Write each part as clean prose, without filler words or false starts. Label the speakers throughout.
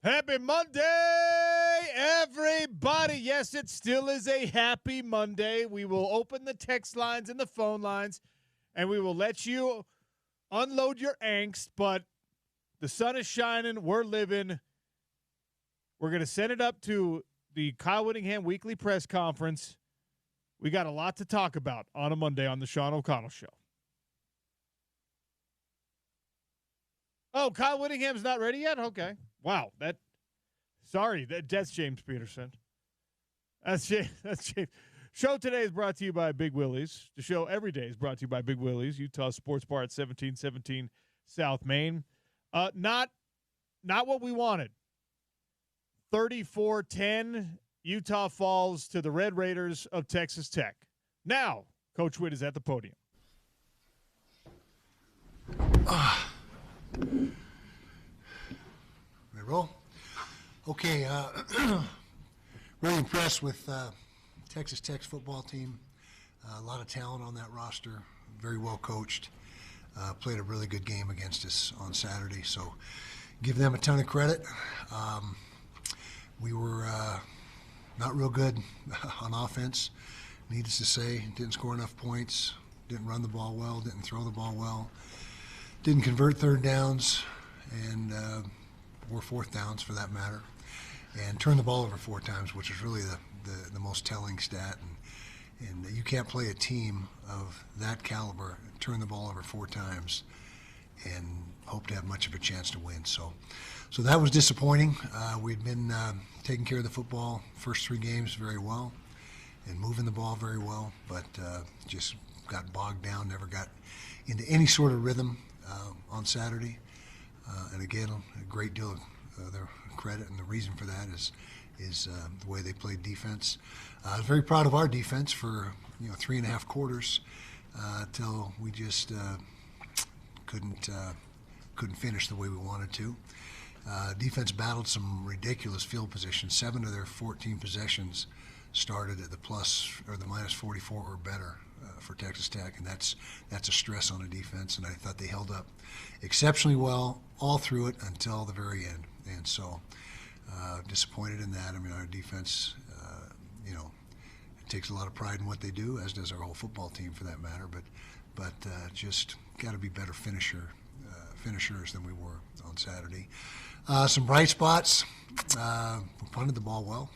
Speaker 1: Happy Monday, everybody. Yes, it still is a happy Monday. We will open the text lines and the phone lines, and we will let you unload your angst, but the sun is shining. We're living. We're going to send it up to the Kyle Whittingham Weekly Press Conference. We got a lot to talk about on a Monday on the Sean O'Connell Show. Oh, Kyle Whittingham's not ready yet? Okay. Wow. That's James Peterson. That's James. Show today is brought to you by Big Willie's. The show every day is brought to you by Big Willie's, Utah Sports Bar at 1717 South Main. Not what we wanted. 34-10, Utah falls to the Red Raiders of Texas Tech. Now, Coach Witt is at the podium.
Speaker 2: Ready to roll? Okay, really impressed with Texas Tech's football team. A lot of talent on that roster, very well coached. Played a really good game against us on Saturday, so give them a ton of credit. We were not real good on offense, needless to say. Didn't score enough points, didn't run the ball well, didn't throw the ball well, didn't convert third downs, and or fourth downs for that matter, and turned the ball over 4 times, which is really the most telling stat. And you can't play a team of that caliber, turn the ball over 4 times, and hope to have much of a chance to win. So that was disappointing. We'd been taking care of the football first 3 games very well and moving the ball very well, but just got bogged down, never got into any sort of rhythm on Saturday. And again, a great deal of their credit, and the reason for that is the way they played defense. I was very proud of our defense for 3.5 quarters till we just couldn't finish the way we wanted to. Defense battled some ridiculous field positions. 7 of their 14 possessions started at the plus or the minus 44 or better for Texas Tech, and that's a stress on a defense. And I thought they held up exceptionally well all through it until the very end. And so disappointed in that. I mean, our defense, it takes a lot of pride in what they do, as does our whole football team for that matter. But just got to be better finishers than we were on Saturday. Some bright spots. We punted the ball well,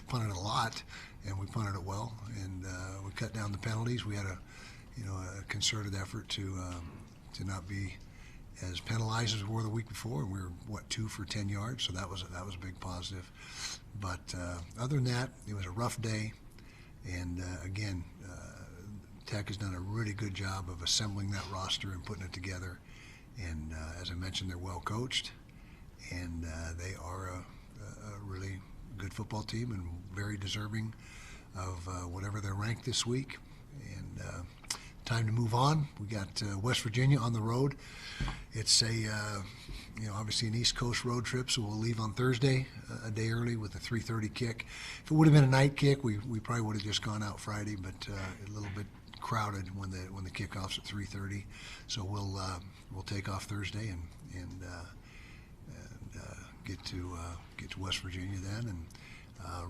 Speaker 2: punted it a lot, and we punted it well, and we cut down the penalties. We had a concerted effort to not be as penalized as we were the week before, and we were 2 for 10 yards, so that was a big positive. But other than that, it was a rough day, and again, Tech has done a really good job of assembling that roster and putting it together. And as I mentioned, they're well coached, and they are a really good football team and very deserving of whatever they're ranked this week. And time to move on. We got West Virginia on the road. It's obviously an East Coast road trip, so we'll leave on Thursday, a day early with a 3:30 kick. If it would have been a night kick, we probably would have just gone out Friday, but a little bit crowded when the kickoff's at 3:30. So we'll take off Thursday and get to West Virginia then. And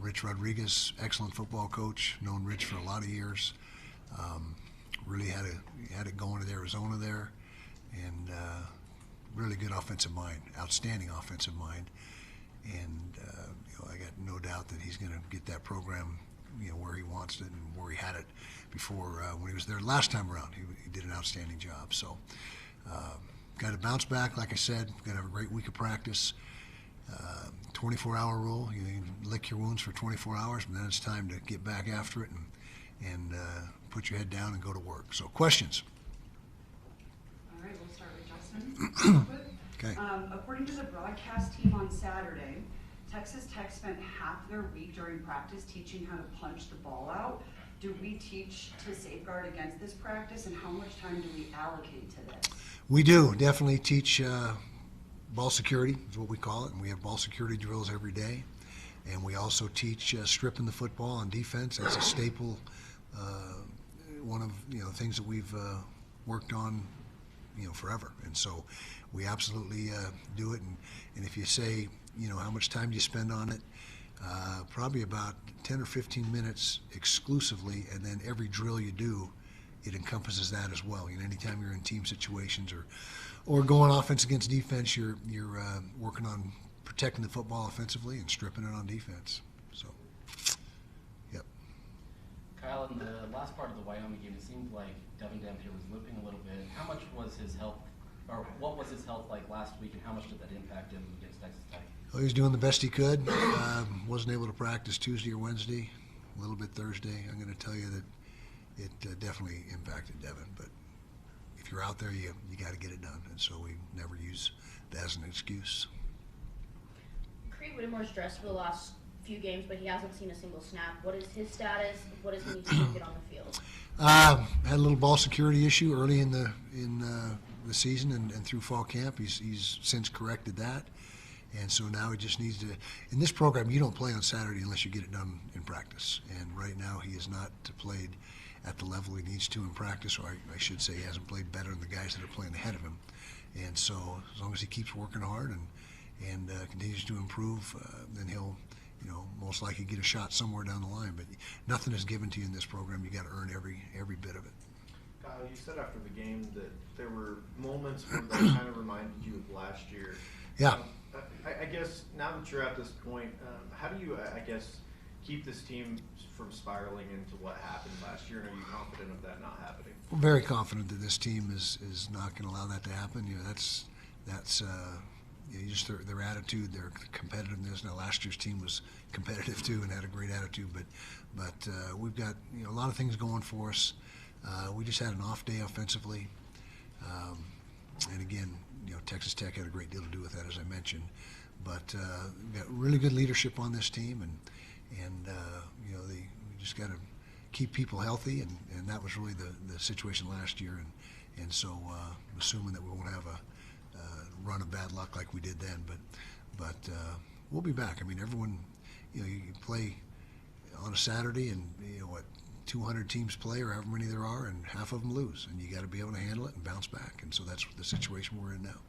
Speaker 2: Rich Rodriguez, excellent football coach, known Rich for a lot of years. Really had it going at Arizona there, and really good offensive mind, outstanding offensive mind. And I got no doubt that he's going to get that program where he wants it and where he had it before when he was there last time around. He did an outstanding job. So got to bounce back, like I said. Got to have a great week of practice. 24-hour rule. You lick your wounds for 24 hours, and then it's time to get back after it and put your head down and go to work. So questions?
Speaker 3: All right, we'll start with Justin.
Speaker 2: Okay.
Speaker 3: According to the broadcast team on Saturday, Texas Tech spent half their week during practice teaching how to punch the ball out. Do we teach to safeguard against this practice, and how much time do we allocate to this?
Speaker 2: We do definitely teach ball security is what we call it, and we have ball security drills every day. And we also teach stripping the football on defense. That's a staple, one of the things that we've worked on forever. And so we absolutely do it. And if you say, how much time do you spend on it? Probably about 10 or 15 minutes exclusively, and then every drill you do, it encompasses that as well. Anytime you're in team situations or going offense against defense, you're working on protecting the football offensively and stripping it on defense. So, yep.
Speaker 4: Kyle, in the last part of the Wyoming game, it seemed like Devin Dampier was limping a little bit. How much was his health, or what was his health like last week, and how much did that impact him against Texas Tech?
Speaker 2: Well, he was doing the best he could. Wasn't able to practice Tuesday or Wednesday, a little bit Thursday. I'm going to tell you that it definitely impacted Devin. But if you're out there, you got to get it done. And so we never use that as an excuse.
Speaker 5: Creed Whittemore's dressed for the last few games, but he hasn't seen a single snap. What is his status? What does he need to do to get on the field?
Speaker 2: Had a little ball security issue early in the season and through fall camp. He's since corrected that. And so now he just needs to, in this program, you don't play on Saturday unless you get it done in practice. And right now he has not played at the level he needs to in practice, or I should say he hasn't played better than the guys that are playing ahead of him. And so as long as he keeps working hard and continues to improve, then he'll, most likely get a shot somewhere down the line. But nothing is given to you in this program. You got to earn every bit of it.
Speaker 6: Kyle, you said after the game that there were moments where that kind of reminded you of last year.
Speaker 2: Yeah.
Speaker 6: I guess now that you're at this point, how do you, keep this team from spiraling into what happened last year? And are you confident of that not happening?
Speaker 2: We're very confident that this team is not going to allow that to happen. That's just their attitude, their competitiveness. Now, last year's team was competitive too and had a great attitude, but we've got a lot of things going for us. We just had an off day offensively, and again, Texas Tech had a great deal to do with that, as I mentioned. But we've got really good leadership on this team, and we just got to keep people healthy, and that was really the situation last year. And so I'm assuming that we won't have a run of bad luck like we did then, but we'll be back. I mean, everyone, you play on a Saturday, and 200 teams play, or however many there are, and half of them lose, and you got to be able to handle it and bounce back. And so that's the situation we're in now.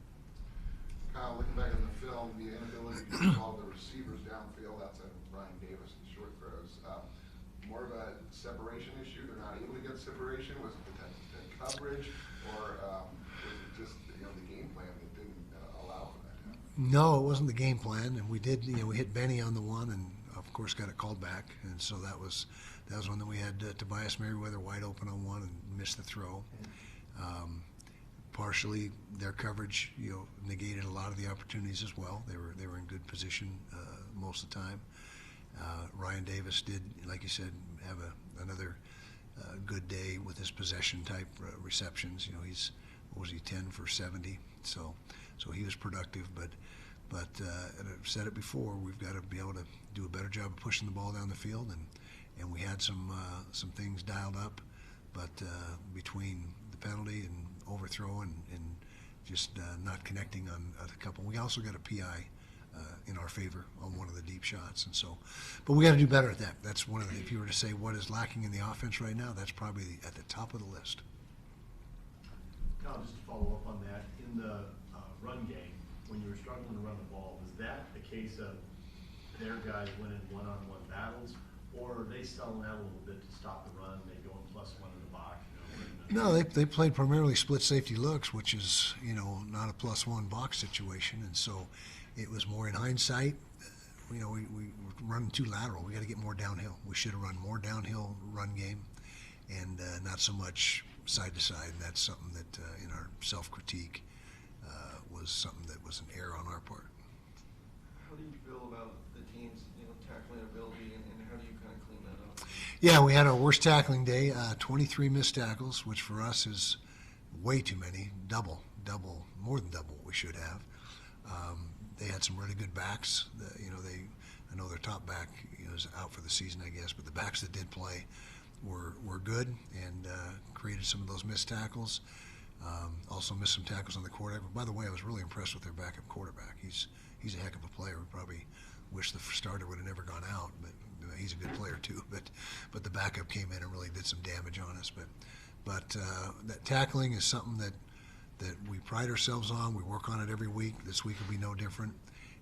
Speaker 7: Kyle, looking back at the film, the inability to follow the receivers downfield, that's a Ryan Davis in short throws. More of a separation issue? They're not able to get separation? Was it the Texas Tech coverage, or was it just the game plan that didn't allow for that to happen?
Speaker 2: No, it wasn't the game plan, and we did. We hit Benny on the one, and of course got it called back, and so that was one that we had Tobias Merriweather wide open on one and missed the throw. Partially, their coverage, negated a lot of the opportunities as well. They were in good position most of the time. Ryan Davis did, like you said, have another good day with his possession type receptions. He's 10 for 70, so he was productive. But and I've said it before, we've got to be able to do a better job of pushing the ball down the field, and we had some things dialed up, but between the penalty and overthrow and just not connecting on a couple. We also got a PI in our favor on one of the deep shots, and so, but we got to do better at that. That's one of the, if you were to say what is lacking in the offense right now, that's probably at the top of the list.
Speaker 8: Kyle, just to follow up on that, in the run game, when you were struggling to run the ball, was that a case of their guys winning one-on-one battles, or are they selling out a little bit to stop the run, they go in +1 in the box?
Speaker 2: No, they played primarily split safety looks, which is not a +1 box situation, and so it was more in hindsight. We were running too lateral. We got to get more downhill. We should have run more downhill run game, and not so much side to side. And that's something that in our self-critique was something that was an error on our part.
Speaker 9: How do you feel about the team's tackling ability, and how do you kind of clean that up?
Speaker 2: Yeah, we had our worst tackling day, 23 missed tackles, which for us is way too many, more than double what we should have. They had some really good backs. I know their top back is out for the season, I guess, but the backs that did play were good and created some of those missed tackles. Also missed some tackles on the quarterback. By the way, I was really impressed with their backup quarterback. He's a heck of a player. We probably wish the starter would have never gone out, but he's a good player too. But the backup came in and really did some damage on us. But that tackling is something that we pride ourselves on. We work on it every week. This week will be no different.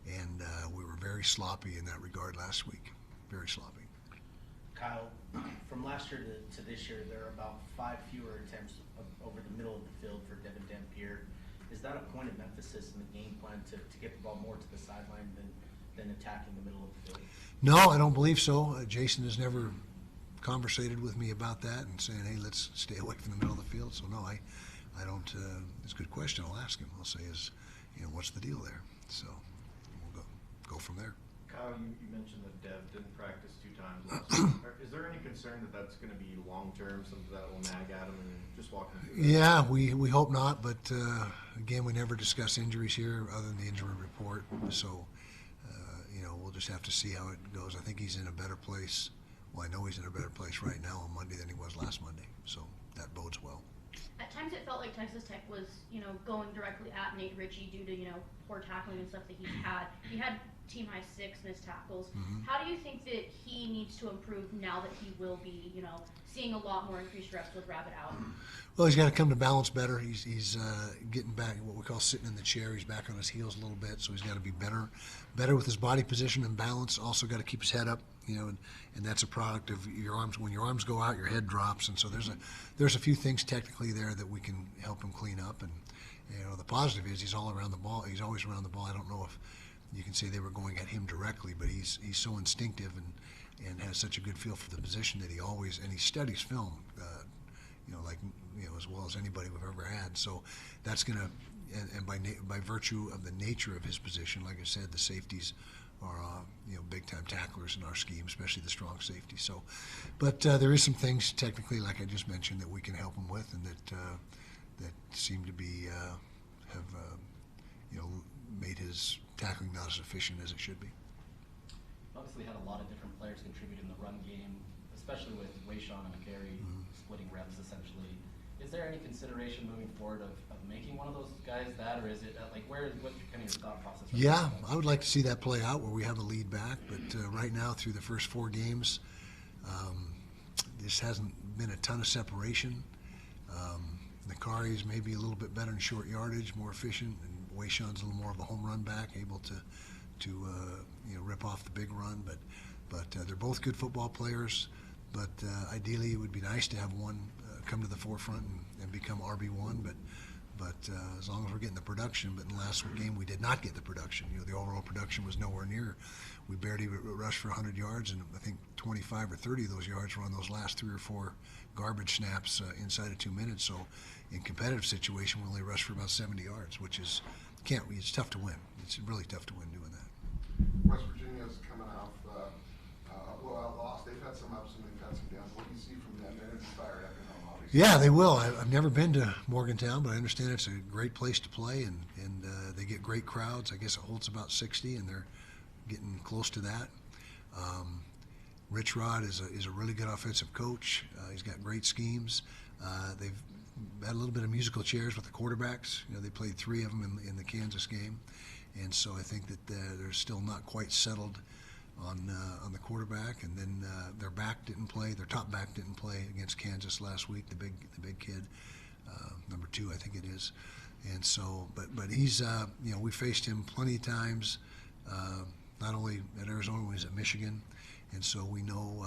Speaker 2: And we were very sloppy in that regard last week. Very sloppy.
Speaker 4: Kyle, from last year to this year, there are about 5 fewer attempts over the middle of the field for Devin Dampier. Is that a point of emphasis in the game plan to get the ball more to the sideline than attacking the middle of the field?
Speaker 2: No, I don't believe so. Jason has never conversated with me about that and saying, hey, let's stay away from the middle of the field. So no, I don't. It's a good question. I'll ask him. I'll say, what's the deal there? So we'll go from there.
Speaker 6: Kyle, you mentioned that Dev didn't practice 2 times last week. Is there any concern that that's going to be long-term, something that will nag at him, and just walking through that?
Speaker 2: Yeah, we hope not, but again, we never discuss injuries here other than the injury report. So, we'll just have to see how it goes. I think he's in a better place. Well, I know he's in a better place right now on Monday than he was last Monday, so that bodes well.
Speaker 5: At times it felt like Texas Tech was, going directly at Nate Ritchie due to, poor tackling and stuff that he's had. He had team high 6 missed tackles.
Speaker 2: Mm-hmm.
Speaker 5: How do you think that he needs to improve now that he will be, seeing a lot more increased reps with Rabbit out?
Speaker 2: Well, he's got to come to balance better. He's getting back, what we call sitting in the chair. He's back on his heels a little bit, so he's got to be better with his body position and balance. Also got to keep his head up, and that's a product of your arms. When your arms go out, your head drops, and so there's a few things technically there that we can help him clean up. And the positive is he's all around the ball. He's always around the ball. I don't know if you can say they were going at him directly, but he's so instinctive and has such a good feel for the position that he studies film, as well as anybody we've ever had. So that's going to, and by virtue of the nature of his position, like I said, the safeties are big time tacklers in our scheme, especially the strong safety. So, but there is some things technically, like I just mentioned, that we can help him with, and that seem to be have made his tackling not as efficient as it should be.
Speaker 4: Obviously had a lot of different players contribute in the run game, especially with Wayshawn and McGarry splitting reps essentially. Is there any consideration moving forward of making one of those guys that, or is it what's kind of your thought process?
Speaker 2: Yeah, I would like to see that play out where we have a lead back, but right now through the first 4 games, this hasn't been a ton of separation. Nakari's maybe a little bit better in short yardage, more efficient, and Wayshawn's a little more of a home run back, able to rip off the big run. But they're both good football players. But ideally, it would be nice to have one come to the forefront and become RB1. But as long as we're getting the production. But in the last game, we did not get the production. The overall production was nowhere near. We barely rushed for 100 yards, and I think 25 or 30 of those yards were on those last 3 or 4 garbage snaps inside of 2 minutes. So in competitive situation, we only rushed for about 70 yards, which is it's tough to win. It's really tough to win doing that.
Speaker 7: West Virginia's coming off a blowout loss. They've had some ups and they've had some downs. What do you see from them? They're going to be fired up in home, obviously.
Speaker 2: Yeah, they will. I've never been to Morgantown, but I understand it's a great place to play, and they get great crowds. I guess it holds about 60, and they're getting close to that. Rich Rod is a really good offensive coach. He's got great schemes. They've had a little bit of musical chairs with the quarterbacks. They played 3 of them in the Kansas game, and so I think that they're still not quite settled on the quarterback. And then their top back didn't play against Kansas last week. The big kid, number 2, I think it is. And so, but he's we faced him plenty of times, not only at Arizona, when he was at Michigan, and so we know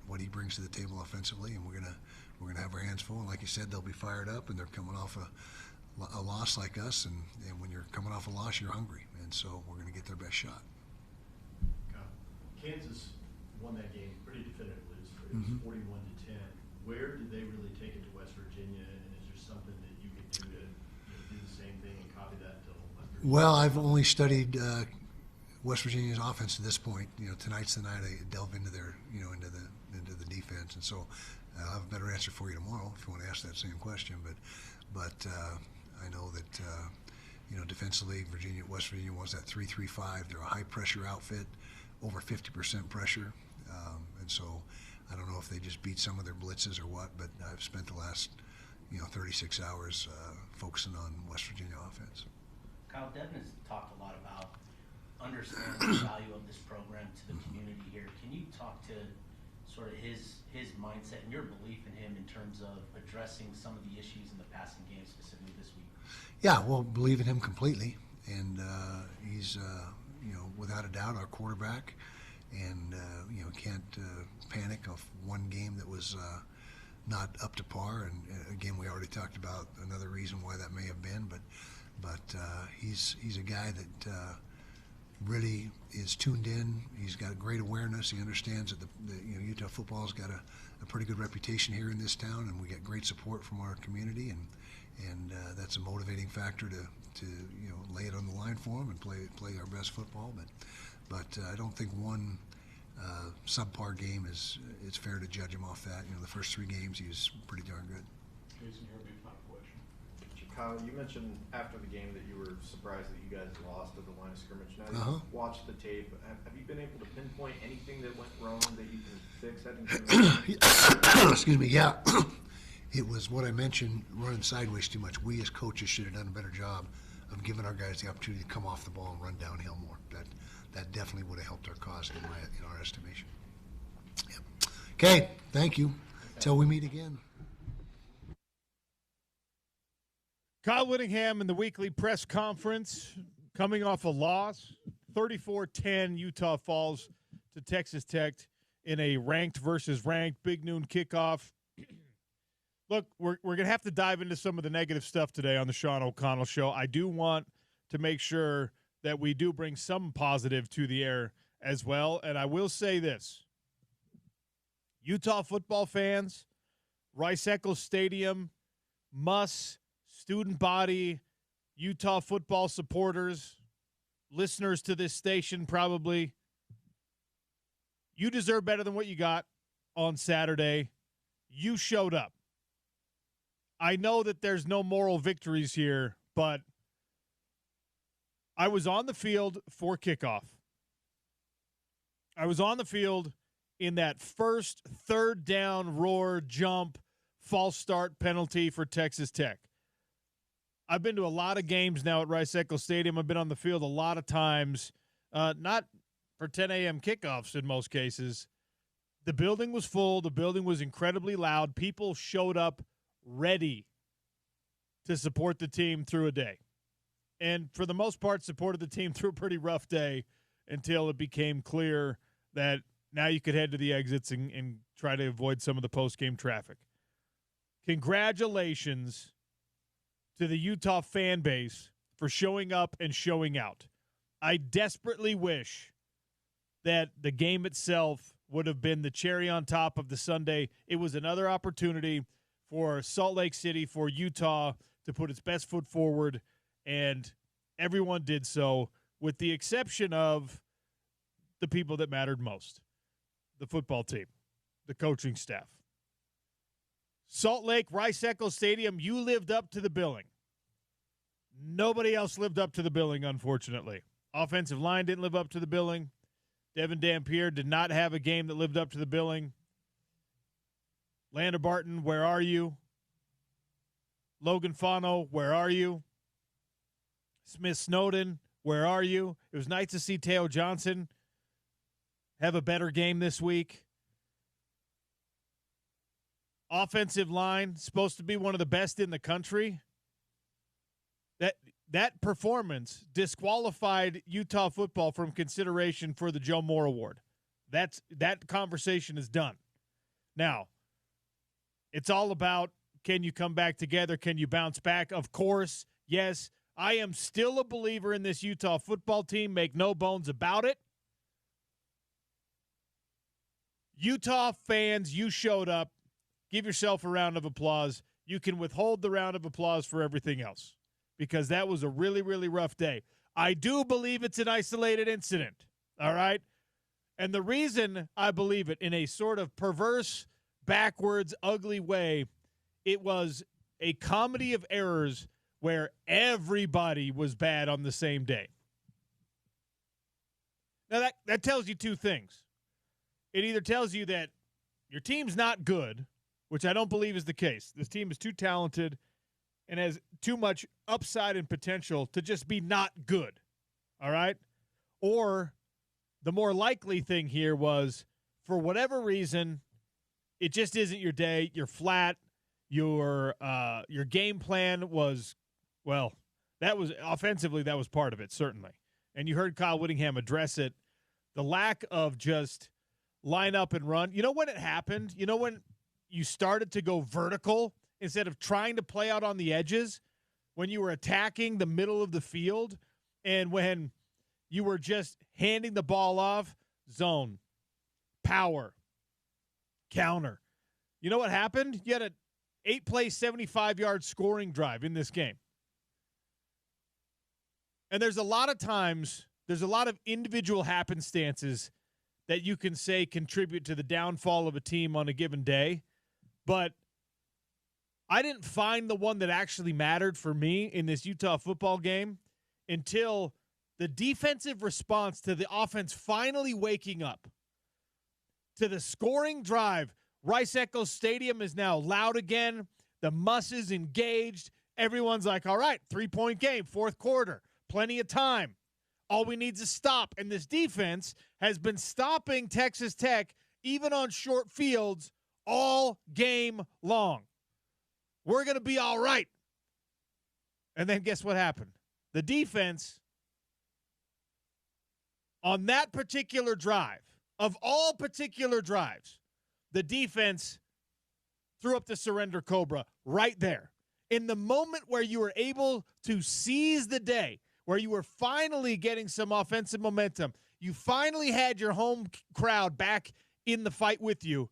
Speaker 2: what he brings to the table offensively, and we're gonna have our hands full. And like you said, they'll be fired up, and they're coming off a loss like us, and when you're coming off a loss, you're hungry, and so we're gonna get their best shot.
Speaker 8: Kansas won that game pretty definitively. It was 41-10. Where did they really take it to West Virginia, and is there something that you could do to do the same thing and copy that to West Virginia?
Speaker 2: Well, I've only studied West Virginia's offense to this point. Tonight's the night I delve into their into the defense, and so I'll have a better answer for you tomorrow if you want to ask that same question. But I know that defensively, West Virginia was that 3-3-5. They're a high pressure outfit, over 50% pressure, and so I don't know if they just beat some of their blitzes or what. But I've spent the last 36 hours focusing on West Virginia offense.
Speaker 4: Kyle, Devin has talked a lot about understanding the value of this program to the community here. Can you talk to sort of his mindset and your belief in him in terms of addressing some of the issues in the passing game, specifically this week?
Speaker 2: Yeah, well, believe in him completely, and he's without a doubt our quarterback, and can't panic off one game that was not up to par. And again, we already talked about another reason why that may have been, but he's a guy that really is tuned in. He's got great awareness. He understands that Utah football's got a pretty good reputation here in this town, and we get great support from our community, and that's a motivating factor to lay it on the line for him and play our best football. But I don't think one subpar game it's fair to judge him off that. The first 3 games he was pretty darn good.
Speaker 8: Jason, here will be my question.
Speaker 6: Kyle, you mentioned after the game that you were surprised that you guys lost at the line of scrimmage. Now that
Speaker 2: Uh-huh.
Speaker 6: you've watched the tape, have you been able to pinpoint anything that went wrong that you can fix heading to
Speaker 2: Excuse me, yeah. It was what I mentioned, running sideways too much. We as coaches should have done a better job of giving our guys the opportunity to come off the ball and run downhill more. That definitely would have helped our cause in our estimation. Yep. Okay, thank you. Till we meet again.
Speaker 1: Kyle Whittingham in the weekly press conference, coming off a loss, 34-10, Utah falls to Texas Tech in a ranked versus ranked big noon kickoff. Look, we're going to have to dive into some of the negative stuff today on the Sean O'Connell Show. I do want to make sure that we do bring some positive to the air as well. And I will say this. Utah football fans, Rice-Eccles Stadium, Muss, student body, Utah football supporters, listeners to this station probably, you deserve better than what you got on Saturday. You showed up. I know that there's no moral victories here, but I was on the field for kickoff. I was on the field in that first third down roar, jump, false start penalty for Texas Tech. I've been to a lot of games now at Rice-Eccles Stadium. I've been on the field a lot of times, not for 10 a.m. kickoffs in most cases. The building was full. The building was incredibly loud. People showed up ready to support the team through a day. And for the most part, supported the team through a pretty rough day until it became clear that now you could head to the exits and try to avoid some of the post-game traffic. Congratulations to the Utah fan base for showing up and showing out. I desperately wish that the game itself would have been the cherry on top of the Sunday. It was another opportunity for Salt Lake City, for Utah to put its best foot forward, and everyone did so, with the exception of the people that mattered most, the football team, the coaching staff. Salt Lake, Rice-Eccles Stadium, you lived up to the billing. Nobody else lived up to the billing, unfortunately. Offensive line didn't live up to the billing. Devin Dampier did not have a game that lived up to the billing. Lander Barton, where are you? Logan Fano, where are you? Smith Snowden, where are you? It was nice to see Teo Johnson have a better game this week. Offensive line, supposed to be one of the best in the country. That performance disqualified Utah football from consideration for the Joe Moore Award. That conversation is done. Now, it's all about, can you come back together? Can you bounce back? Of course, yes. I am still a believer in this Utah football team. Make no bones about it. Utah fans, you showed up. Give yourself a round of applause. You can withhold the round of applause for everything else, because that was a really, really rough day. I do believe it's an isolated incident, all right? And the reason I believe it, in a sort of perverse, backwards, ugly way, it was a comedy of errors where everybody was bad on the same day. Now, that tells you two things. It either tells you that your team's not good, which I don't believe is the case. This team is too talented and has too much upside and potential to just be not good, all right? Or the more likely thing here was, for whatever reason, it just isn't your day. You're flat. Your game plan was, well, that was offensively, that was part of it, certainly. And you heard Kyle Whittingham address it. The lack of just line up and run. You know when it happened? You know when you started to go vertical instead of trying to play out on the edges? When you were attacking the middle of the field and when you were just handing the ball off, zone, power, counter. You know what happened? You had an 8-play, 75-yard scoring drive in this game. And there's a lot of times, there's a lot of individual happenstances that you can say contribute to the downfall of a team on a given day. But I didn't find the one that actually mattered for me in this Utah football game until the defensive response to the offense finally waking up to the scoring drive. Rice-Eccles Stadium is now loud again. The muss is engaged. Everyone's like, all right, 3-point game, fourth quarter, plenty of time. All we need is a stop. And this defense has been stopping Texas Tech even on short fields all game long. We're going to be all right. And then guess what happened? The defense on that particular drive, of all particular drives, the defense threw up the surrender cobra right there. In the moment where you were able to seize the day, where you were finally getting some offensive momentum, you finally had your home crowd back in the fight with you,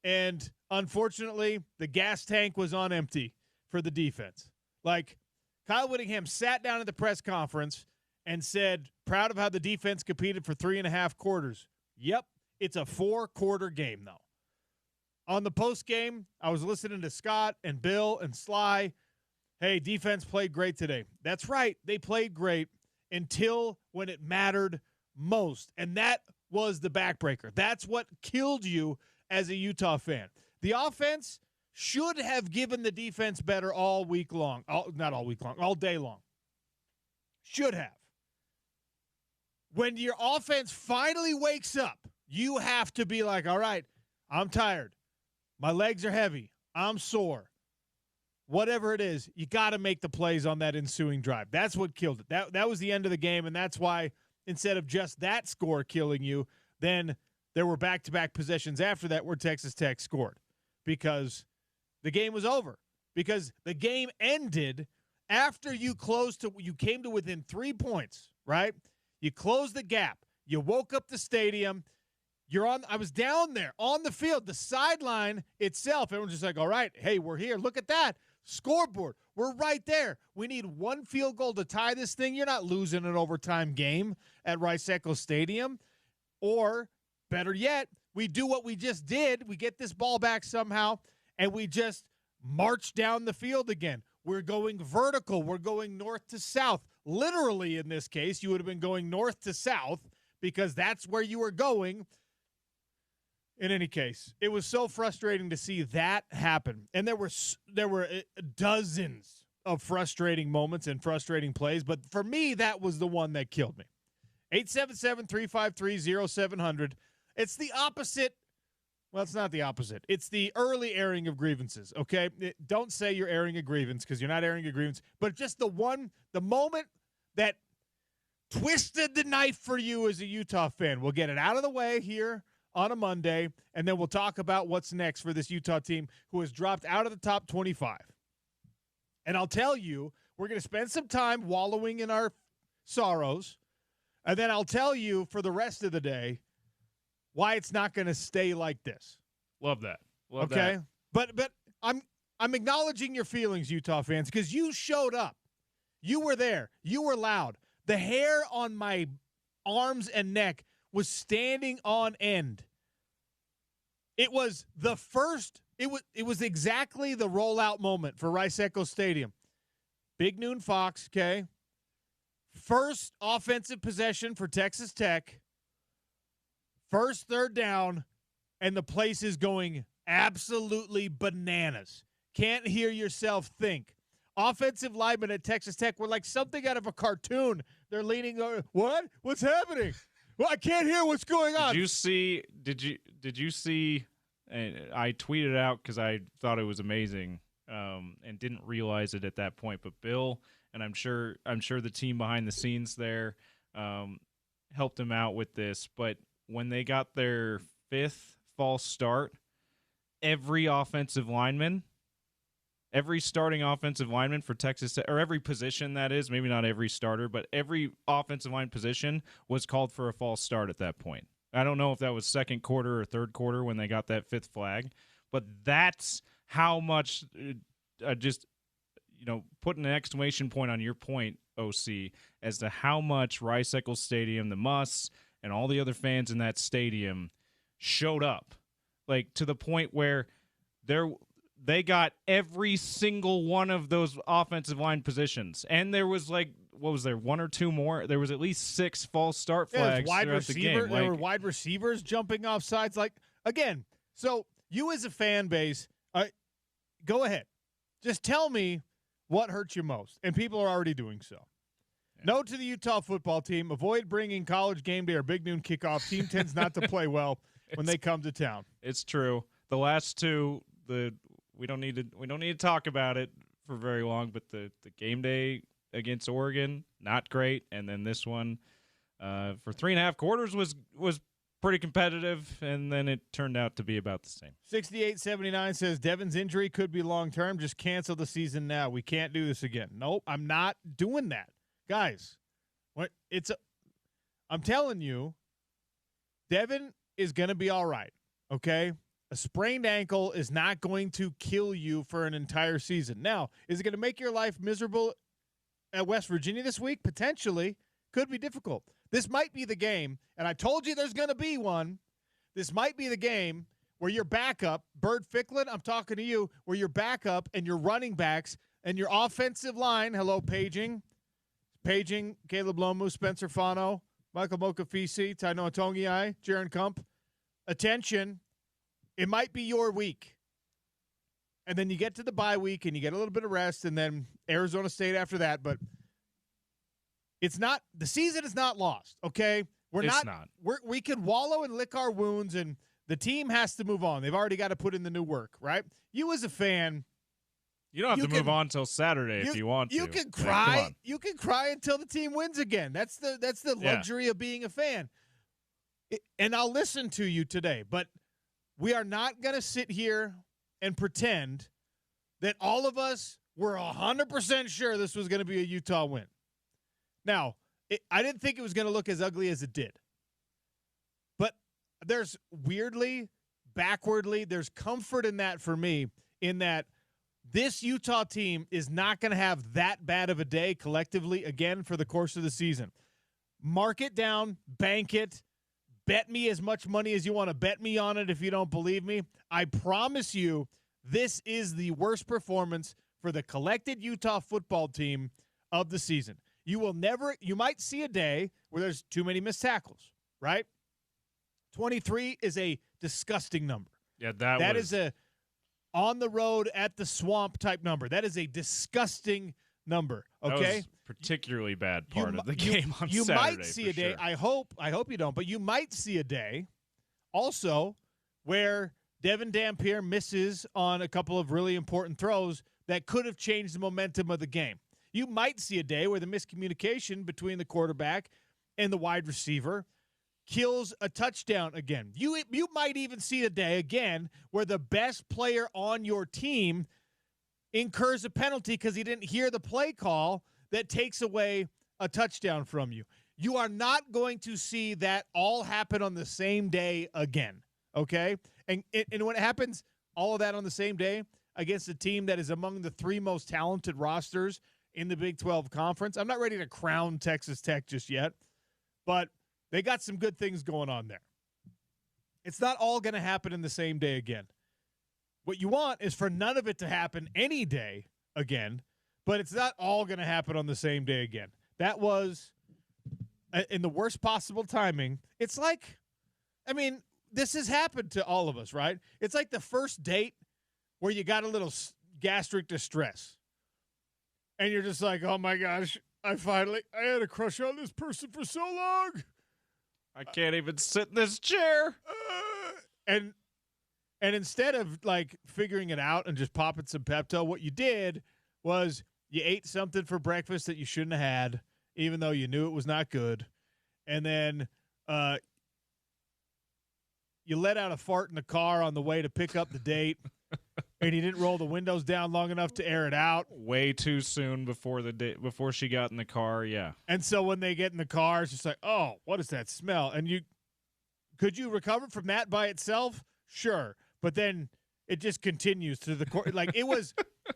Speaker 1: and unfortunately, the gas tank was on empty for the defense. Like, Kyle Whittingham sat down at the press conference and said, proud of how the defense competed for 3.5 quarters. Yep, it's a 4-quarter game, though. On the post game, I was listening to Scott and Bill and Sly. Hey, defense played great today. That's right. They played great until when it mattered most. And that was the backbreaker. That's what killed you as a Utah fan. The offense should have given the defense better all week long. Not all week long, all day long. Should have. When your offense finally wakes up, you have to be like, all right, I'm tired. My legs are heavy. I'm sore. Whatever it is, you got to make the plays on that ensuing drive. That's what killed it. That was the end of the game, and that's why instead of just that score killing you, then there were back-to-back possessions after that where Texas Tech scored because the game was over. Because the game ended after you came to within 3 points, right? You closed the gap. You woke up the stadium. I was down there on the field, the sideline itself. Everyone's just like, all right, hey, we're here. Look at that. Scoreboard. We're right there. We need one field goal to tie this thing. You're not losing an overtime game at Rice-Eccles Stadium. Or, better yet, we do what we just did. We get this ball back somehow, and we just march down the field again. We're going vertical. We're going north to south. Literally, in this case, you would have been going north to south because that's where you were going. In any case, it was so frustrating to see that happen. And there were dozens of frustrating moments and frustrating plays, but for me, that was the one that killed me. 877-353-0700. It's the opposite. Well, it's not the opposite. It's the early airing of grievances, okay? Don't say you're airing a grievance because you're not airing a grievance, but just the moment that twisted the knife for you as a Utah fan. We'll get it out of the way here on a Monday, and then we'll talk about what's next for this Utah team who has dropped out of the top 25. And I'll tell you, we're going to spend some time wallowing in our sorrows, and then I'll tell you for the rest of the day why it's not going to stay like this.
Speaker 10: Love that. Love
Speaker 1: okay?
Speaker 10: that.
Speaker 1: But I'm acknowledging your feelings, Utah fans, because you showed up. You were there. You were loud. The hair on my arms and neck was standing on end. It was the first, it was exactly the rollout moment for Rice-Eccles Stadium. Big Noon Fox, okay? First offensive possession for Texas Tech. First third down, and the place is going absolutely bananas. Can't hear yourself think. Offensive linemen at Texas Tech were like something out of a cartoon. They're leaning over. What? What's happening? Well, I can't hear what's going on.
Speaker 10: Did you see and I tweeted out because I thought it was amazing, and didn't realize it at that point. But Bill, and I'm sure the team behind the scenes there helped him out with this. But when they got their 5th false start, every starting offensive lineman for Texas, or every position that is, maybe not every starter, but every offensive line position was called for a false start at that point. I don't know if that was second quarter or third quarter when they got that 5th flag, but that's how much just, put an exclamation point on your point, OC, as to how much Rice-Eccles Stadium, the Musts, and all the other fans in that stadium showed up, like to the point where they got every single one of those offensive line positions. And there was one or two more? There was at least 6 false start flags throughout the game.
Speaker 1: There were wide receivers jumping off sides. Again, so you as a fan base, go ahead. Just tell me what hurts you most. And people are already doing so. Yeah. Note to the Utah football team, avoid bringing college game day or big noon kickoff. Team tends not to play well when they come to town.
Speaker 10: It's true. The last two, we don't need to talk about it for very long, but the game day against Oregon, not great, and then this one for 3.5 quarters was pretty competitive, and then it turned out to be about the same.
Speaker 1: 6879 says Devin's injury could be long-term. Just cancel the season now. We can't do this again. Nope, I'm not doing that. Guys, I'm telling you, Devin is going to be all right, okay? A sprained ankle is not going to kill you for an entire season. Now, is it going to make your life miserable at West Virginia this week? Potentially. Could be difficult. This might be the game, and I told you there's going to be one. This might be the game where your backup, Bird Ficklin, I'm talking to you, where your backup and your running backs and your offensive line, hello, paging, Caleb Lomu, Spencer Fano, Michael Mokafisi, Taino Tongiai, Jaron Kump. Attention, it might be your week. And then you get to the bye week and you get a little bit of rest, and then Arizona State after that, but it's not – the season is not lost, okay?
Speaker 10: It's not.
Speaker 1: We can wallow and lick our wounds, and the team has to move on. They've already got to put in the new work, right? You as a fan –
Speaker 10: you don't have to move on until Saturday if you want to.
Speaker 1: You can cry. You can cry until the team wins again. That's the luxury of being a fan. And I'll listen to you today, but we are not going to sit here and pretend that all of us were 100% sure this was going to be a Utah win. Now, I didn't think it was going to look as ugly as it did. But there's there's comfort in that for me, in that this Utah team is not going to have that bad of a day collectively again for the course of the season. Mark it down, bank it, bet me as much money as you want to bet me on it if you don't believe me. I promise you this is the worst performance for the collected Utah football team of the season. You might see a day where there's too many missed tackles, right? 23 is a disgusting number.
Speaker 10: Yeah,
Speaker 1: that is a on the road at the swamp type number. That is a disgusting number, okay?
Speaker 10: That was particularly bad part of the game on Saturday.
Speaker 1: You might see a day,
Speaker 10: sure.
Speaker 1: I hope you don't, but you might see a day also where Devin Dampier misses on a couple of really important throws that could have changed the momentum of the game. You might see a day where the miscommunication between the quarterback and the wide receiver kills a touchdown again. You might even see a day again where the best player on your team incurs a penalty because he didn't hear the play call that takes away a touchdown from you. You are not going to see that all happen on the same day again, okay? And when it happens, all of that on the same day against a team that is among the 3 most talented rosters in the Big 12 Conference. I'm not ready to crown Texas Tech just yet, but they got some good things going on there. It's not all going to happen in the same day again. What you want is for none of it to happen any day again, but it's not all going to happen on the same day again. That was in the worst possible timing. It's like, this has happened to all of us, right? It's like the first date where you got a little gastric distress. And you're just like, oh my gosh, I had a crush on this person for so long.
Speaker 10: I can't even sit in this chair.
Speaker 1: And And instead of like figuring it out and just popping some Pepto, what you did was you ate something for breakfast that you shouldn't have had, even though you knew it was not good. And then you let out a fart in the car on the way to pick up the date. And you didn't roll the windows down long enough to air it out.
Speaker 10: Way too soon before she got in the car, yeah.
Speaker 1: And so when they get in the car, it's just like, oh, what is that smell? And could you recover from that by itself? Sure. But then it just continues to the court. Like, it was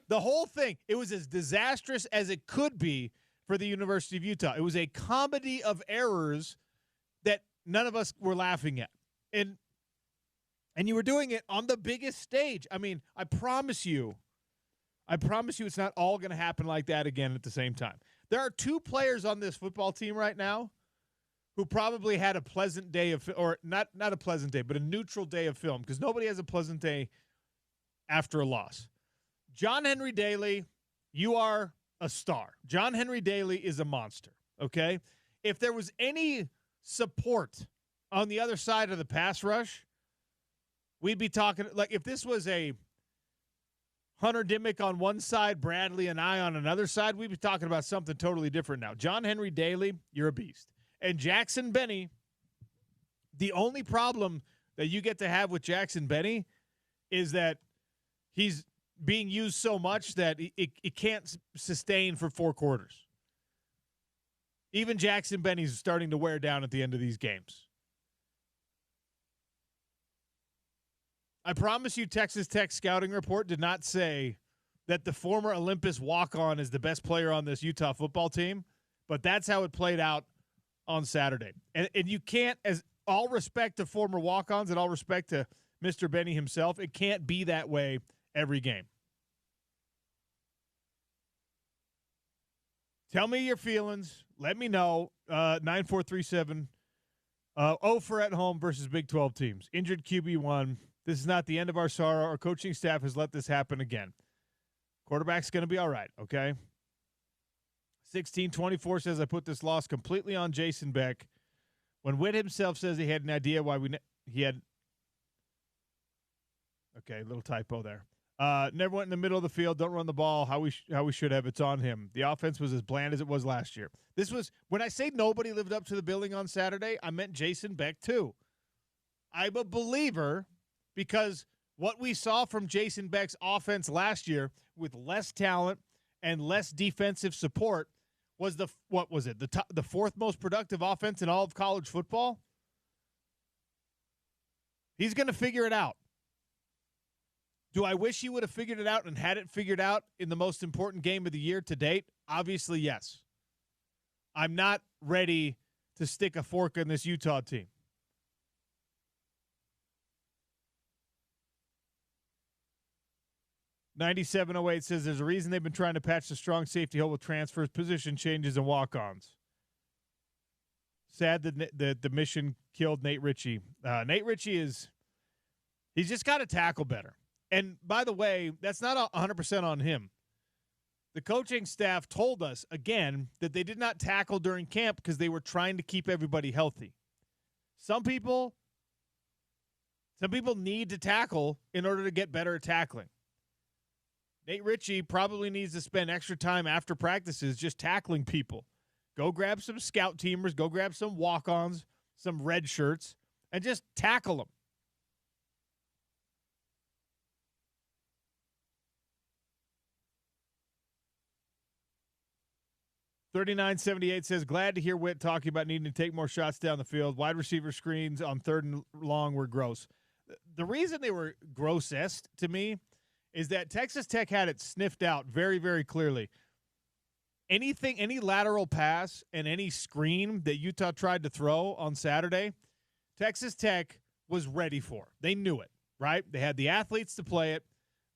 Speaker 1: the whole thing. It was as disastrous as it could be for the University of Utah. It was a comedy of errors that none of us were laughing at. And you were doing it on the biggest stage. I mean, I promise you it's not all going to happen like that again at the same time. There are 2 players on this football team right now who probably had a pleasant day or not a pleasant day, but a neutral day of film, because nobody has a pleasant day after a loss. John Henry Daly, you are a star. John Henry Daly is a monster, okay? If there was any support on the other side of the pass rush, we'd be talking, like, if this was a Hunter Dimmick on one side, Bradley and I on another side, we'd be talking about something totally different now. John Henry Daly, you're a beast. And Jackson Benny, the only problem that you get to have with Jackson Benny is that he's being used so much that it can't sustain for 4 quarters. Even Jackson Benny's starting to wear down at the end of these games. I promise you Texas Tech scouting report did not say that the former Olympus walk-on is the best player on this Utah football team, but that's how it played out on Saturday. And you can't, as all respect to former walk-ons and all respect to Mr. Benny himself, it can't be that way every game. Tell me your feelings. Let me know. 9437. 0 for at home versus Big 12 teams. Injured QB1. This is not the end of our sorrow. Our coaching staff has let this happen again. Quarterback's going to be all right, okay? 1624 says, I put this loss completely on Jason Beck. When Witt himself says he had an idea why he had – okay, little typo there. Never went in the middle of the field, don't run the ball how we should have. It's on him. The offense was as bland as it was last year. This was – when I say nobody lived up to the billing on Saturday, I meant Jason Beck too. I'm a believer – because what we saw from Jason Beck's offense last year with less talent and less defensive support was the 4th most productive offense in all of college football. He's going to figure it out. Do I wish he would have figured it out and had it figured out in the most important game of the year to date? Obviously, yes. I'm not ready to stick a fork in this Utah team. 9708 says there's a reason they've been trying to patch the strong safety hole with transfers, position changes, and walk-ons. Sad that the mission killed Nate Ritchie. Nate Ritchie he's just got to tackle better. And by the way, that's not 100% on him. The coaching staff told us, again, that they did not tackle during camp because they were trying to keep everybody healthy. Some people need to tackle in order to get better at tackling. Nate Ritchie probably needs to spend extra time after practices just tackling people. Go grab some scout teamers, go grab some walk-ons, some red shirts, and just tackle them. $39.78 says, glad to hear Witt talking about needing to take more shots down the field. Wide receiver screens on 3rd and long were gross. The reason they were grossest to me is that Texas Tech had it sniffed out very, very clearly. Any lateral pass and any screen that Utah tried to throw on Saturday, Texas Tech was ready for. They knew it, right? They had the athletes to play it.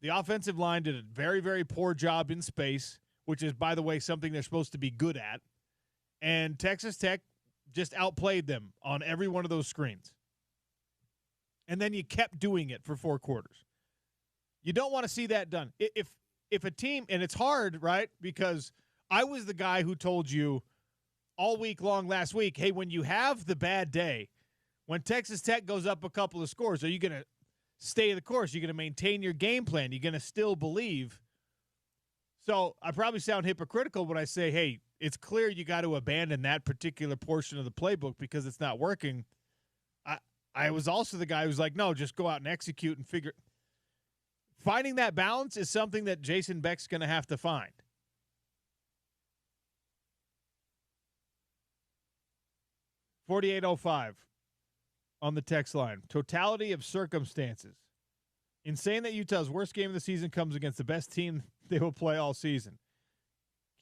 Speaker 1: The offensive line did a very, very poor job in space, which is, by the way, something they're supposed to be good at. And Texas Tech just outplayed them on every one of those screens. And then you kept doing it for 4 quarters. You don't want to see that done. If a team, and it's hard, right? Because I was the guy who told you all week long last week, hey, when you have the bad day, when Texas Tech goes up a couple of scores, are you going to stay the course. You're going to maintain your game plan. You're going to still believe. So I probably sound hypocritical when I say, hey, it's clear you got to abandon that particular portion of the playbook because it's not working. I was also the guy who's like, no, just go out and execute and figure. Finding that balance is something that Jason Beck's going to have to find. $48.05 on the text line. Totality of circumstances. Insane that Utah's worst game of the season comes against the best team they will play all season.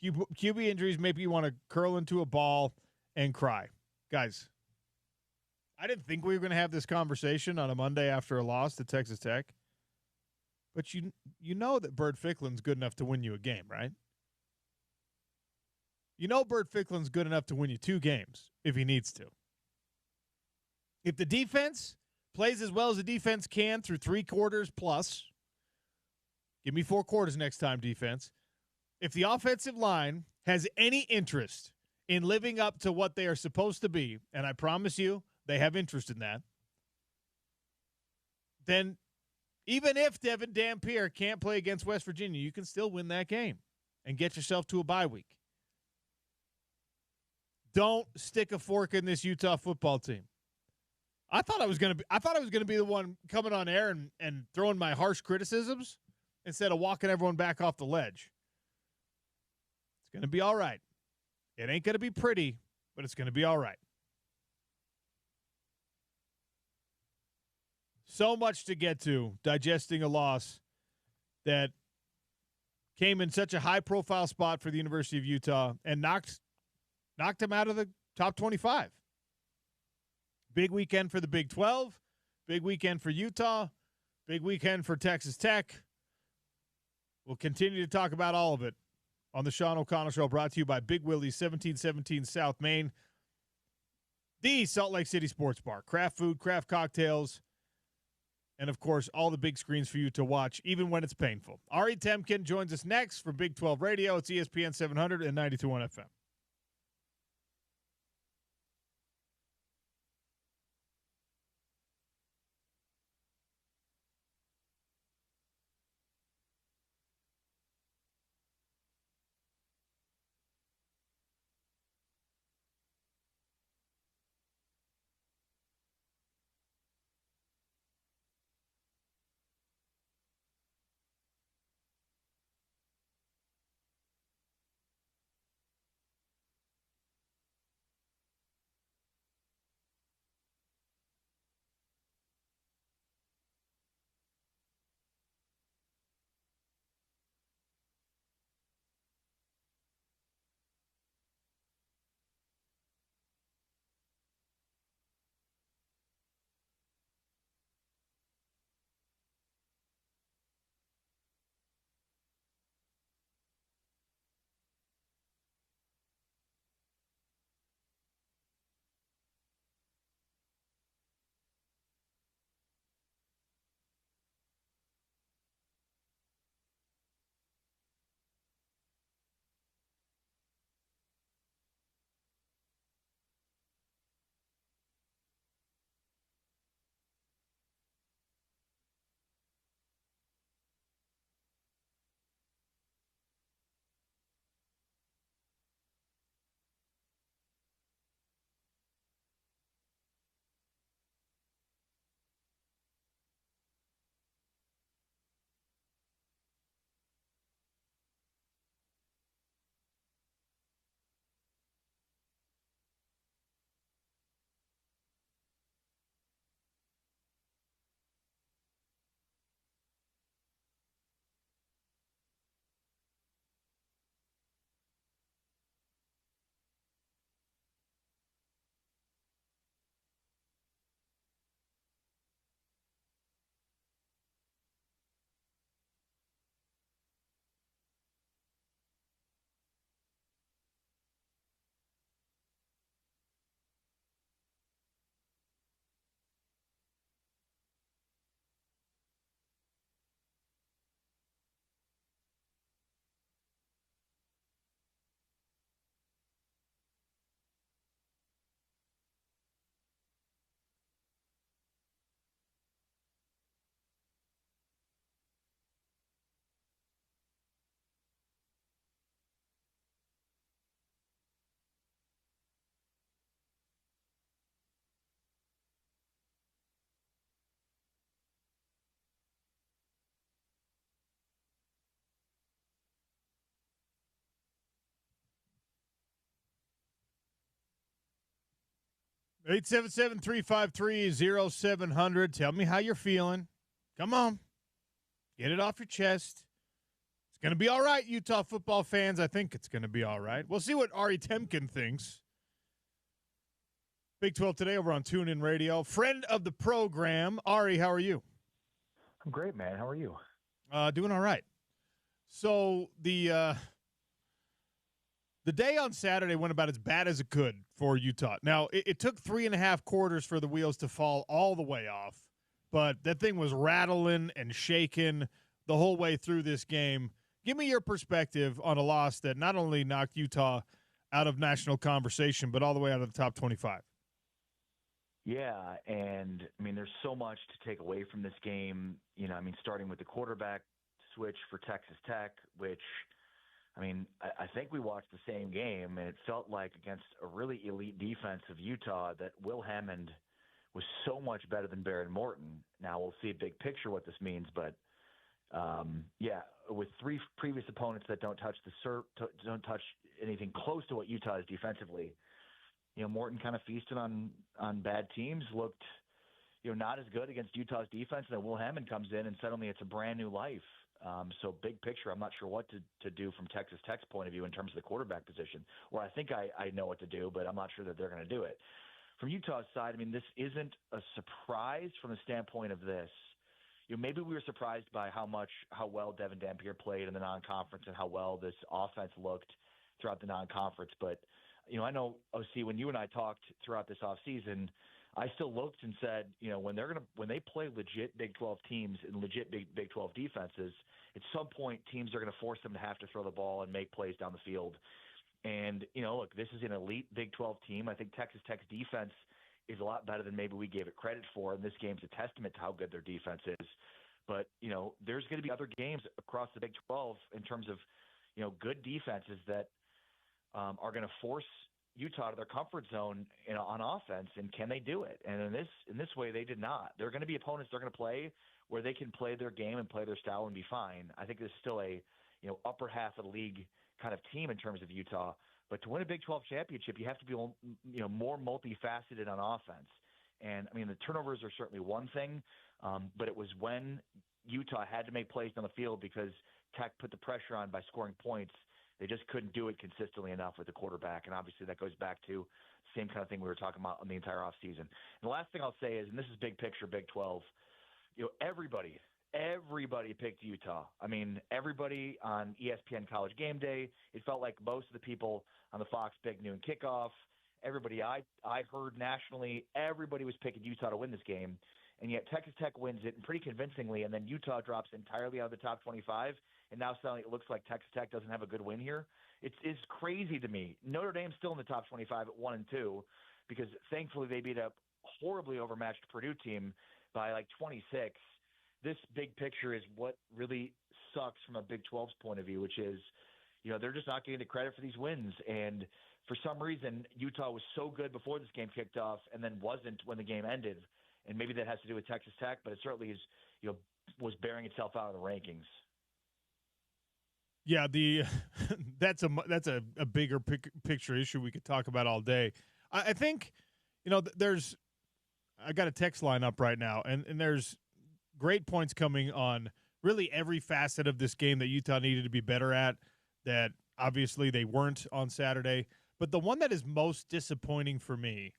Speaker 1: QB injuries make you want to curl into a ball and cry. Guys, I didn't think we were going to have this conversation on a Monday after a loss to Texas Tech. But you know that Bert Ficklen's good enough to win you a game, right? You know Bert Ficklen's good enough to win you 2 games if he needs to. If the defense plays as well as the defense can through 3 quarters plus, give me 4 quarters next time, defense. If the offensive line has any interest in living up to what they are supposed to be, and I promise you they have interest in that, then even if Devin Dampier can't play against West Virginia, you can still win that game and get yourself to a bye week. Don't stick a fork in this Utah football team. I thought I was gonna be the one coming on air and throwing my harsh criticisms instead of walking everyone back off the ledge. It's gonna be all right. It ain't gonna be pretty, but it's gonna be all right. So much to get to, digesting a loss that came in such a high-profile spot for the University of Utah and knocked him out of the top 25. Big weekend for the Big 12, big weekend for Utah, big weekend for Texas Tech. We'll continue to talk about all of it on the Sean O'Connell Show, brought to you by Big Willie's, 1717 South Main, the Salt Lake City Sports Bar. Craft food, craft cocktails, and, of course, all the big screens for you to watch, even when it's painful. Ari Temkin joins us next for Big 12 Radio. It's ESPN 700 and 92.1 FM. 877-353-0700. Tell me how you're feeling. Come on. Get it off your chest. It's going to be all right, Utah football fans. I think it's going to be all right. We'll see what Ari Temkin thinks. Big 12 today over on TuneIn Radio. Friend of the program, Ari, how are you?
Speaker 11: I'm great, man. How are you?
Speaker 1: Doing all right. So the day on Saturday went about as bad as it could for Utah. Now, it took 3.5 quarters for the wheels to fall all the way off, but that thing was rattling and shaking the whole way through this game. Give me your perspective on a loss that not only knocked Utah out of national conversation, but all the way out of the top 25.
Speaker 11: Yeah, and I mean, there's so much to take away from this game. You know, I mean, starting with the quarterback switch for Texas Tech, which, I mean, I think we watched the same game, and it felt like against a really elite defense of Utah that Will Hammond was so much better than Barron Morton. Now we'll see a big picture what this means, but yeah, with 3 previous opponents that don't touch don't touch anything close to what Utah is defensively. You know, Morton kind of feasted on bad teams, looked, you know, not as good against Utah's defense. And then Will Hammond comes in, and suddenly it's a brand new life. So big picture, I'm not sure what to do from Texas Tech's point of view in terms of the quarterback position. Or I think I know what to do, but I'm not sure that they're going to do it. From Utah's side, I mean, this isn't a surprise from the standpoint of this. You know, maybe we were surprised by how well Devin Dampier played in the non-conference and how well this offense looked throughout the non-conference, but you know, I know, OC, when you and I talked throughout this offseason, I still looked and said, you know, when they play legit Big 12 teams and legit Big 12 defenses, at some point teams are going to force them to have to throw the ball and make plays down the field. And, you know, look, this is an elite Big 12 team. I think Texas Tech's defense is a lot better than maybe we gave it credit for, and this game's a testament to how good their defense is. But, you know, there's going to be other games across the Big 12 in terms of, you know, good defenses that are going to force Utah to their comfort zone, you know, on offense, and can they do it? And in this way, they did not. There are going to be opponents they're going to play where they can play their game and play their style and be fine. I think this is still a, you know, upper half of the league kind of team in terms of Utah. But to win a Big 12 championship, you have to be, you know, more multifaceted on offense. And I mean, the turnovers are certainly one thing, but it was when Utah had to make plays on the field because Tech put the pressure on by scoring points. They just couldn't do it consistently enough with the quarterback. And obviously that goes back to the same kind of thing we were talking about on the entire offseason. And the last thing I'll say is, and this is big picture, Big 12, you know, everybody picked Utah. I mean, everybody on ESPN College Game Day, it felt like most of the people on the Fox Big Noon Kickoff, everybody I heard nationally, everybody was picking Utah to win this game. And yet Texas Tech wins it, and pretty convincingly, and then Utah drops entirely out of the top 25, and now suddenly it looks like Texas Tech doesn't have a good win here. It's crazy to me. Notre Dame's still in the top 25 at 1 and 2, because thankfully they beat a horribly overmatched Purdue team by like 26. This big picture is what really sucks from a Big 12's point of view, which is, you know, they're just not getting the credit for these wins. And for some reason, Utah was so good before this game kicked off and then wasn't when the game ended. And maybe that has to do with Texas Tech, but it certainly is, you know, was bearing itself out in the rankings.
Speaker 1: Yeah, that's a bigger picture issue we could talk about all day. I think, you know, I got a text line up right now, and there's great points coming on really every facet of this game that Utah needed to be better at, that obviously they weren't on Saturday. But the one that is most disappointing for me,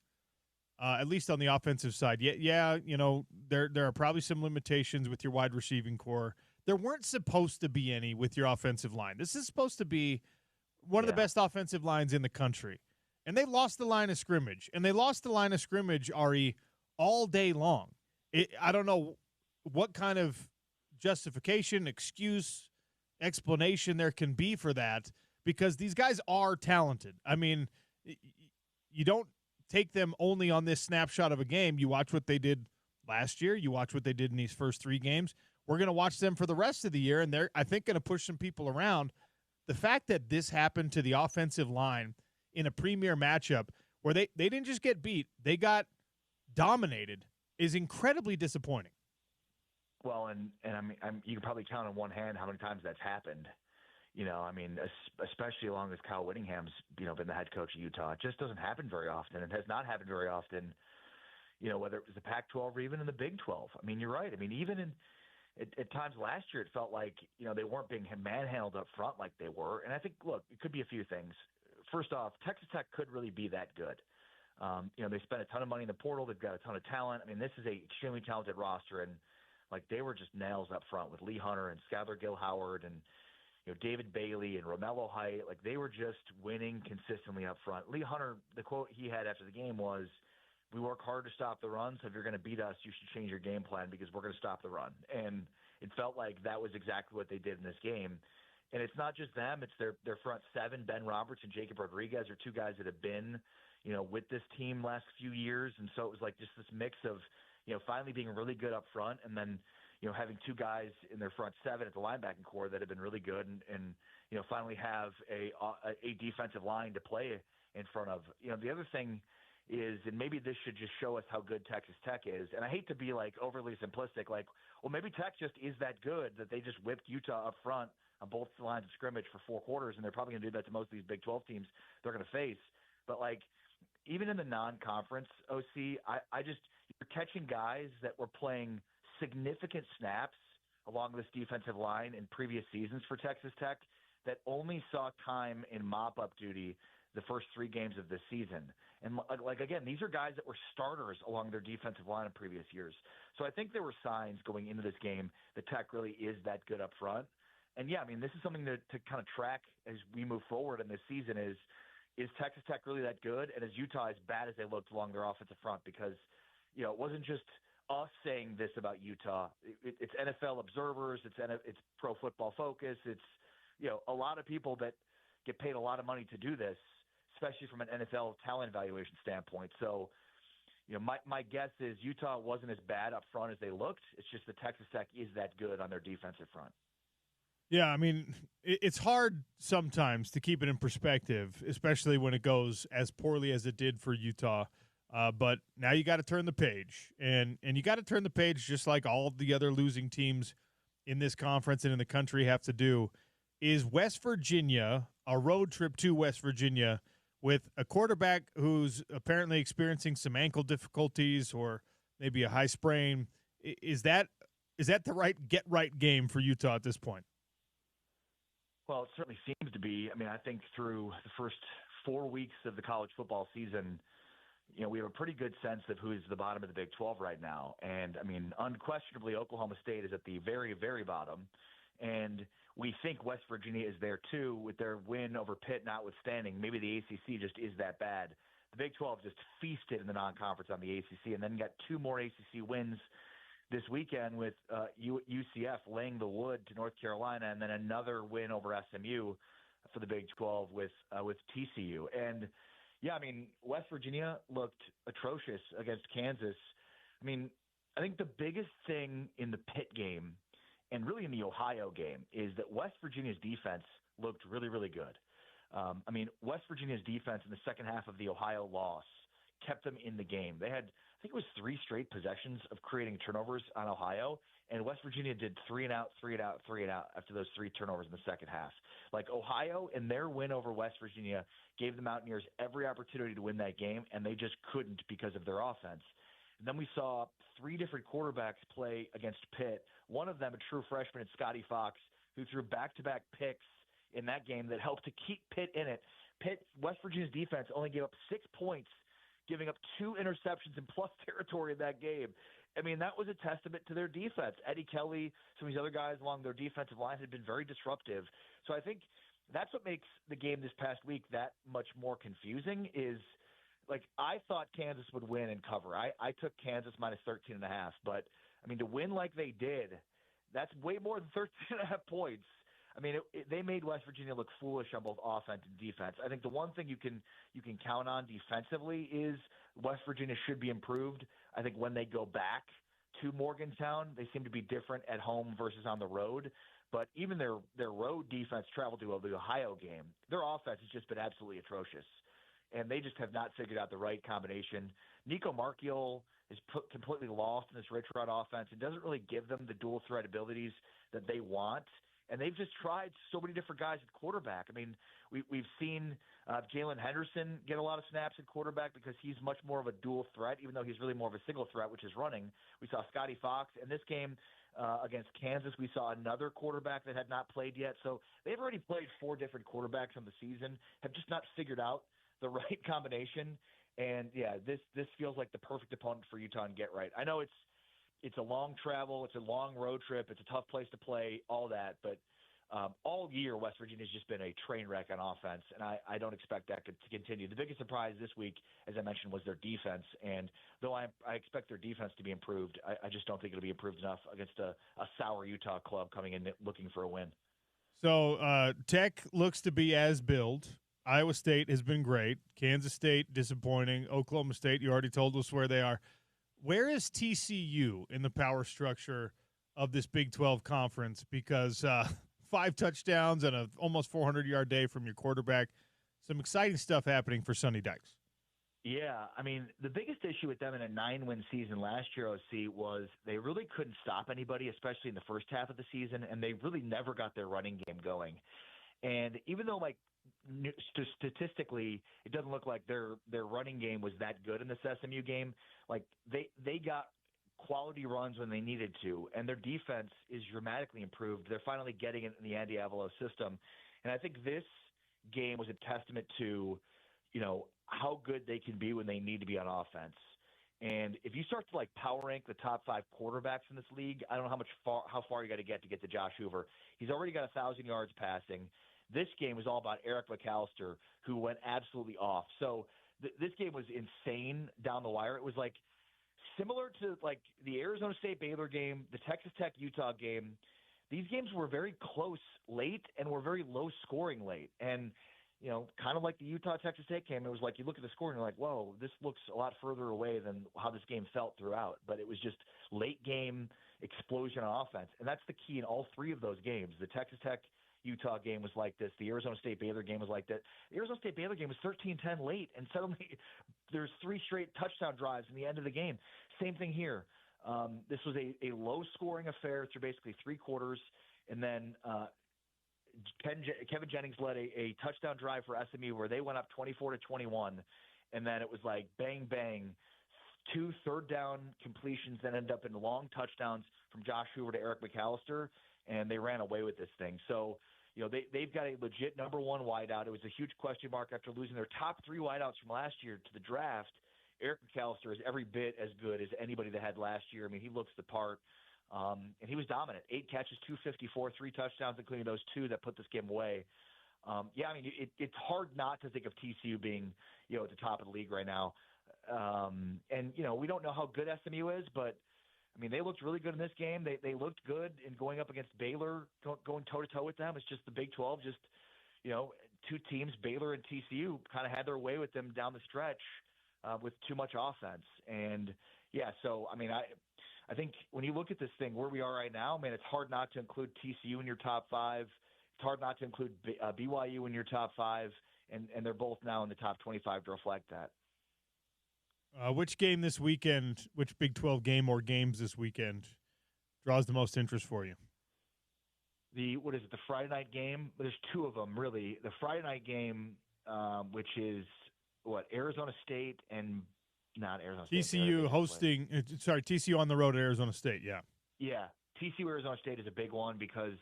Speaker 1: at least on the offensive side, yeah, you know, there are probably some limitations with your wide receiving core. There weren't supposed to be any with your offensive line. This is supposed to be one of the best offensive lines in the country. And they lost the line of scrimmage. And they lost the line of scrimmage, Ari, all day long. I don't know what kind of justification, excuse, explanation there can be for that, because these guys are talented. I mean, you don't take them only on this snapshot of a game. You watch what they did last year. You watch what they did in these first 3 games. We're going to watch them for the rest of the year, and they're, I think, going to push some people around. The fact that this happened to the offensive line in a premier matchup where they didn't just get beat, they got dominated, is incredibly disappointing.
Speaker 11: Well, and I mean, you can probably count on one hand how many times that's happened. I mean, especially along with Kyle Whittingham's, been the head coach of Utah. It just doesn't happen very often. It has not happened very often, whether it was the Pac-12 or even in the Big 12. I mean, you're right. I mean, even at times last year, it felt like, they weren't being manhandled up front like they were. And I think, look, it could be a few things. First off, Texas Tech could really be that good. They spent a ton of money in the portal. They've got a ton of talent. I mean, this is a extremely talented roster, and they were just nails up front with Lee Hunter and Skylar Gill-Howard and David Bailey and Romello Height. They were just winning consistently up front. Lee Hunter, the quote he had after the game was, "We work hard to stop the run, so if you're going to beat us, you should change your game plan because we're going to stop the run." And it felt like that was exactly what they did in this game. And it's not just them; it's their front seven. Ben Roberts and Jacob Rodriguez are two guys that have been, with this team last few years, and so it was just this mix of, finally being really good up front, and then, having two guys in their front seven at the linebacking core that have been really good, and finally have a defensive line to play in front of. The other thing is, and maybe this should just show us how good Texas Tech is, and I hate to be overly simplistic, well, maybe Tech just is that good that they just whipped Utah up front on both lines of scrimmage for 4 quarters, and they're probably going to do that to most of these Big 12 teams they're going to face. But even in the non-conference, OC, you're catching guys that were playing significant snaps along this defensive line in previous seasons for Texas Tech that only saw time in mop-up duty the first 3 games of this season. And again, these are guys that were starters along their defensive line in previous years. So I think there were signs going into this game that Tech really is that good up front. And yeah, I mean, this is something to kind of track as we move forward in this season is Texas Tech really that good? And is Utah as bad as they looked along their offensive front? Because, it wasn't just us saying this about Utah. It's NFL observers. It's Pro Football Focus. It's, a lot of people that get paid a lot of money to do this, especially from an NFL talent evaluation standpoint. So, my guess is Utah wasn't as bad up front as they looked. It's just that Texas Tech is that good on their defensive front.
Speaker 1: Yeah, I mean, it's hard sometimes to keep it in perspective, especially when it goes as poorly as it did for Utah. But now you got to turn the page, and you got to turn the page just like all of the other losing teams in this conference and in the country have to do. Is West Virginia, a road trip to West Virginia with a quarterback who's apparently experiencing some ankle difficulties or maybe a high sprain, is that the right get-right game for Utah at this point?
Speaker 11: Well, it certainly seems to be. I mean, I think through the first 4 weeks of the college football season, we have a pretty good sense of who's the bottom of the Big 12 right now. And, I mean, unquestionably, Oklahoma State is at the very, very bottom. And we think West Virginia is there, too, with their win over Pitt notwithstanding. Maybe the ACC just is that bad. The Big 12 just feasted in the non-conference on the ACC and then got 2 more ACC wins this weekend with UCF laying the wood to North Carolina, and then another win over SMU for the Big 12 with TCU. And, yeah, I mean, West Virginia looked atrocious against Kansas. I mean, I think the biggest thing in the Pitt game and really in the Ohio game is that West Virginia's defense looked really, really good. I mean, West Virginia's defense in the second half of the Ohio loss kept them in the game. They had, I think it was 3 straight possessions of creating turnovers on Ohio, and West Virginia did 3 and out, 3 and out, 3 and out after those 3 turnovers in the second half. Ohio and their win over West Virginia gave the Mountaineers every opportunity to win that game, and they just couldn't because of their offense. And then we saw 3 different quarterbacks play against Pitt. One of them, a true freshman, in Scotty Fox, who threw back-to-back picks in that game that helped to keep Pitt in it. West Virginia's defense only gave up 6 points, giving up 2 interceptions in plus territory in that game. I mean, that was a testament to their defense. Eddie Kelly, some of these other guys along their defensive line had been very disruptive. So I think that's what makes the game this past week that much more confusing is, I thought Kansas would win and cover. I took Kansas minus 13.5. But, I mean, to win like they did, that's way more than 13.5 points. I mean, they made West Virginia look foolish on both offense and defense. I think the one thing you can count on defensively is West Virginia should be improved. I think when they go back to Morgantown, they seem to be different at home versus on the road. But even their road defense traveled to the Ohio game. Their offense has just been absolutely atrocious. And they just have not figured out the right combination. Nico Marchiol is completely lost in this Rich Rod offense. It doesn't really give them the dual threat abilities that they want. and they've just tried so many different guys at quarterback. I mean, we've seen Jalen Henderson get a lot of snaps at quarterback because he's much more of a dual threat, even though he's really more of a single threat, which is running. We saw Scotty Fox in this game against Kansas. We saw another quarterback that had not played yet. So they've already played 4 different quarterbacks on the season, have just not figured out the right combination. And yeah, this feels like the perfect opponent for Utah to get right. I know it's a long travel, it's a long road trip, it's a tough place to play, all that, but all year West Virginia's just been a train wreck on offense, and I don't expect that to continue. The biggest surprise this week, as I mentioned, was their defense, and though I expect their defense to be improved, I just don't think it'll be improved enough against a sour Utah club coming in looking for a win.
Speaker 1: So Tech looks to be as billed. Iowa State has been great. Kansas State, disappointing. Oklahoma State, you already told us where they are. Where is TCU in the power structure of this Big 12 conference? Because 5 touchdowns and a almost 400-yard day from your quarterback. Some exciting stuff happening for Sonny Dykes.
Speaker 11: Yeah, I mean, the biggest issue with them in a 9-win season last year, OC, was they really couldn't stop anybody, especially in the first half of the season, and they really never got their running game going. And even though, like, statistically, it doesn't look like their running game was that good in this SMU game. Like they got quality runs when they needed to, and their defense is dramatically improved. They're finally getting it in the Andy Avalo system, and I think this game was a testament to, how good they can be when they need to be on offense. And if you start to power rank the top 5 quarterbacks in this league, I don't know how far you got to get to Josh Hoover. He's already got 1,000 yards passing. This game was all about Eric McAllister, who went absolutely off. So this game was insane down the wire. It was similar to the Arizona State Baylor game, the Texas Tech Utah game. These games were very close late and were very low scoring late. And, kind of like the Utah Texas Tech game, it was you look at the score and you're like, whoa, this looks a lot further away than how this game felt throughout. But it was just late game explosion on offense. And that's the key in all 3 of those games. The Texas Tech Utah game was like this. The Arizona State Baylor game was like that. The Arizona State Baylor game was 13-10 late, and suddenly there's 3 straight touchdown drives in the end of the game. Same thing here. This was a low-scoring affair through basically 3 quarters, and then Kevin Jennings led a touchdown drive for SMU where they went up 24-21, and then it was bang, bang, 2 third-down completions that ended up in long touchdowns from Josh Hoover to Eric McAllister, and they ran away with this thing. So, they've got a legit number 1 wideout. It was a huge question mark after losing their top 3 wideouts from last year to the draft. Eric McAllister is every bit as good as anybody that had last year. I mean, he looks the part, and he was dominant. 8 catches, 254, 3 touchdowns, including those 2 that put this game away. Yeah, I mean, it's hard not to think of TCU being, at the top of the league right now. And, we don't know how good SMU is, but I mean, they looked really good in this game. They looked good in going up against Baylor, going toe-to-toe with them. It's just the Big 12, 2 teams, Baylor and TCU, kind of had their way with them down the stretch with too much offense. And, yeah, so, I mean, I think when you look at this thing, where we are right now, man, it's hard not to include TCU in your top 5. It's hard not to include BYU in your top 5, and they're both now in the top 25 to reflect that.
Speaker 1: Which game this weekend, which Big 12 game or games this weekend draws the most interest for you?
Speaker 11: The Friday night game? There's 2 of them, really. The Friday night game, which is, Arizona State and not Arizona State.
Speaker 1: TCU hosting – TCU on the road at Arizona State, yeah.
Speaker 11: Yeah, TCU Arizona State is a big one because,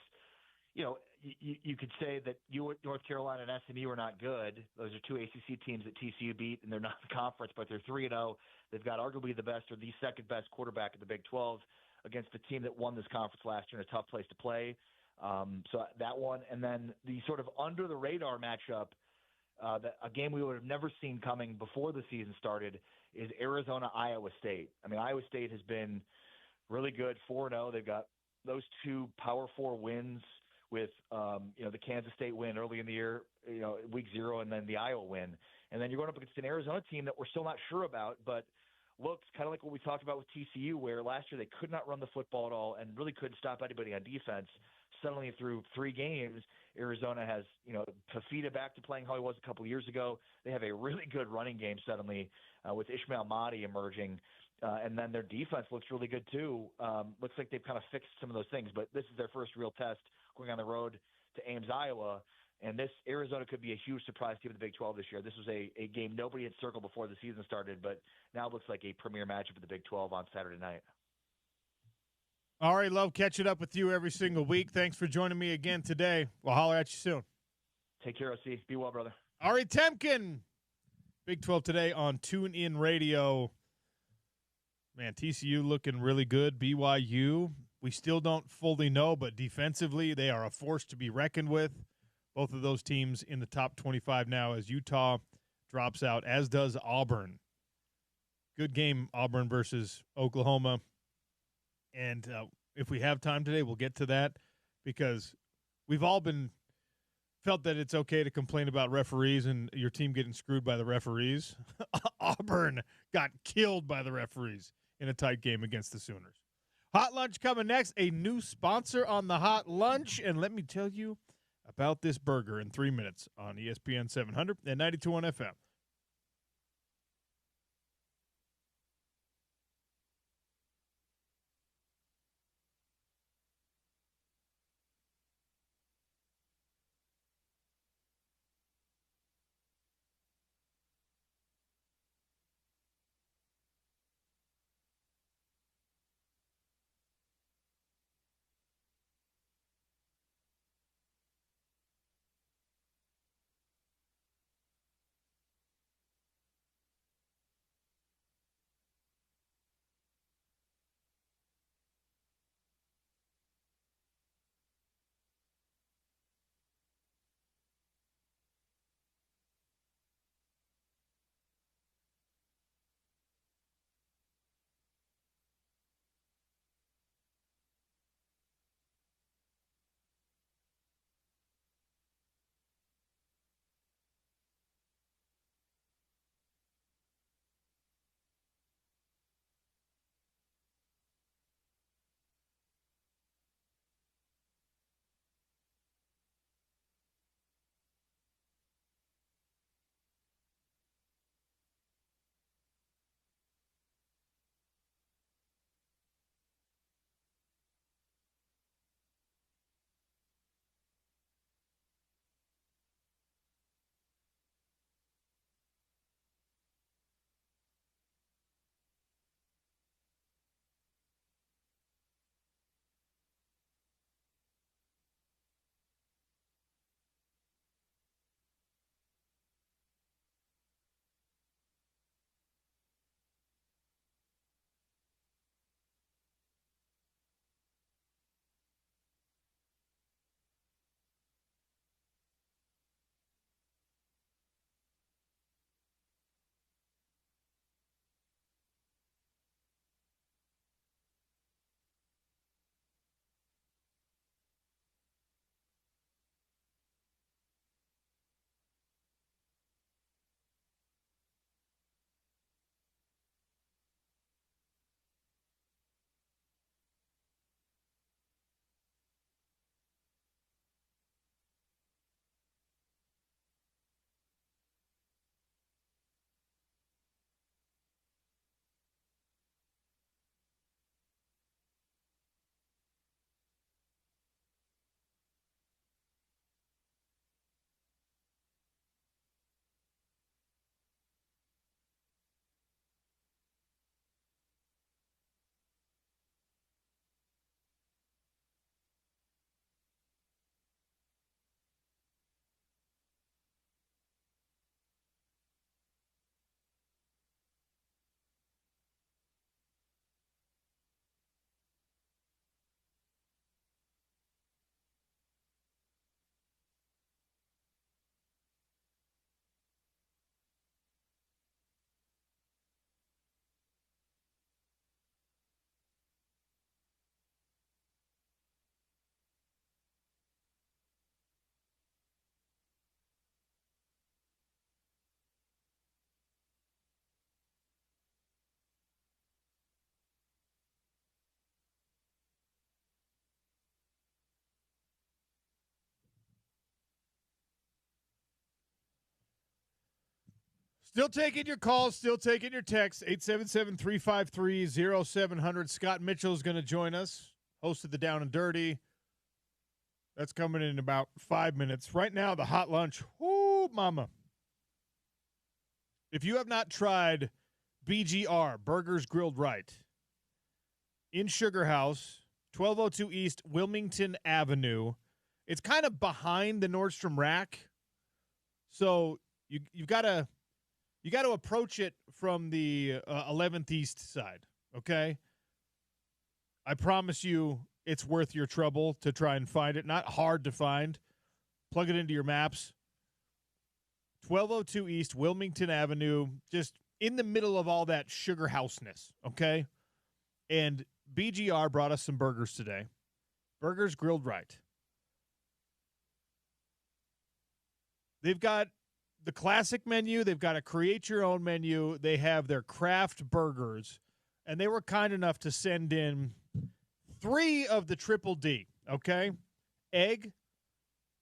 Speaker 11: you could say that North Carolina and SMU are not good. Those are 2 ACC teams that TCU beat, and they're not in the conference, but they're 3-0. They've got arguably the best or the second best quarterback in the Big 12 against the team that won this conference last year in a tough place to play. So that one, and then the sort of under the radar matchup, a game we would have never seen coming before the season started, is Arizona-Iowa State. I mean, Iowa State has been really good, 4-0. They've got those 2 Power 4 wins with, the Kansas State win early in the year, week 0, and then the Iowa win. And then you're going up against an Arizona team that we're still not sure about, but looks kind of like what we talked about with TCU, where last year they could not run the football at all and really couldn't stop anybody on defense. Suddenly through 3 games, Arizona has, Fafita back to playing how he was a couple of years ago. They have a really good running game suddenly with Ishmael Mahdi emerging. And then their defense looks really good too. Looks like they've kind of fixed some of those things, but this is their first real test going on the road to Ames, Iowa. And this Arizona could be a huge surprise team in the Big 12 this year. This was a game nobody had circled before the season started, but now it looks like a premier matchup in the Big 12 on Saturday night.
Speaker 1: All right, love catching up with you every single week. Thanks for joining me again today. We'll holler at you soon.
Speaker 11: Take care, OC. Be well, brother.
Speaker 1: Ari Temkin, Big 12 today on TuneIn Radio. Man, TCU looking really good. BYU, we still don't fully know, but defensively they are a force to be reckoned with. Both of those teams in the top 25 now as Utah drops out, as does Auburn. Good game, Auburn versus Oklahoma. And if we have time today, we'll get to that because we've all felt that it's okay to complain about referees and your team getting screwed by the referees. Auburn got killed by the referees in a tight game against the Sooners. Hot Lunch coming next, a new sponsor on the Hot Lunch. And let me tell you about this burger in 3 minutes on ESPN 700 and 92.1 FM. Still taking your calls, still taking your texts. 877-353-0700. Scott Mitchell is going to join us, host of the Down and Dirty. That's coming in about 5 minutes. Right now, the hot lunch. Whoo, mama. If you have not tried BGR, Burgers Grilled Right, in Sugar House, 1202 East Wilmington Avenue. It's kind of behind the Nordstrom Rack. So you've got to approach it from the 11th East side, okay? I promise you it's worth your trouble to try and find it. Not hard to find. Plug it into your maps. 1202 East Wilmington Avenue, just in the middle of all that Sugar House-ness, okay? And BGR brought us some burgers today. Burgers Grilled Right. They've got the classic menu. They've got a create-your-own menu. They have their craft burgers. And they were kind enough to send in 3 of the Triple D, okay? Egg,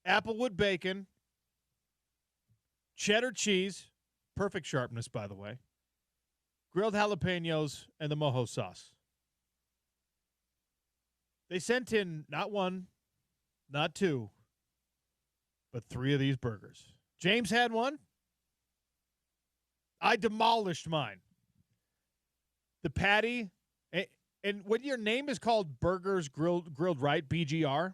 Speaker 1: applewood bacon, cheddar cheese, perfect sharpness, by the way, grilled jalapenos, and the mojo sauce. They sent in not 1, not 2, but 3 of these burgers. James had one. I demolished mine. The patty, and when your name is called Burgers Grilled Right, BGR,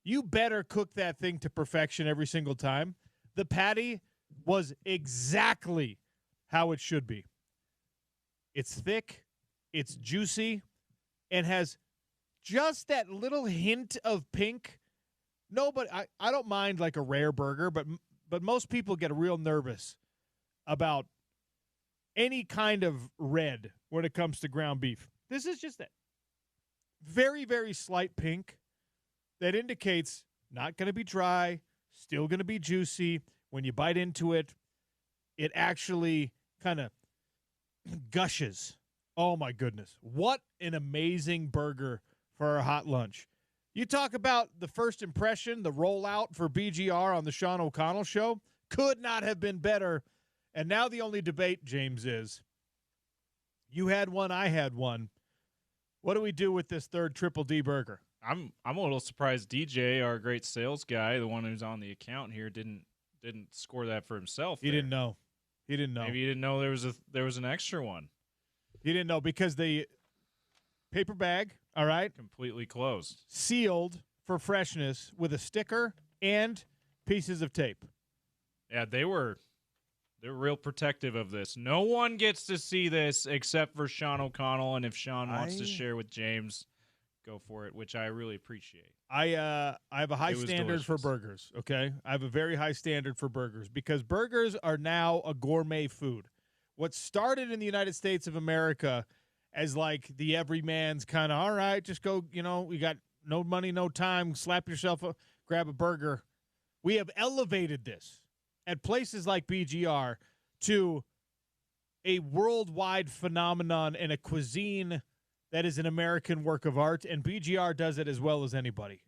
Speaker 1: you better cook that thing to perfection every single time. The patty was exactly how it should be. It's thick, it's juicy, and has just that little hint of pink. No, but I don't mind like a rare burger, but most people get real nervous about any kind of red when it comes to ground beef. This is just that very, very slight pink that indicates not going to be dry, still going to be juicy. When you bite into it, it actually kind of gushes. Oh, my goodness. What an amazing burger for our hot lunch. You talk about the first impression, the rollout for BGR on the Sean O'Connell Show. Could not have been better. And now the only debate, James, is you had one, I had one. What do we do with this third Triple D burger?
Speaker 10: I'm a little surprised DJ, our great sales guy, the one who's on the account here, didn't score that for himself.
Speaker 1: He didn't know. He didn't know.
Speaker 10: Maybe he didn't know there was an extra one.
Speaker 1: He didn't know because the paper bag, all right,
Speaker 10: completely closed,
Speaker 1: sealed for freshness with a sticker and pieces of tape.
Speaker 10: Yeah, they're real protective of this. No one gets to see this except for Sean O'Connell, and if Sean wants to share with James, go for it, which I really appreciate.
Speaker 1: I have a high standard for burgers, okay? I have a very high standard for burgers because burgers are now a gourmet food. What started in the United States of America as like the everyman's kind of, all right, just go, we got no money, no time, slap yourself up, grab a burger. We have elevated this at places like BGR to a worldwide phenomenon and a cuisine that is an American work of art, and BGR does it as well as anybody.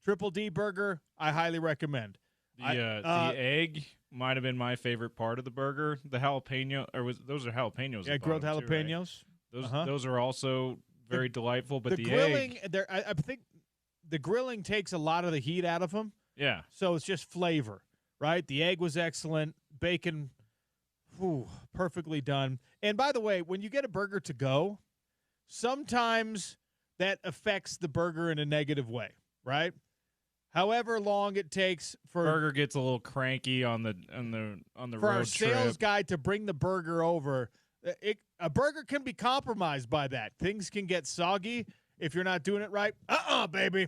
Speaker 1: Triple D burger, I highly recommend.
Speaker 10: The egg might have been my favorite part of the burger. The jalapeno, those are jalapenos.
Speaker 1: Yeah, grilled jalapenos.
Speaker 10: Too, right? Those are also very delightful. But the
Speaker 1: grilling,
Speaker 10: egg,
Speaker 1: I think the grilling takes a lot of the heat out of them.
Speaker 10: Yeah.
Speaker 1: So it's just flavor, right? The egg was excellent. Bacon, perfectly done. And by the way, when you get a burger to go, sometimes that affects the burger in a negative way, right? However long it takes for
Speaker 10: burger gets a little cranky on the
Speaker 1: for
Speaker 10: road
Speaker 1: our sales
Speaker 10: trip.
Speaker 1: guy to bring the burger over. A burger can be compromised by that. Things can get soggy if you're not doing it right. Baby.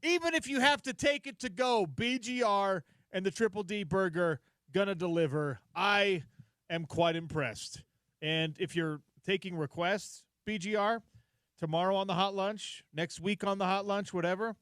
Speaker 1: Even if you have to take it to go, BGR and the Triple D burger gonna deliver. I am quite impressed. And if you're taking requests, BGR, tomorrow on the hot lunch, next week on the hot lunch, whatever,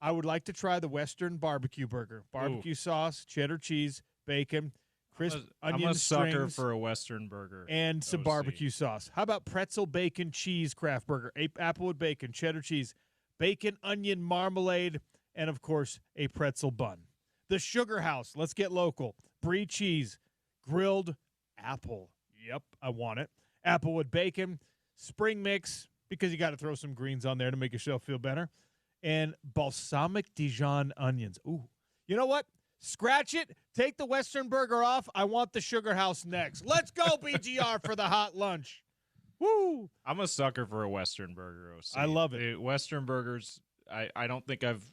Speaker 1: I would like to try the Western barbecue burger. Barbecue sauce, cheddar cheese, bacon, crisp onion
Speaker 10: I'm a sucker
Speaker 1: strings,
Speaker 10: for a Western burger.
Speaker 1: and some barbecue sauce. How about pretzel bacon cheese craft burger? Applewood bacon, cheddar cheese, bacon, onion, marmalade, and, of course, a pretzel bun. The Sugar House. Let's get local. Brie cheese, grilled apple. Yep, I want it. Applewood bacon, spring mix, because you got to throw some greens on there to make yourself feel better. and balsamic Dijon onions. Ooh. You know what? Scratch it. Take the Western burger off. I want the Sugar House next. Let's go, BGR, for the hot lunch. Woo!
Speaker 10: I'm a sucker for a Western burger. OC.
Speaker 1: I love it.
Speaker 10: The Western burgers. I don't think I've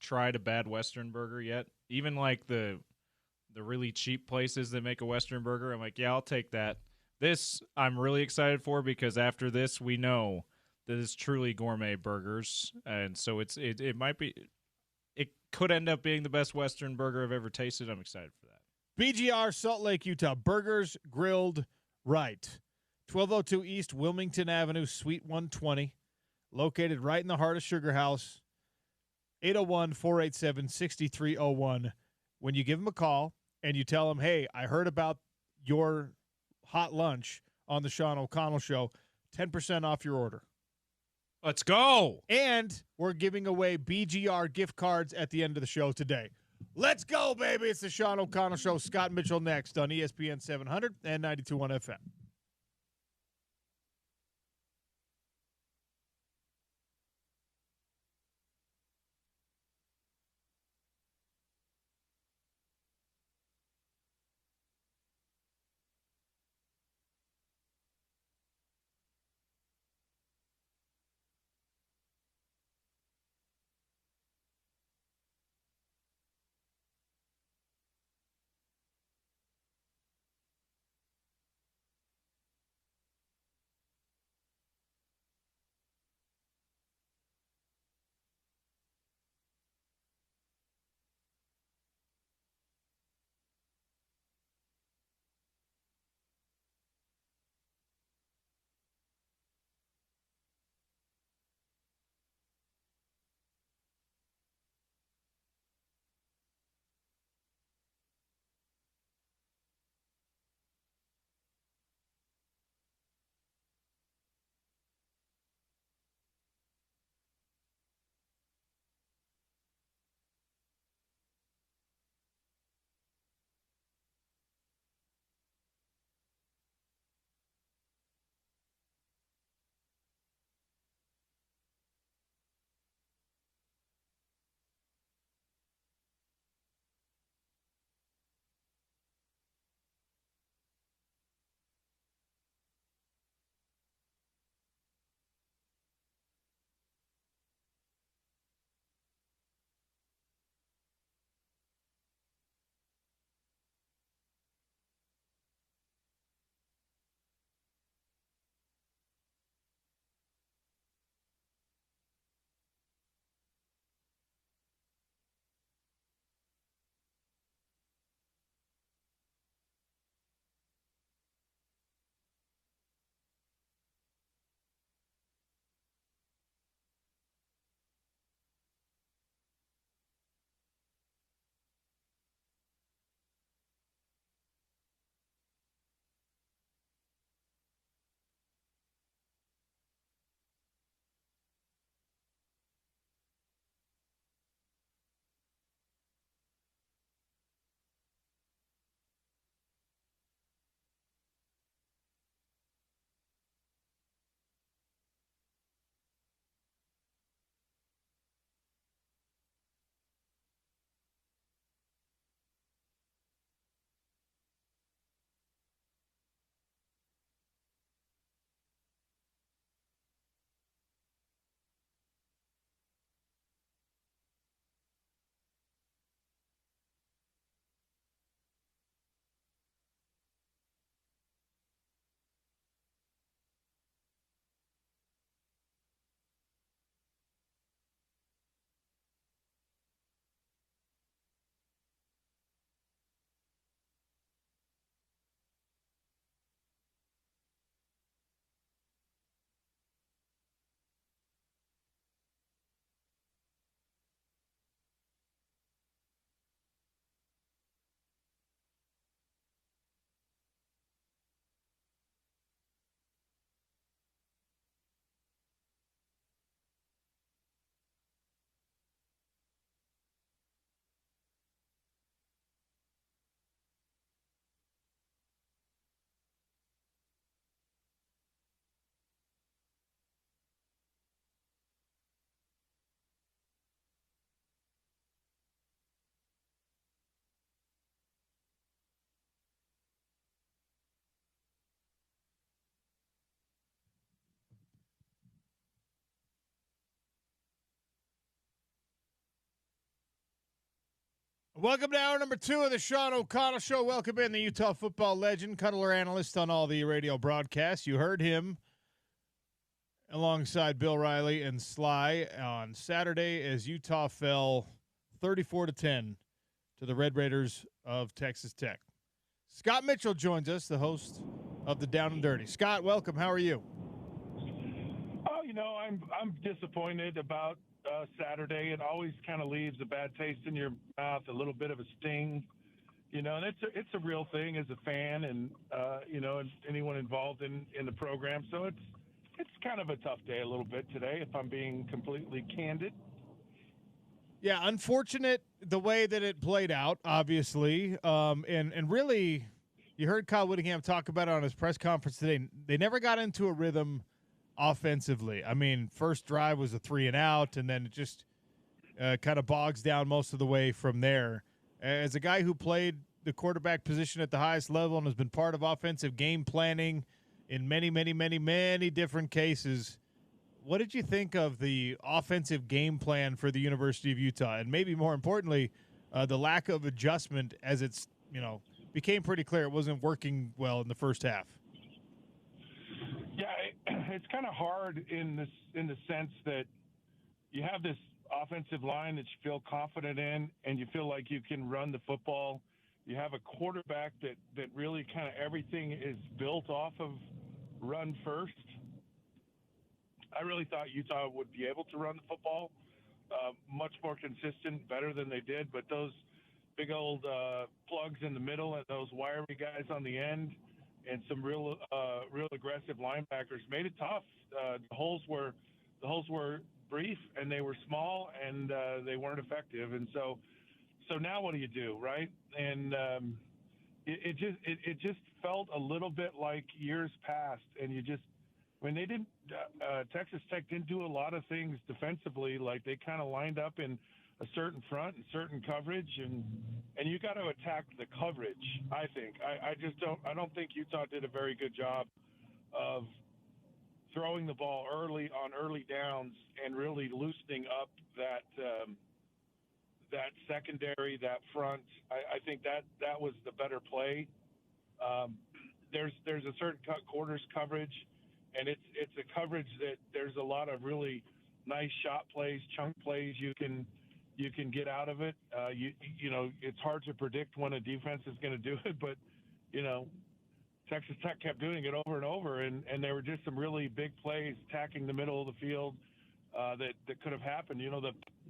Speaker 10: tried a bad Western burger yet. Even like the really cheap places that make a Western burger, I'm like, yeah, I'll take that. This I'm really excited for because after this we know that it's truly gourmet burgers, and so it might be. It could end up being the best Western burger I've ever tasted. I'm excited for that.
Speaker 1: BGR, Salt Lake, Utah. Burgers grilled right. 1202 East Wilmington Avenue, Suite 120. Located right in the heart of Sugar House. 801-487-6301. When you give them a call and you tell them, hey, I heard about your hot lunch on the Sean O'Connell Show, 10% off your order.
Speaker 10: Let's go.
Speaker 1: And we're giving away BGR gift cards at the end of the show today. Let's go, baby. It's the Sean O'Connell Show. Scott Mitchell next on ESPN 700 and 92.1 FM. Welcome to hour number 2 of the Sean O'Connell Show. Welcome in the Utah football legend, cuddler analyst on all the radio broadcasts. You heard him alongside Bill Riley and Sly on Saturday as Utah fell 34-10 to the Red Raiders of Texas Tech. Scott Mitchell joins us, the host of the Down and Dirty. Scott, welcome. How are you?
Speaker 12: Oh, I'm disappointed about Saturday. It always kind of leaves a bad taste in your mouth, a little bit of a sting, and it's a real thing as a fan and and anyone involved in the program. So it's kind of a tough day a little bit today, if I'm being completely candid.
Speaker 1: Yeah, unfortunate the way that it played out, obviously, and really, you heard Kyle Whittingham talk about it on his press conference today. They never got into a rhythm offensively. I mean, first drive was a 3-and-out, and then it just kind of bogs down most of the way from there. As a guy who played the quarterback position at the highest level and has been part of offensive game planning in many, many, many, many different cases, what did you think of the offensive game plan for the University of Utah? And maybe more importantly, the lack of adjustment as it's, became pretty clear it wasn't working well in the first half.
Speaker 12: Yeah, it's kind of hard in the sense that you have this offensive line that you feel confident in, and you feel like you can run the football. You have a quarterback that really kind of everything is built off of run first. I really thought Utah would be able to run the football much more consistent, better than they did, but those big old plugs in the middle and those wiry guys on the end and some real aggressive linebackers made it tough. The holes were brief and they were small and they weren't effective. And so now what do you do, right? And it just felt a little bit like years past. And Texas Tech didn't do a lot of things defensively. Like they kind of lined up in a certain front and certain coverage, and you got to attack the coverage. I think I don't think Utah did a very good job of throwing the ball early on early downs and really loosening up that secondary, that front. I think that was the better play. There's a certain quarters coverage, and it's a coverage that there's a lot of really nice shot plays, chunk plays you can get out of it. It's hard to predict when a defense is going to do it, but Texas Tech kept doing it over and over, and there were just some really big plays attacking the middle of the field that could have happened.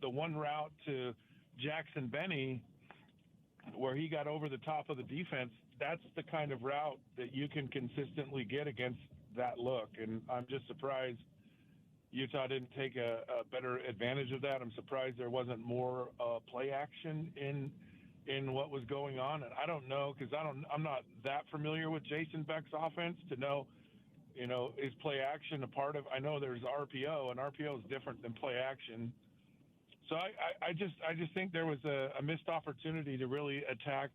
Speaker 12: The one route to Jackson Benny where he got over the top of the defense, that's the kind of route that you can consistently get against that look, and I'm just surprised Utah didn't take a better advantage of that. I'm surprised there wasn't more play action in what was going on. And I don't know, because I'm not that familiar with Jason Beck's offense to know, is play action a part of? I know there's RPO, and RPO is different than play action. So I just think there was a missed opportunity to really attack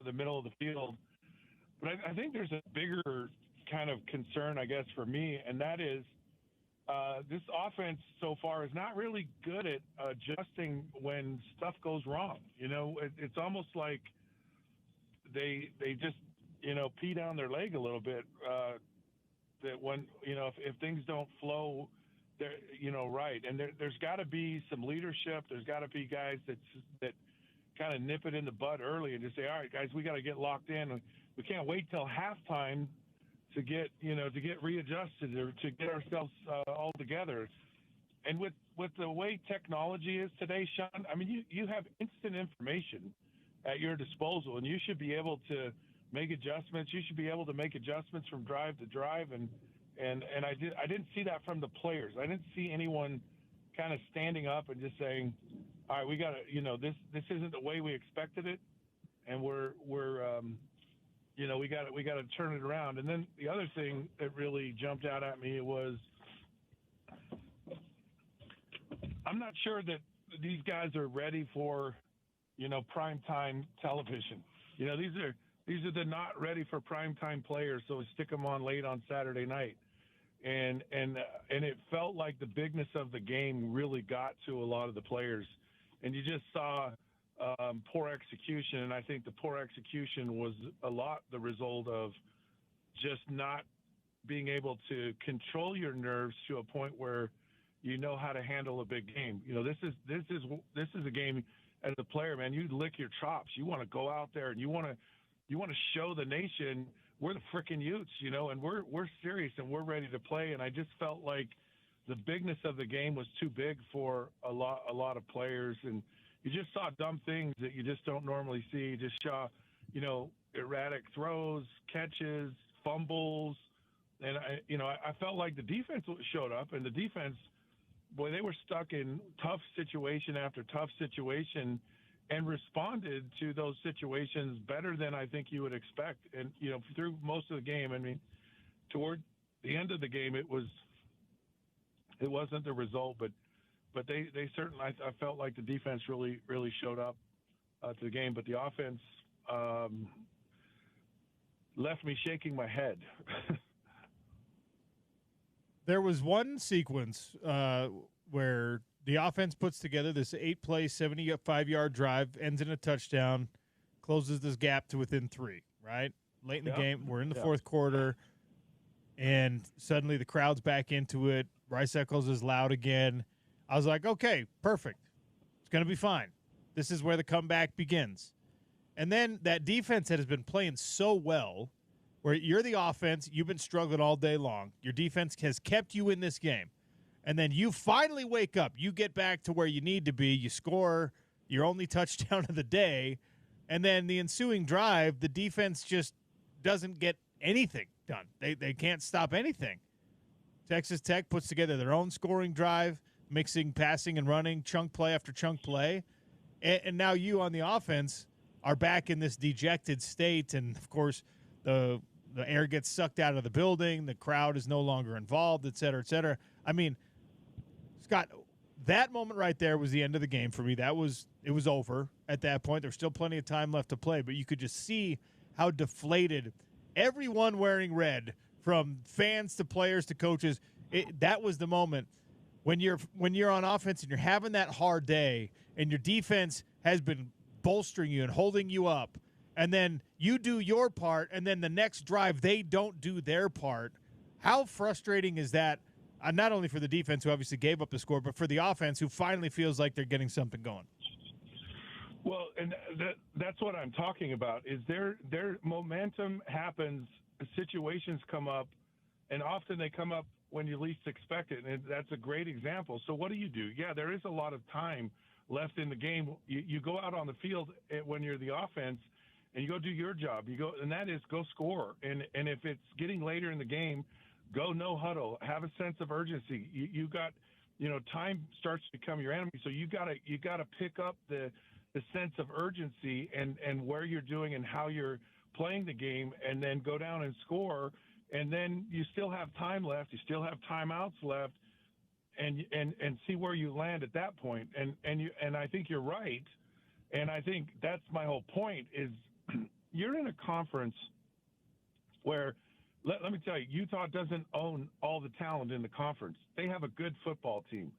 Speaker 12: the middle of the field. But I think there's a bigger kind of concern, I guess, for me, and that is, this offense so far is not really good at adjusting when stuff goes wrong. It's almost like they just, pee down their leg a little bit. That when, if things don't flow, right. And there's got to be some leadership. There's got to be guys that kind of nip it in the bud early and just say, all right, guys, we got to get locked in. We can't wait till halftime to get readjusted or to get ourselves all together. And with the way technology is today, Sean, I mean, you have instant information at your disposal, and you should be able to make adjustments. You should be able to make adjustments from drive to drive. And I didn't see that from the players. I didn't see anyone kind of standing up and just saying, all right, we got to, this isn't the way we expected it. And we're we got to turn it around. And then the other thing that really jumped out at me was, I'm not sure that these guys are ready for, primetime television. These are the not ready for primetime players, so stick them on late on Saturday night. And it felt like the bigness of the game really got to a lot of the players. And you just saw poor execution, and I think the poor execution was a lot the result of just not being able to control your nerves to a point where you know how to handle a big game. This is a game as a player, man. You lick your chops. You want to go out there and you want to show the nation we're the frickin' Utes, and we're serious and we're ready to play. And I just felt like the bigness of the game was too big for a lot of players, and you just saw dumb things that you just don't normally see. You just saw, erratic throws, catches, fumbles. And I felt like the defense showed up, and the defense, boy, they were stuck in tough situation after tough situation and responded to those situations better than I think you would expect. And, through most of the game, I mean, toward the end of the game, it wasn't the result, but they certainly, I felt like the defense really, really showed up to the game, but the offense left me shaking my head.
Speaker 1: There was one sequence where the offense puts together this 8-play, 75-yard drive, ends in a touchdown, closes this gap to within 3, right? Late in the game, we're in the fourth quarter, and suddenly the crowd's back into it. Bryce Eccles is loud again. I was like, okay, perfect. It's going to be fine. This is where the comeback begins. And then that defense that has been playing so well, where you're the offense, you've been struggling all day long. Your defense has kept you in this game. And then you finally wake up. You get back to where you need to be. You score your only touchdown of the day. And then the ensuing drive, the defense just doesn't get anything done. They can't stop anything. Texas Tech puts together their own scoring drive, mixing passing and running, chunk play after chunk play. And now you on the offense are back in this dejected state. And, of course, the air gets sucked out of the building. The crowd is no longer involved, et cetera, et cetera. I mean, Scott, that moment right there was the end of the game for me. It was over at that point. There's still plenty of time left to play, but you could just see how deflated everyone wearing red, from fans to players to coaches. That was the moment when you're on offense and you're having that hard day and your defense has been bolstering you and holding you up, and then you do your part, and then the next drive they don't do their part. How frustrating is that? Not only for the defense, who obviously gave up the score, but for the offense, who finally feels like they're getting something going.
Speaker 12: Well, and that's what I'm talking about. Is their momentum happens, situations come up, and often they come up when you least expect it, and that's a great example. So what do? Yeah, there is a lot of time left in the game. You go out on the field when you're the offense, and you go do your job. You go, and that is go score. And if it's getting later in the game, go no huddle. Have a sense of urgency. You got, time starts to become your enemy. So you gotta pick up the sense of urgency and where you're doing and how you're playing the game, and then go down and score. And then you still have time left. You still have timeouts left, and see where you land at that point. And I think you're right. And I think that's my whole point is you're in a conference where, let me tell you, Utah doesn't own all the talent in the conference. They have a good football team,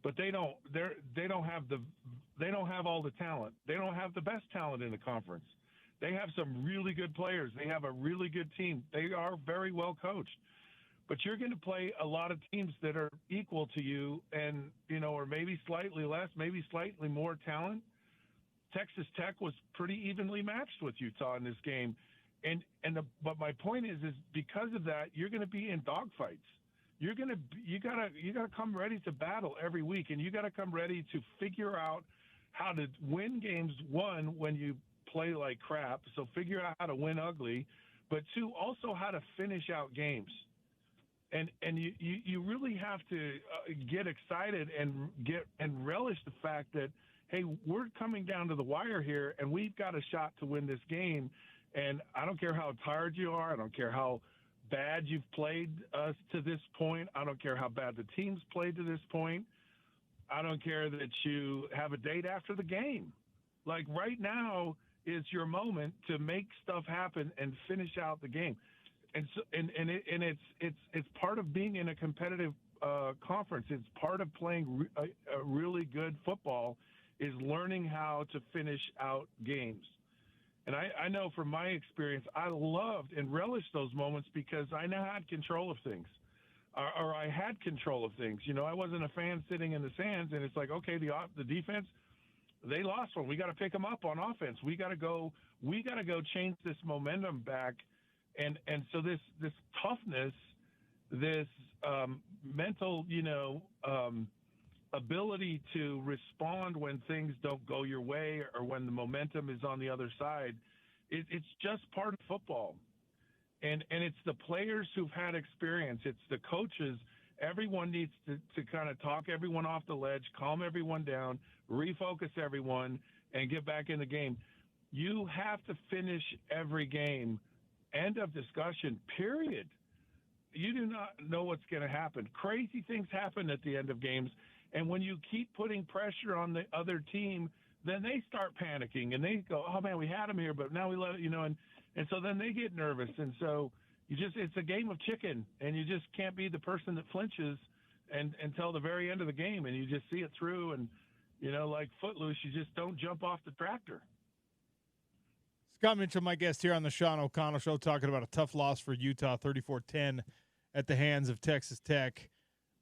Speaker 12: but they don't have all the talent. They don't have the best talent in the conference. They have some really good players. They have a really good team. They are very well coached. But you're going to play a lot of teams that are equal to you and, or maybe slightly less, maybe slightly more talent. Texas Tech was pretty evenly matched with Utah in this game. But my point is because of that, you're going to be in dogfights. You gotta come ready to battle every week, and you got to come ready to figure out how to win games. One, when you play like crap, so figure out how to win ugly, but two, also how to finish out games. And you really have to get excited and relish the fact that, hey, we're coming down to the wire here, and we've got a shot to win this game. And I don't care how tired you are. I don't care how bad you've played us to this point. I don't care how bad the team's played to this point. I don't care that you have a date after the game. Like right now is your moment to make stuff happen and finish out the game. And so, it's part of being in a competitive conference. It's part of playing a really good football is learning how to finish out games. And I know from my experience, I loved and relished those moments because I now had control of things, or I had control of things. You know, I wasn't a fan sitting in the stands, and it's like, okay, the defense, they lost one. We got to pick them up on offense. We got to go change this momentum back, and so this toughness, this mental, ability to respond when things don't go your way or when the momentum is on the other side, it's just part of football. And it's the players who've had experience. It's the coaches. Everyone needs to kind of talk everyone off the ledge, calm everyone down, refocus everyone, and get back in the game. You have to finish every game. End of discussion, period. You do not know what's going to happen. Crazy things happen at the end of games. And when you keep putting pressure on the other team, then they start panicking and they go, oh man, we had him here, but now we let it, and so then they get nervous. And so it's a game of chicken, and you just can't be the person that flinches until the very end of the game. And you just see it through. And, like Footloose, you just don't jump off the tractor.
Speaker 1: Scott Mitchell, my guest here on the Sean O'Connell Show, talking about a tough loss for Utah, 34-10 at the hands of Texas Tech.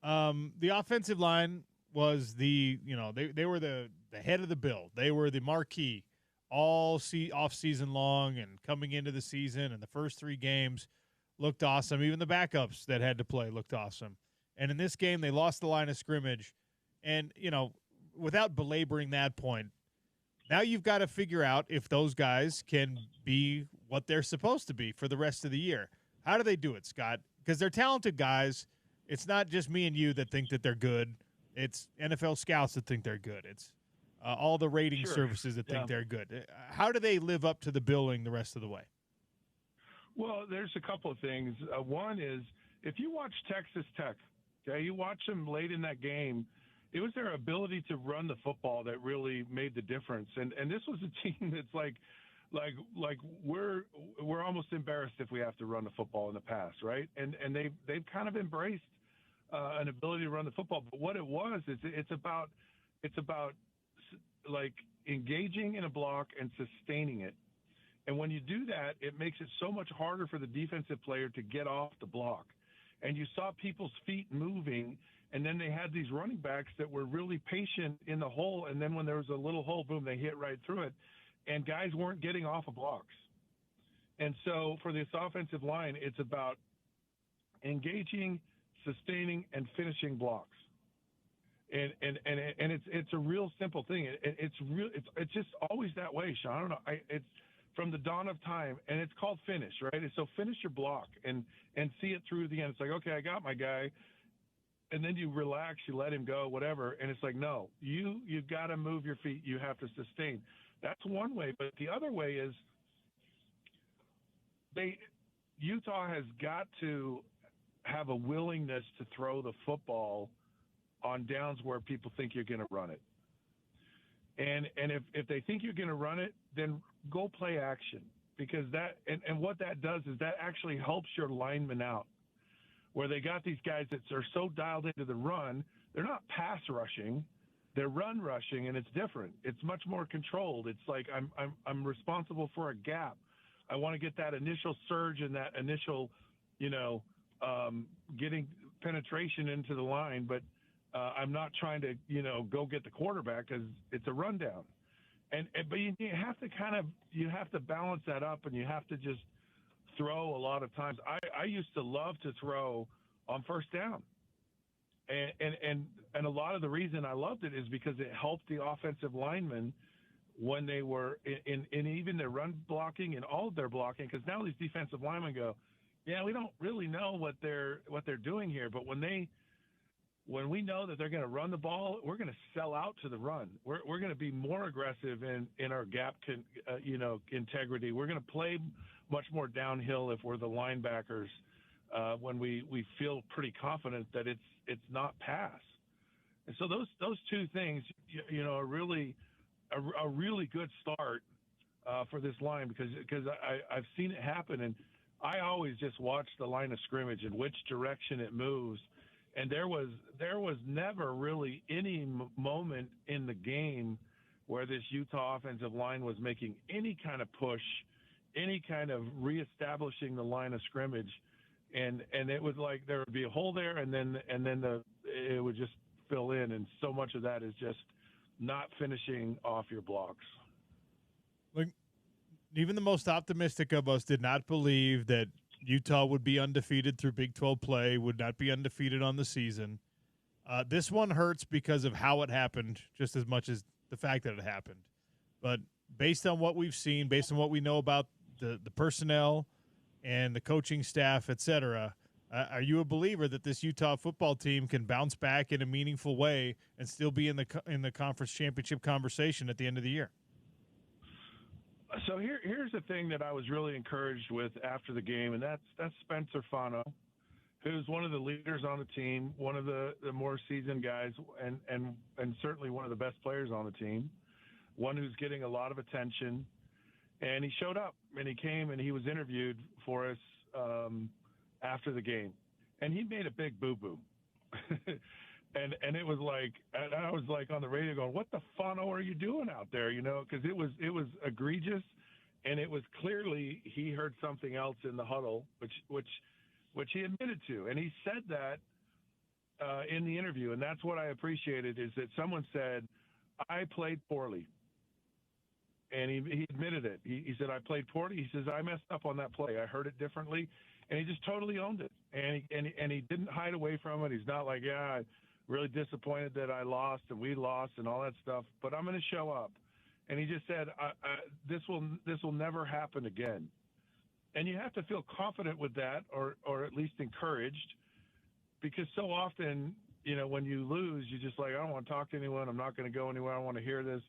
Speaker 1: The offensive line was they were the head of the build. They were the marquee all off season long and coming into the season, and the first 3 games looked awesome. Even the backups that had to play looked awesome. And in this game, they lost the line of scrimmage. And, without belaboring that point, now you've got to figure out if those guys can be what they're supposed to be for the rest of the year. How do they do it, Scott? Because they're talented guys. It's not just me and you that think that they're good. It's NFL scouts that think they're good. It's all the rating services that think they're good. How do they live up to the billing the rest of the way?
Speaker 12: Well, there's a couple of things. One is, if you watch Texas Tech, okay, you watch them late in that game, it was their ability to run the football that really made the difference. And this was a team that's like we're almost embarrassed if we have to run the football in the past, right? And they've kind of embraced an ability to run the football. But what it was is it's about like engaging in a block and sustaining it. And when you do that, it makes it so much harder for the defensive player to get off the block. And you saw people's feet moving, and then they had these running backs that were really patient in the hole, and then when there was a little hole, boom, they hit right through it. And guys weren't getting off of blocks. And so for this offensive line, it's about engaging, sustaining, and finishing blocks. And it's a real simple thing. It's just always that way, Sean. I don't know. It's from the dawn of time, and it's called finish, right? And so finish your block and see it through the end. It's like, okay, I got my guy, and then you relax, you let him go, whatever. And it's like, no, you've got to move your feet. You have to sustain. That's one way, but the other way is Utah has got to have a willingness to throw the football on downs where people think you're going to run it. And if they think you're going to run it, then go play action, because that and what that does is that actually helps your linemen out, where they got these guys that are so dialed into the run, they're not pass rushing, they're run rushing, and it's different. It's much more controlled. It's like I'm responsible for a gap. I want to get that initial surge and that initial, getting penetration into the line, but I'm not trying to, go get the quarterback because it's a rundown. But you have to balance that up, and you have to just throw a lot of times. I used to love to throw on first down. And a lot of the reason I loved it is because it helped the offensive linemen when they were in even their run blocking and all of their blocking, because now these defensive linemen go, yeah, we don't really know what they're doing here, but when we know that they're going to run the ball, we're going to sell out to the run. We're going to be more aggressive in our gap, integrity. We're going to play much more downhill if we're the linebackers when we feel pretty confident that it's not pass. And so those two things, are really a really good start for this line, because I've seen it happen, and I always just watch the line of scrimmage and which direction it moves. And there was never really any moment in the game where this Utah offensive line was making any kind of push, any kind of reestablishing the line of scrimmage, and it was like there would be a hole there, and then it would just fill in, and so much of that is just not finishing off your blocks.
Speaker 1: Like, even the most optimistic of us did not believe that Utah would be undefeated through Big 12 play, would not be undefeated on the season. This one hurts because of how it happened, just as much as the fact that it happened. But based on what we've seen, based on what we know about the personnel and the coaching staff, et cetera, are you a believer that this Utah football team can bounce back in a meaningful way and still be in the conference championship conversation at the end of the year?
Speaker 12: So here's the thing that I was really encouraged with after the game, and that's Spencer Fano, who's one of the leaders on the team, one of the more seasoned guys, and certainly one of the best players on the team, one who's getting a lot of attention. And he showed up, and he came, and he was interviewed for us after the game. And he made a big boo-boo. And it was like, and I was like on the radio going, what the Fano are you doing out there? You know, because it was egregious, and it was clearly he heard something else in the huddle, which he admitted to. And he said that in the interview, and that's what I appreciated, is that someone said, I played poorly. And he admitted it. He said, I played poorly. He says, I messed up on that play. I heard it differently. And he just totally owned it. And he didn't hide away from it. He's not like, yeah, I'm really disappointed that I lost and we lost and all that stuff, but I'm going to show up. And he just said, this will never happen again. And you have to feel confident with that, or at least encouraged, because so often, you know, when you lose, you're just like, I don't want to talk to anyone. I'm not going to go anywhere. I don't want to hear this.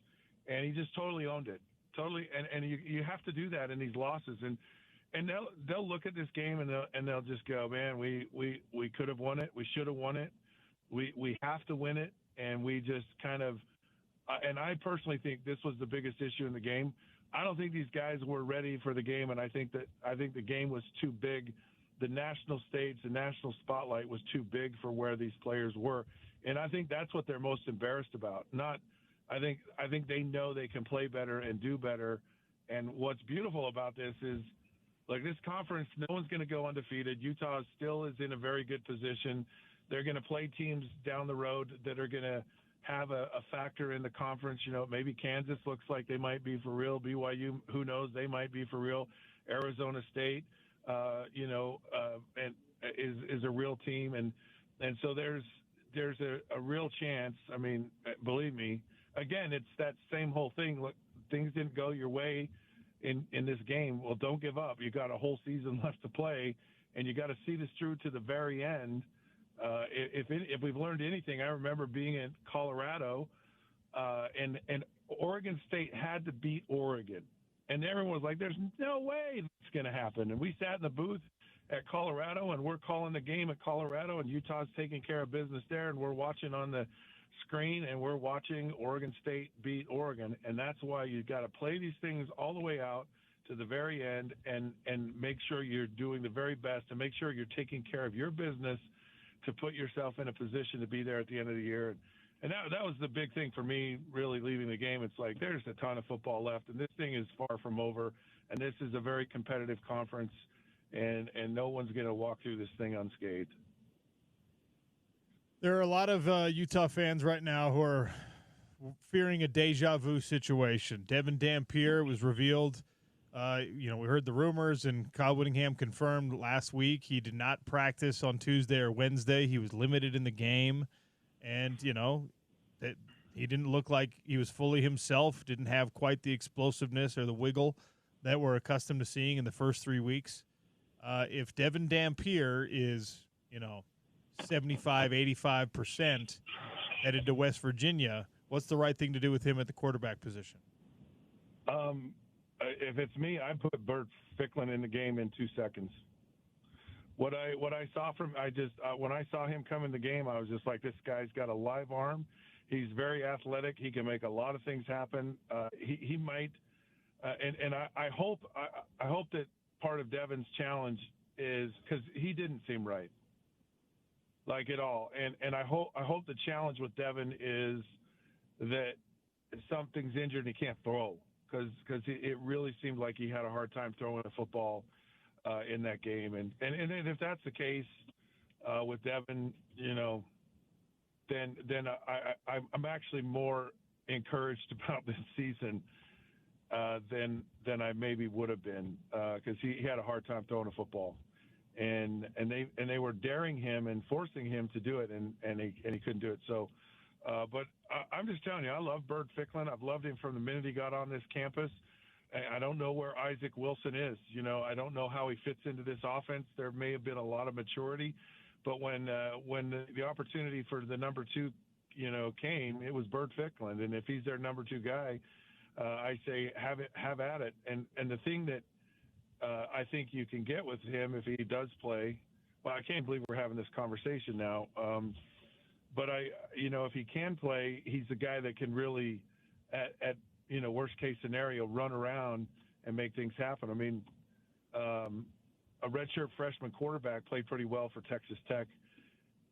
Speaker 12: And he just totally owned it. Totally. And you have to do that in these losses. And they'll look at this game and they'll just go, man, we could have won it. We should have won it. We have to win it. And we just kind of, and I personally think this was the biggest issue in the game. I don't think these guys were ready for the game. And I think the game was too big. The national stage, the national spotlight was too big for where these players were. And I think that's what they're most embarrassed about. I think they know they can play better and do better. And what's beautiful about this is, like, this conference, no one's going to go undefeated. Utah still is in a very good position. They're going to play teams down the road that are going to have a factor in the conference. You know, maybe Kansas looks like they might be for real. BYU, who knows, they might be for real. Arizona State, and is a real team. And so there's a real chance. I mean, believe me, again, it's that same whole thing. Look, things didn't go your way in this game. Well, don't give up. You got a whole season left to play, and you got to see this through to the very end. If we've learned anything, I remember being in Colorado, and Oregon State had to beat Oregon, and everyone was like, "There's no way that's going to happen." And we sat in the booth at Colorado, and we're calling the game at Colorado, and Utah's taking care of business there, and we're watching on the screen, and we're watching Oregon State beat Oregon. And that's why you got to play these things all the way out to the very end, and make sure you're doing the very best, and make sure you're taking care of your business to put yourself in a position to be there at the end of the year. And that was the big thing for me, really leaving the game. It's like, there's a ton of football left, and this thing is far from over, and this is a very competitive conference, and no one's going to walk through this thing unscathed.
Speaker 1: There are a lot of Utah fans right now who are fearing a deja vu situation. Devin Dampier was revealed. We heard the rumors, and Kyle Whittingham confirmed last week he did not practice on Tuesday or Wednesday. He was limited in the game, and, that he didn't look like he was fully himself, didn't have quite the explosiveness or the wiggle that we're accustomed to seeing in the first 3 weeks. If Devin Dampier is, 75, 85% headed to West Virginia, what's the right thing to do with him at the quarterback position?
Speaker 12: If it's me, I put Bert Ficklin in the game in 2 seconds. What I saw when I saw him come in the game, I was just like, this guy's got a live arm. He's very athletic. He can make a lot of things happen. He might, and I hope that part of Devin's challenge is, because he didn't seem right, like, at all. And I hope the challenge with Devin is that something's injured and he can't throw, because it really seemed like he had a hard time throwing the football in that game. And if that's the case with Devin, then I'm actually more encouraged about this season than I maybe would have been, because he had a hard time throwing a football, and they were daring him and forcing him to do it, and he couldn't do it. So, but I'm just telling you, I love Bird Ficklin. I've loved him from the minute he got on this campus. I don't know where Isaac Wilson is. I don't know how he fits into this offense. There may have been a lot of maturity, but when the opportunity for the number 2, came, it was Bird Ficklin, and if he's their number 2 guy, I say have at it. And the thing that I think you can get with him if he does play, well, I can't believe we're having this conversation now. But if he can play, he's the guy that can really, at worst case scenario, run around and make things happen. I mean, a redshirt freshman quarterback played pretty well for Texas Tech.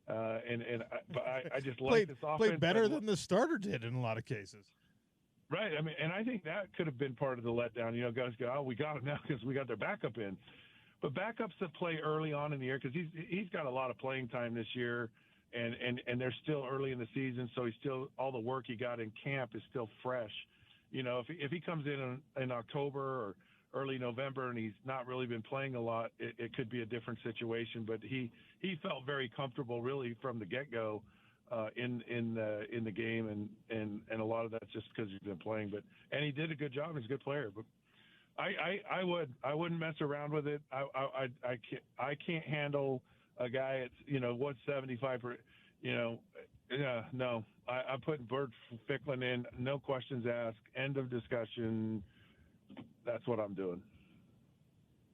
Speaker 12: But I just like this offense.
Speaker 1: Played better than the starter did in a lot of cases.
Speaker 12: Right. I mean, and I think that could have been part of the letdown. Guys go, oh, we got him now because we got their backup in. But backups that play early on in the year, because he's got a lot of playing time this year, and they're still early in the season, so he's still, all the work he got in camp is still fresh. If he comes in October or early November and he's not really been playing a lot, it could be a different situation. But he felt very comfortable really from the get-go in the game, and a lot of that's just because he's been playing. And he did a good job. He's a good player. But I wouldn't mess around with it. I can't handle a guy at 175. No. I'm putting Bird Ficklin in. No questions asked. End of discussion. That's what I'm doing.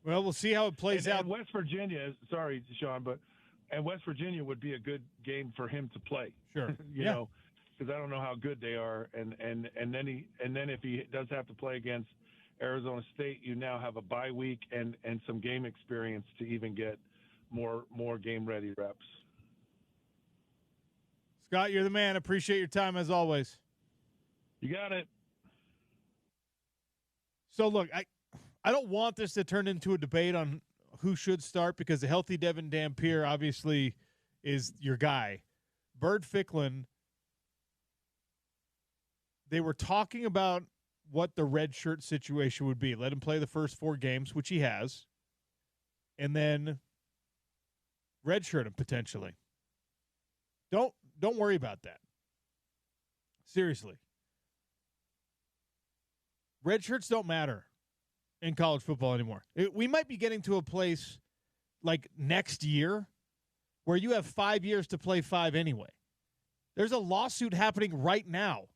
Speaker 1: Well, we'll see how it plays out.
Speaker 12: And West Virginia, sorry, Sean, and West Virginia would be a good game for him to play.
Speaker 1: Sure.
Speaker 12: Because I don't know how good they are, and then if he does have to play against Arizona State, you now have a bye week and some game experience to even get more game ready reps.
Speaker 1: Scott, you're the man. Appreciate your time as always.
Speaker 12: You got it.
Speaker 1: So look, I don't want this to turn into a debate on who should start, because the healthy Devin Dampier obviously is your guy. Bird Ficklin, they were talking about what the redshirt situation would be. Let him play the first 4 games, which he has, and then redshirt him potentially. Don't worry about that. Seriously. Red shirts don't matter in college football anymore. We might be getting to a place like next year where you have 5 years to play 5 anyway. There's a lawsuit happening right now.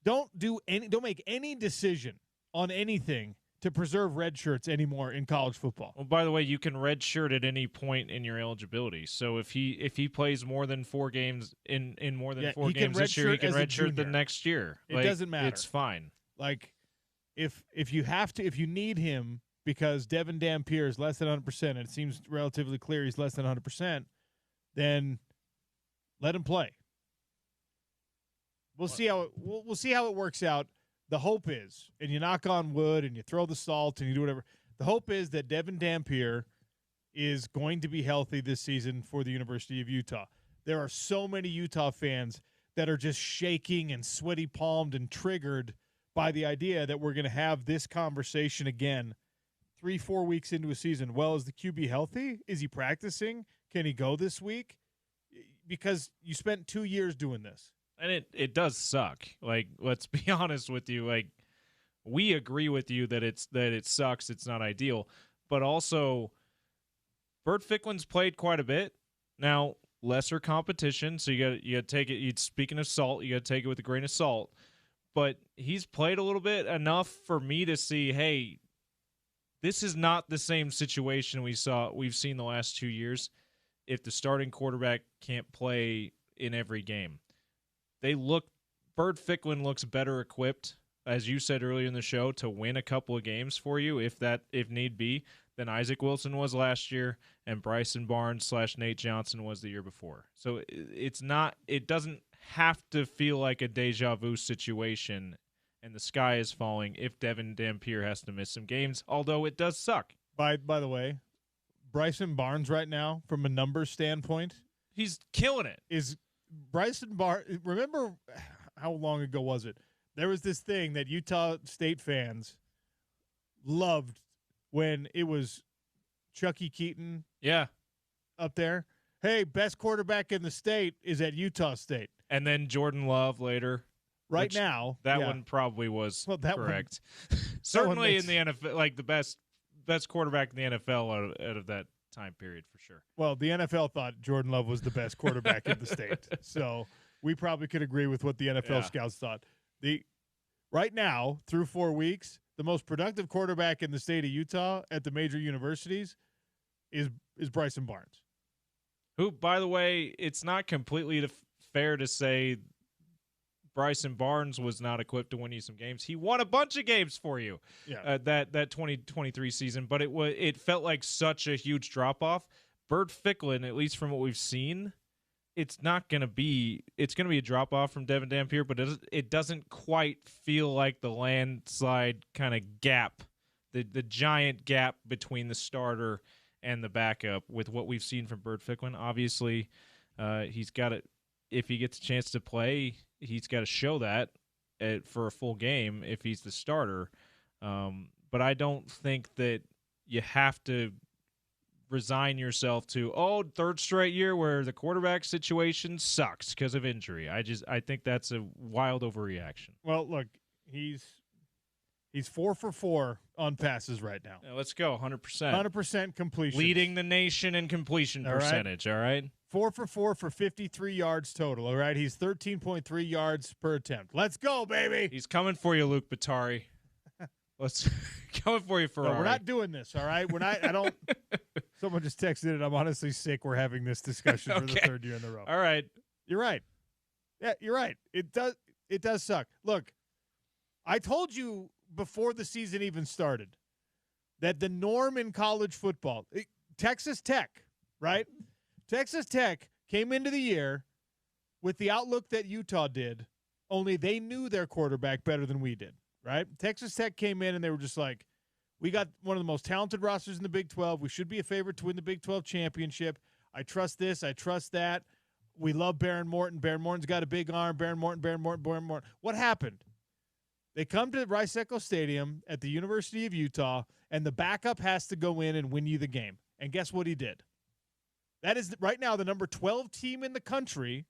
Speaker 1: Don't make any decision on anything to preserve red shirts anymore in college football.
Speaker 10: Well, by the way, you can red shirt at any point in your eligibility. So if he plays more than 4 games in more than 4 games this year, he can red shirt the next year.
Speaker 1: It doesn't matter.
Speaker 10: It's fine.
Speaker 1: Like if you need him because Devin Dampier is less than 100%, and it seems relatively clear he's less than 100%, then let him play. We'll see how it works out. The hope is, and you knock on wood and you throw the salt and you do whatever, the hope is that Devin Dampier is going to be healthy this season for the University of Utah. There are so many Utah fans that are just shaking and sweaty palmed and triggered by the idea that we're going to have this conversation again 3-4 weeks into a season. Well, is the QB healthy? Is he practicing? Can he go this week? Because you spent 2 years doing this.
Speaker 10: And it does suck. Like, let's be honest with you. Like, we agree with you that it sucks. It's not ideal. But also, Bird Ficklin's played quite a bit. Now, lesser competition, so you got to take it. Speaking of salt, you got to take it with a grain of salt. But he's played a little bit, enough for me to see, hey, this is not the same situation we've seen the last 2 years. If the starting quarterback can't play in every game. Bird Ficklin looks better equipped, as you said earlier in the show, to win a couple of games for you, if need be, than Isaac Wilson was last year and Bryson Barnes / Nate Johnson was the year before. So it doesn't have to feel like a deja vu situation, and the sky is falling if Devin Dampier has to miss some games, although it does suck.
Speaker 1: By the way, Bryson Barnes right now, from a numbers standpoint,
Speaker 10: he's killing it.
Speaker 1: Is Bryson Barnes? Remember how long ago was it? There was this thing that Utah State fans loved when it was Chucky Keaton.
Speaker 10: Yeah.
Speaker 1: Up there. Hey, best quarterback in the state is at Utah State.
Speaker 10: And then Jordan Love later.
Speaker 1: Right now.
Speaker 10: That one probably was correct.
Speaker 1: One,
Speaker 10: Certainly in the NFL, like the best quarterback in the NFL out of that time period for sure.
Speaker 1: Well, the NFL thought Jordan Love was the best quarterback in the state. So we probably could agree with what the NFL scouts thought. Right now, through 4 weeks, the most productive quarterback in the state of Utah at the major universities is Bryson Barnes.
Speaker 10: Who, by the way, it's not completely fair to say Bryson Barnes was not equipped to win you some games. He won a bunch of games for you that 2023 season, but it felt like such a huge drop-off. Bert Ficklin, at least from what we've seen, it's going to be a drop-off from Devin Dampier, but it doesn't quite feel like the landslide kind of gap, the giant gap between the starter and the backup with what we've seen from Bert Ficklin. Obviously, he's got to, if he gets a chance to play, he's got to show that for a full game if he's the starter. But I don't think that you have to resign yourself to, third straight year where the quarterback situation sucks because of injury. I think that's a wild overreaction.
Speaker 1: Well, look, he's 4 for 4 on passes right now.
Speaker 10: Yeah, let's go, 100%.
Speaker 1: 100% completion.
Speaker 10: Leading the nation in completion percentage, all right?
Speaker 1: 4 for 4 for 53 yards total, all right? He's 13.3 yards per attempt. Let's go, baby.
Speaker 10: He's coming for you, Luke Batari. Let's coming for you, Ferrari.
Speaker 1: No, we're not doing this, all right? Someone just texted it. I'm honestly sick we're having this discussion for the third year in a row.
Speaker 10: All right.
Speaker 1: You're right. Yeah, you're right. It does suck. Look, I told you before the season even started that the norm in college football, Texas Tech, right? Texas Tech came into the year with the outlook that Utah did, only they knew their quarterback better than we did, right? Texas Tech came in and they were just like, we got one of the most talented rosters in the Big 12. We should be a favorite to win the Big 12 championship. I trust this. I trust that. We love Baron Morton. Baron Morton's got a big arm. Baron Morton. What happened? They come to Rice-Eccles Stadium at the University of Utah, and the backup has to go in and win you the game. And guess what he did? That is right now the number 12 team in the country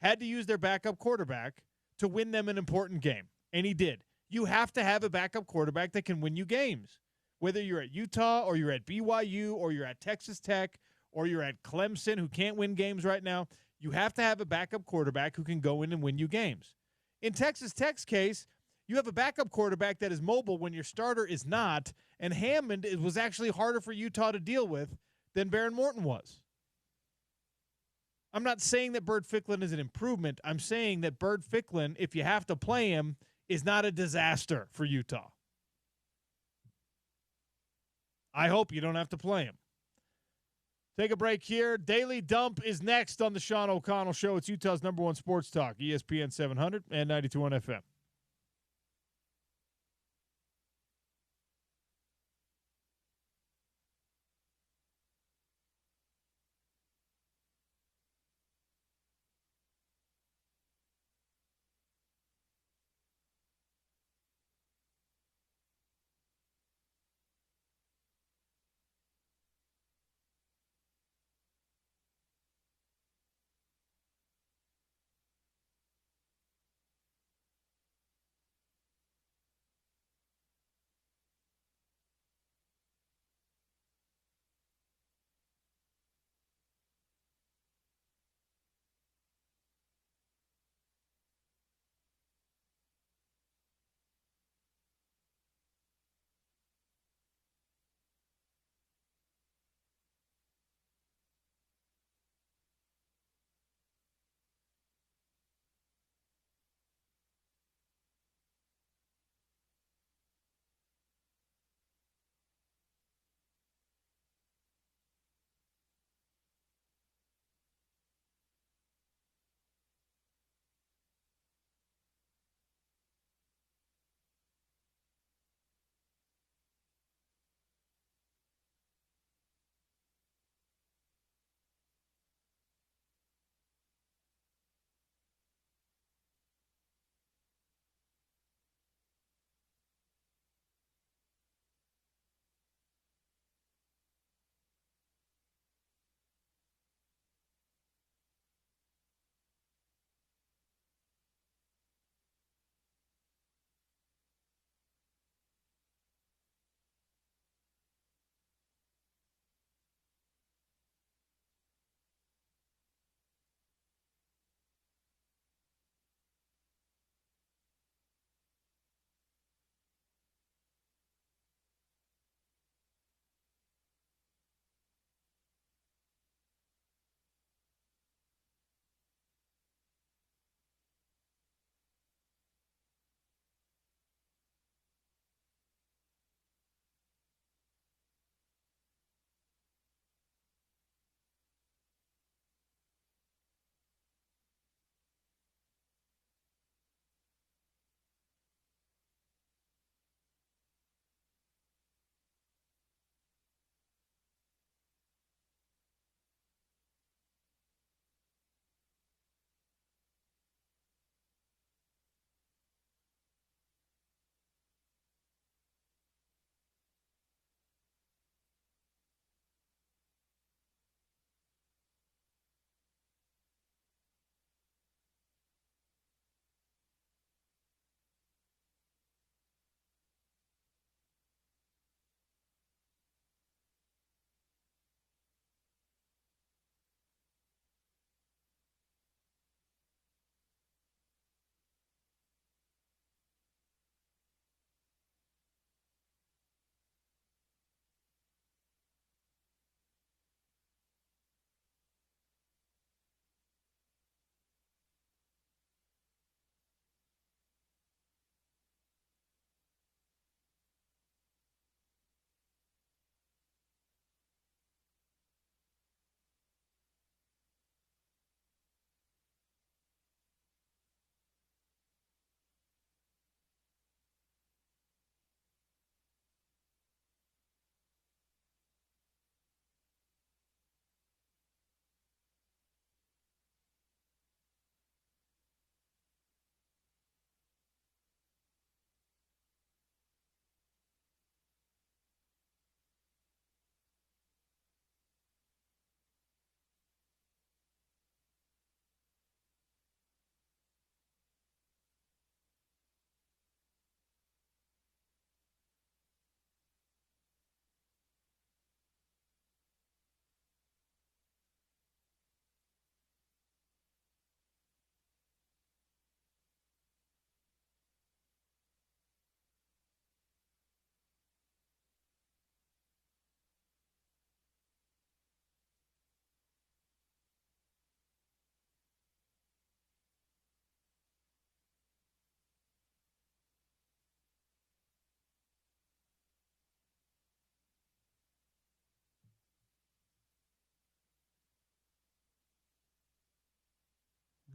Speaker 1: had to use their backup quarterback to win them an important game. And he did. You have to have a backup quarterback that can win you games. Whether you're at Utah or you're at BYU or you're at Texas Tech or you're at Clemson, who can't win games right now, you have to have a backup quarterback who can go in and win you games. In Texas Tech's case, you have a backup quarterback that is mobile when your starter is not, and Hammond was actually harder for Utah to deal with than Baron Morton was. I'm not saying that Bert Ficklin is an improvement. I'm saying that Bert Ficklin, if you have to play him, is not a disaster for Utah. I hope you don't have to play him. Take a break here. Daily Dump is next on the Sean O'Connell Show. It's Utah's number one sports talk, ESPN 700 and 92.1 FM.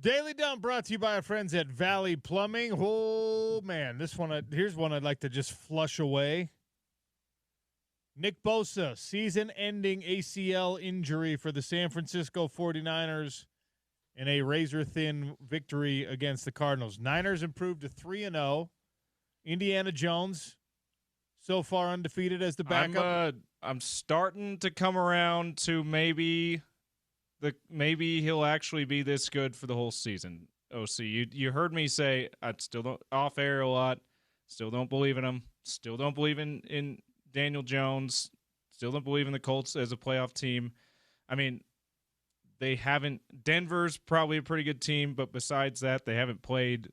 Speaker 1: Daily Dump brought to you by our friends at Valley Plumbing. Oh, man, here's one I'd like to just flush away. Nick Bosa, season-ending ACL injury for the San Francisco 49ers in a razor-thin victory against the Cardinals. Niners improved to 3-0. Indiana Jones, so far undefeated as the backup.
Speaker 10: I'm starting to come around to maybe he'll actually be this good for the whole season. OC, you heard me say I still don't off air a lot. Still don't believe in him. Still don't believe in Daniel Jones. Still don't believe in the Colts as a playoff team. I mean, they haven't. Denver's probably a pretty good team, but besides that, they haven't played.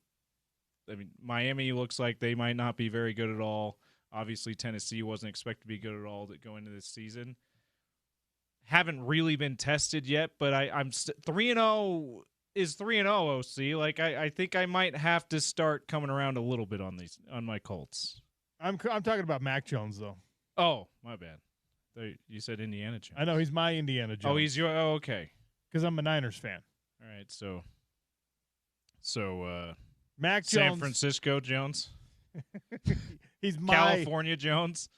Speaker 10: I mean, Miami looks like they might not be very good at all. Obviously, Tennessee wasn't expected to be good at all to go into this season. Haven't really been tested yet, but I'm 3-0 is 3-0 OC. Like I think I might have to start coming around a little bit on my Colts.
Speaker 1: I'm talking about Mac Jones though.
Speaker 10: Oh, my bad. You said Indiana Jones.
Speaker 1: I know he's my Indiana Jones.
Speaker 10: Oh, he's your. Oh, okay.
Speaker 1: Because I'm a Niners fan.
Speaker 10: All right, so
Speaker 1: Mac Jones,
Speaker 10: San Francisco Jones.
Speaker 1: He's
Speaker 10: California Jones.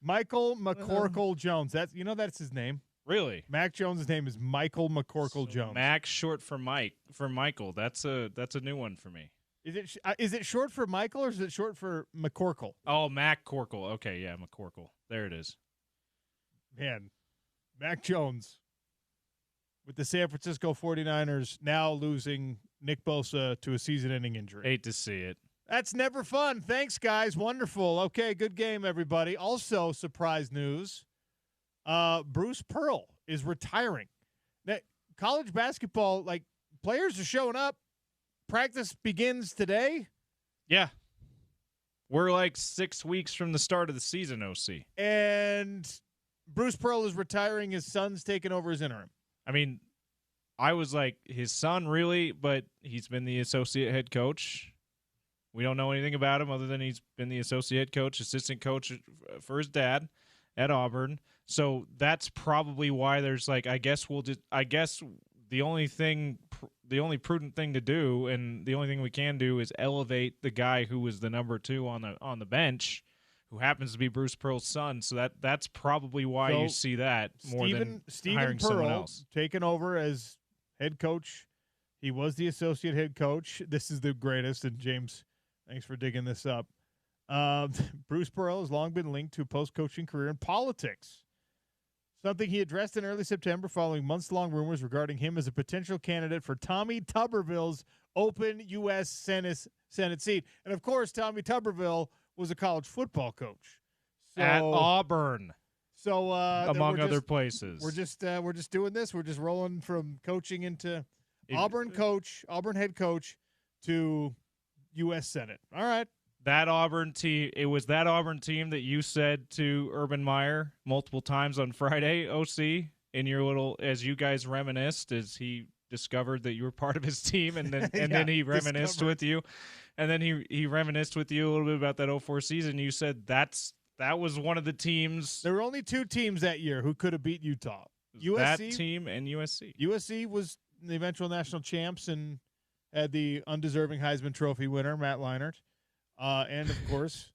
Speaker 1: Michael McCorkle Jones. That's his name.
Speaker 10: Really?
Speaker 1: Mac Jones' name is Michael McCorkle Jones.
Speaker 10: Mac short for Michael. That's a new one for me.
Speaker 1: Is it short for Michael or is it short for McCorkle?
Speaker 10: Oh, Mac Corkle. Okay, yeah, McCorkle. There it is.
Speaker 1: Man, Mac Jones with the San Francisco 49ers now losing Nick Bosa to a season-ending injury.
Speaker 10: Hate to see it.
Speaker 1: That's never fun. Thanks, guys. Wonderful. Okay, good game, everybody. Also, surprise news, Bruce Pearl is retiring. Now, college basketball, players are showing up. Practice begins today.
Speaker 10: Yeah. We're 6 weeks from the start of the season, OC.
Speaker 1: And Bruce Pearl is retiring. His son's taking over as interim.
Speaker 10: I mean, I was like, his son, really? But he's been the associate head coach. We don't know anything about him other than he's been the associate coach, assistant coach for his dad at Auburn. So that's probably why there's I guess the only prudent thing to do, and the only thing we can do, is elevate the guy who was the number 2 on the bench, who happens to be Bruce Pearl's son. So that's probably why you see that more than hiring someone else.
Speaker 1: Taking over as head coach. He was the associate head coach. This is the greatest. And James, thanks for digging this up. Bruce Pearl has long been linked to a post-coaching career in politics, something he addressed in early September following months-long rumors regarding him as a potential candidate for Tommy Tuberville's open U.S. Senate seat. And, of course, Tommy Tuberville was a college football coach.
Speaker 10: At Auburn.
Speaker 1: So
Speaker 10: among other places.
Speaker 1: We're just doing this. We're just rolling from coaching into Auburn head coach to U.S. Senate. All right.
Speaker 10: That Auburn team, it was that Auburn team that you said to Urban Meyer multiple times on Friday, OC, in your as you guys reminisced as he discovered that you were part of his team, and then then he reminisced with you. And then he reminisced with you a little bit about that 04 season. You said that was one of the teams.
Speaker 1: There were only 2 teams that year who could have beat Utah.
Speaker 10: USC, that team and USC.
Speaker 1: USC was the eventual national champs and had the undeserving Heisman Trophy winner, Matt Leinart. And, of course,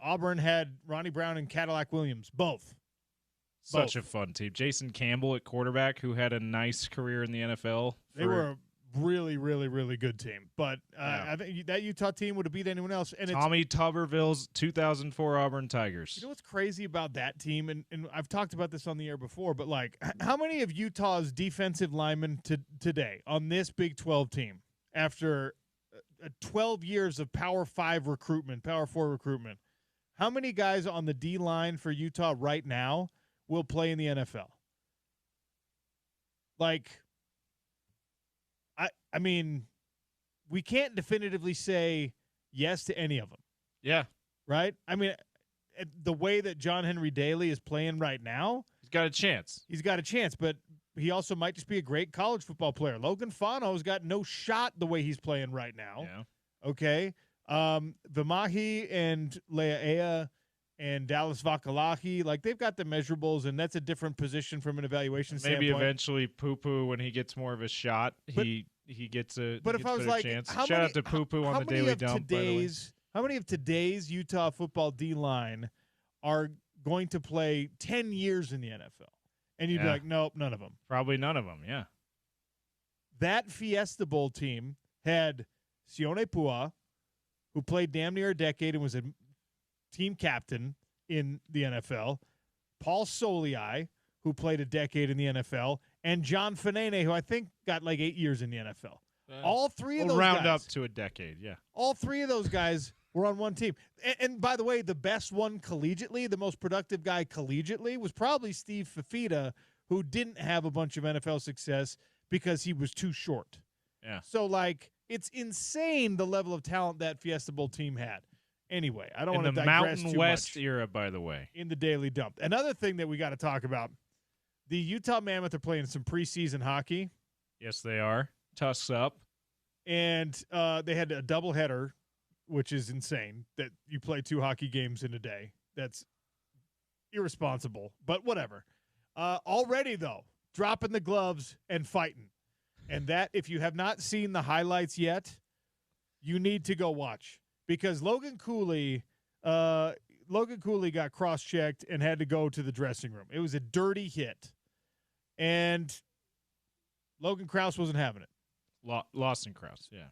Speaker 1: Auburn had Ronnie Brown and Cadillac Williams, both.
Speaker 10: Such a fun team. Jason Campbell at quarterback, who had a nice career in the NFL.
Speaker 1: They were a really, really, really good team. But I think that Utah team would have beat anyone else. And
Speaker 10: Tommy Tuberville's 2004 Auburn Tigers.
Speaker 1: You know what's crazy about that team? And I've talked about this on the air before, but, how many of Utah's defensive linemen today on this Big 12 team after 12 years of Power 5 recruitment, Power 4 recruitment, how many guys on the D line for Utah right now will play in the NFL? I mean, we can't definitively say yes to any of them.
Speaker 10: Yeah.
Speaker 1: Right? I mean, the way that John Henry Daly is playing right now,
Speaker 10: he's got a chance.
Speaker 1: But he also might just be a great college football player. Logan Fano's got no shot the way he's playing right now.
Speaker 10: Yeah.
Speaker 1: Okay. Vimahi and Lea'ea and Dallas Vakalahi, they've got the measurables, and that's a different position from an evaluation standpoint.
Speaker 10: Maybe eventually Poo-Poo, when he gets more of a shot, he he gets a
Speaker 1: But
Speaker 10: he
Speaker 1: if
Speaker 10: gets
Speaker 1: I
Speaker 10: a
Speaker 1: was
Speaker 10: better
Speaker 1: like,
Speaker 10: chance.
Speaker 1: how
Speaker 10: Shout
Speaker 1: many,
Speaker 10: out to Poo Poo on
Speaker 1: how
Speaker 10: the
Speaker 1: many
Speaker 10: Daily
Speaker 1: of
Speaker 10: Dump. By the way.
Speaker 1: how many of today's Utah football D line are going to play 10 years in the NFL? And you'd be
Speaker 10: Yeah.
Speaker 1: like, nope, none of them.
Speaker 10: Probably none of them. Yeah.
Speaker 1: That Fiesta Bowl team had Sione Pua, who played damn near a decade and was a team captain in the NFL, Paul Soliai, who played a decade in the NFL, and John Fanene, who I think got like 8 years in the NFL. All three of
Speaker 10: We'll
Speaker 1: those
Speaker 10: round
Speaker 1: guys,
Speaker 10: up to a decade. Yeah.
Speaker 1: all three of those guys were on one team. And by the way, the best one collegiately, the most productive guy collegiately, was probably Steve Fafita, who didn't have a bunch of NFL success because he was too short.
Speaker 10: Yeah.
Speaker 1: So, like, it's insane the level of talent that Fiesta Bowl team had. Anyway, I don't
Speaker 10: In
Speaker 1: want to
Speaker 10: the
Speaker 1: digress
Speaker 10: Mountain
Speaker 1: too
Speaker 10: West
Speaker 1: much
Speaker 10: era, by the way.
Speaker 1: in the Daily Dump. Another thing that we got to talk about, the Utah Mammoth are playing some preseason hockey,
Speaker 10: Yes, they are. Tusks up.
Speaker 1: and they had a doubleheader, which is insane that you play 2 hockey games in a day. That's irresponsible, but whatever. Already, though, dropping the gloves and fighting. And that, if you have not seen the highlights yet, you need to go watch. Because Logan Cooley got cross-checked and had to go to the dressing room. It was a dirty hit. And Logan Krause wasn't having it.
Speaker 10: Lawson Krause, yeah.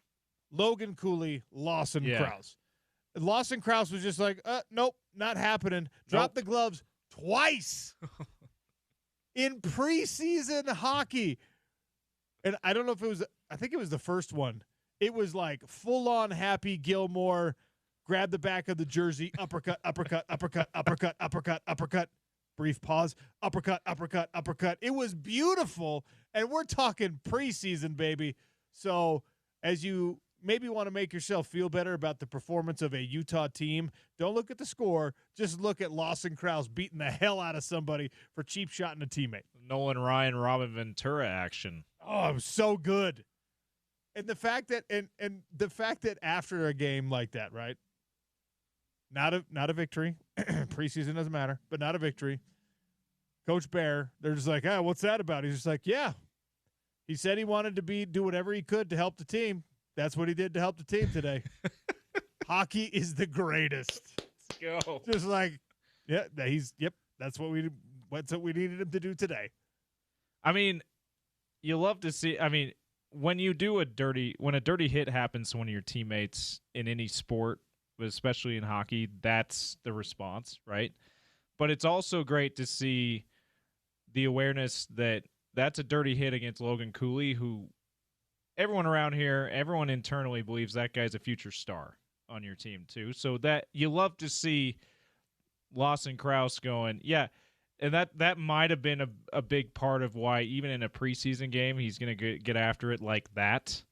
Speaker 1: Logan Cooley, Lawson
Speaker 10: Yeah.
Speaker 1: Krause. Lawson Krause was just like, nope, not happening. Dropped the gloves twice in preseason hockey. And I don't know if it was, I think it was the first one. It was like full-on Happy Gilmore, grab the back of the jersey, uppercut, uppercut, uppercut, uppercut, uppercut, uppercut, brief pause, uppercut, uppercut, uppercut. It was beautiful, and we're talking preseason, baby. So as you maybe want to make yourself feel better about the performance of a Utah team, don't look at the score. Just look at Lawson Krause beating the hell out of somebody for cheap shotting a teammate.
Speaker 10: Nolan Ryan, Robin Ventura action.
Speaker 1: Oh, it was so good. And the fact that and the fact that after a game like that, right? Not a victory. Preseason doesn't matter, but not a victory. Coach Bear, they're just like, what's that about? He's just like, yeah. He said he wanted to do whatever he could to help the team. That's what he did to help the team today. Hockey is the greatest.
Speaker 10: Let's go.
Speaker 1: Just like, that's what we needed him to do today.
Speaker 10: I mean, you love to see. I mean, when a dirty hit happens to one of your teammates in any sport, but especially in hockey, that's the response, right? But it's also great to see the awareness that that's a dirty hit against Logan Cooley, who everyone around here, everyone internally believes that guy's a future star on your team too. So that you love to see Lawson Krause going, yeah. And that might have been a big part of why even in a preseason game he's going to get after it like that,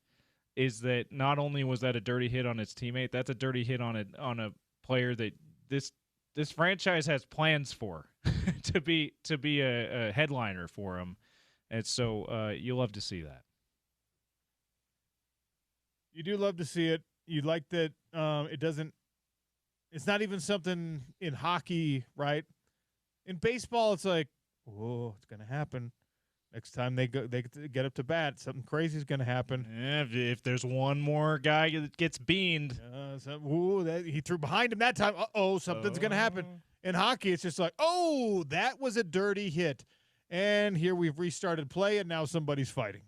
Speaker 10: is that not only was that a dirty hit on his teammate, that's a dirty hit on a player that this franchise has plans for to be a headliner for him. And so you love to see that.
Speaker 1: You do love to see it. You like that it's not even something in hockey, right? In baseball, it's like, oh, it's going to happen. Next time they get up to bat, something crazy is going to happen.
Speaker 10: Yeah, if there's one more guy that gets beaned.
Speaker 1: He threw behind him that time. Something's going to happen. In hockey, it's just like, oh, that was a dirty hit. And here we've restarted play, and now somebody's fighting.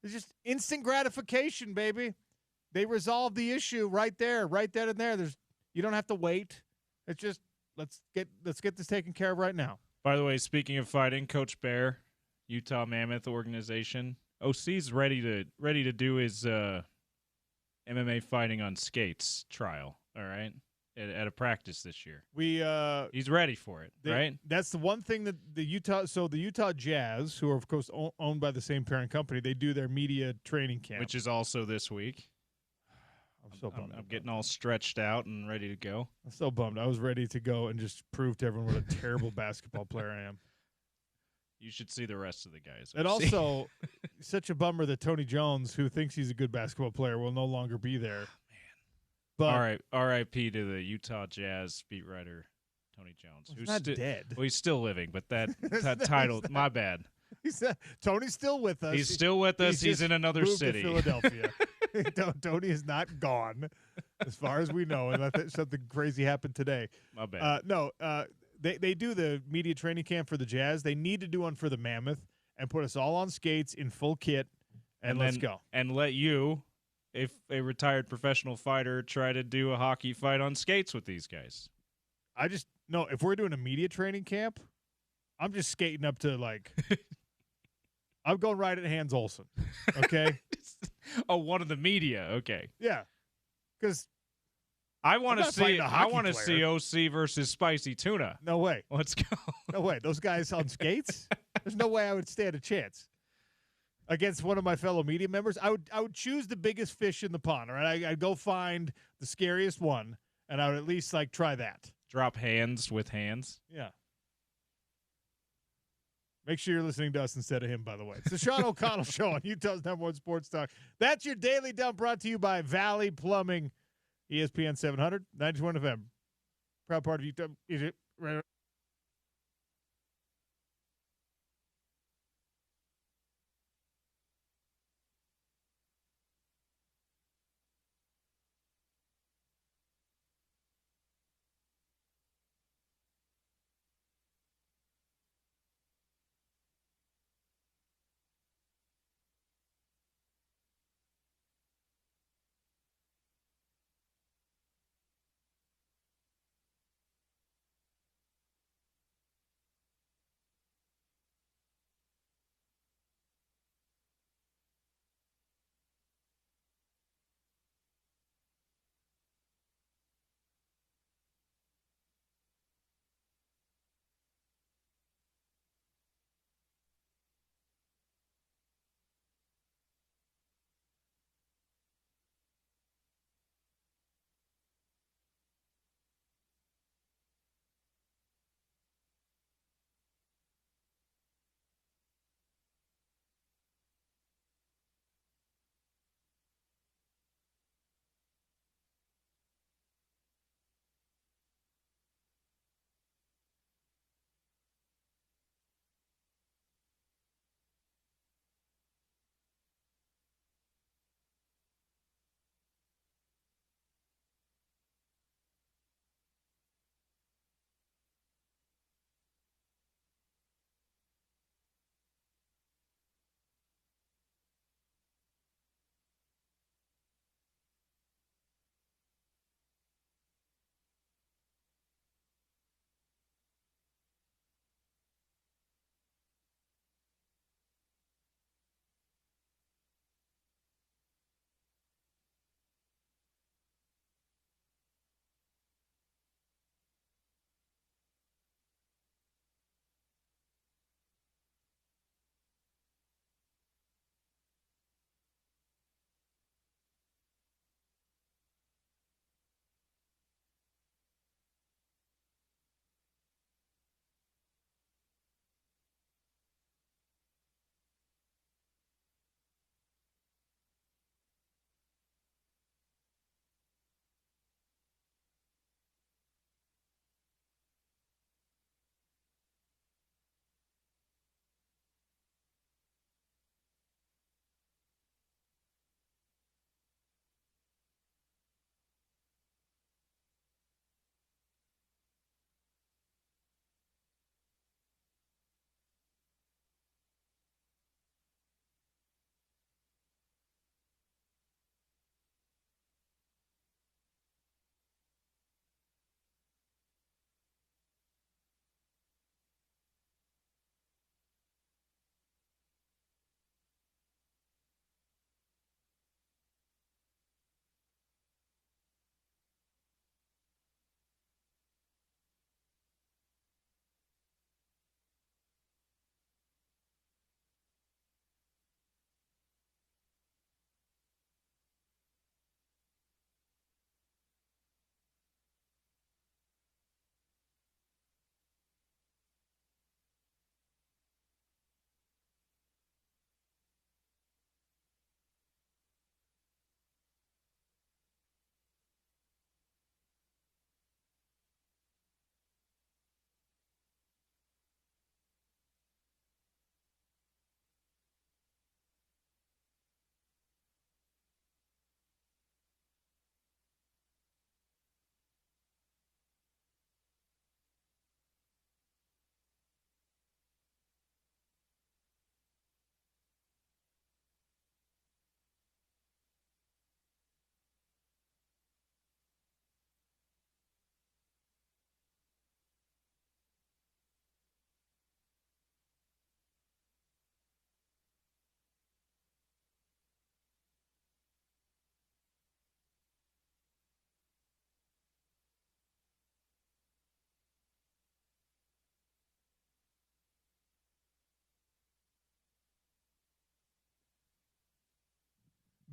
Speaker 1: It's just instant gratification, baby. They resolved the issue right there and there. You don't have to wait. It's just, let's get this taken care of right now.
Speaker 10: By the way, speaking of fighting, Coach Bear, Utah Mammoth organization, OC's ready to do his MMA fighting on skates trial. All right, at a practice this year. He's ready for it, right?
Speaker 1: That's the one thing that the Utah Jazz, who are of course owned by the same parent company, they do their media training camp,
Speaker 10: which is also this week.
Speaker 1: I'm so bummed.
Speaker 10: I'm getting all stretched out and ready to go.
Speaker 1: I'm so bummed. I was ready to go and just prove to everyone what a terrible basketball player I am.
Speaker 10: You should see the rest of the guys.
Speaker 1: And also, such a bummer that Tony Jones, who thinks he's a good basketball player, will no longer be there.
Speaker 10: But R.I.P. to the Utah Jazz beat writer Tony Jones,
Speaker 1: who's not dead.
Speaker 10: Well, he's still living, but that title, my bad.
Speaker 1: Tony's still with us.
Speaker 10: He's still with us. He's
Speaker 1: just
Speaker 10: in another
Speaker 1: moved
Speaker 10: city.
Speaker 1: to Philadelphia. Tony is not gone, as far as we know, unless something crazy happened today.
Speaker 10: My bad.
Speaker 1: They do the media training camp for the Jazz. They need to do one for the Mammoth and put us all on skates in full kit, and let's go.
Speaker 10: And let you, if a retired professional fighter, try to do a hockey fight on skates with these guys.
Speaker 1: If we're doing a media training camp, I'm just skating up to I'm going right at Hans Olsen. Okay.
Speaker 10: One of the media. Okay.
Speaker 1: Yeah. Because
Speaker 10: I want to see. I want to
Speaker 1: player.
Speaker 10: see OC versus Spicy Tuna.
Speaker 1: No way.
Speaker 10: Let's go.
Speaker 1: No way. Those guys on skates. There's no way I would stand a chance against one of my fellow media members. I would choose the biggest fish in the pond. All right. I'd go find the scariest one, and I would at least try that.
Speaker 10: Drop hands with hands.
Speaker 1: Yeah. Make sure you're listening to us instead of him, by the way. It's the Sean O'Connell Show on Utah's #1 Sports Talk. That's your Daily Dump brought to you by Valley Plumbing, ESPN 700, 91 FM. Proud part of Utah. Is it?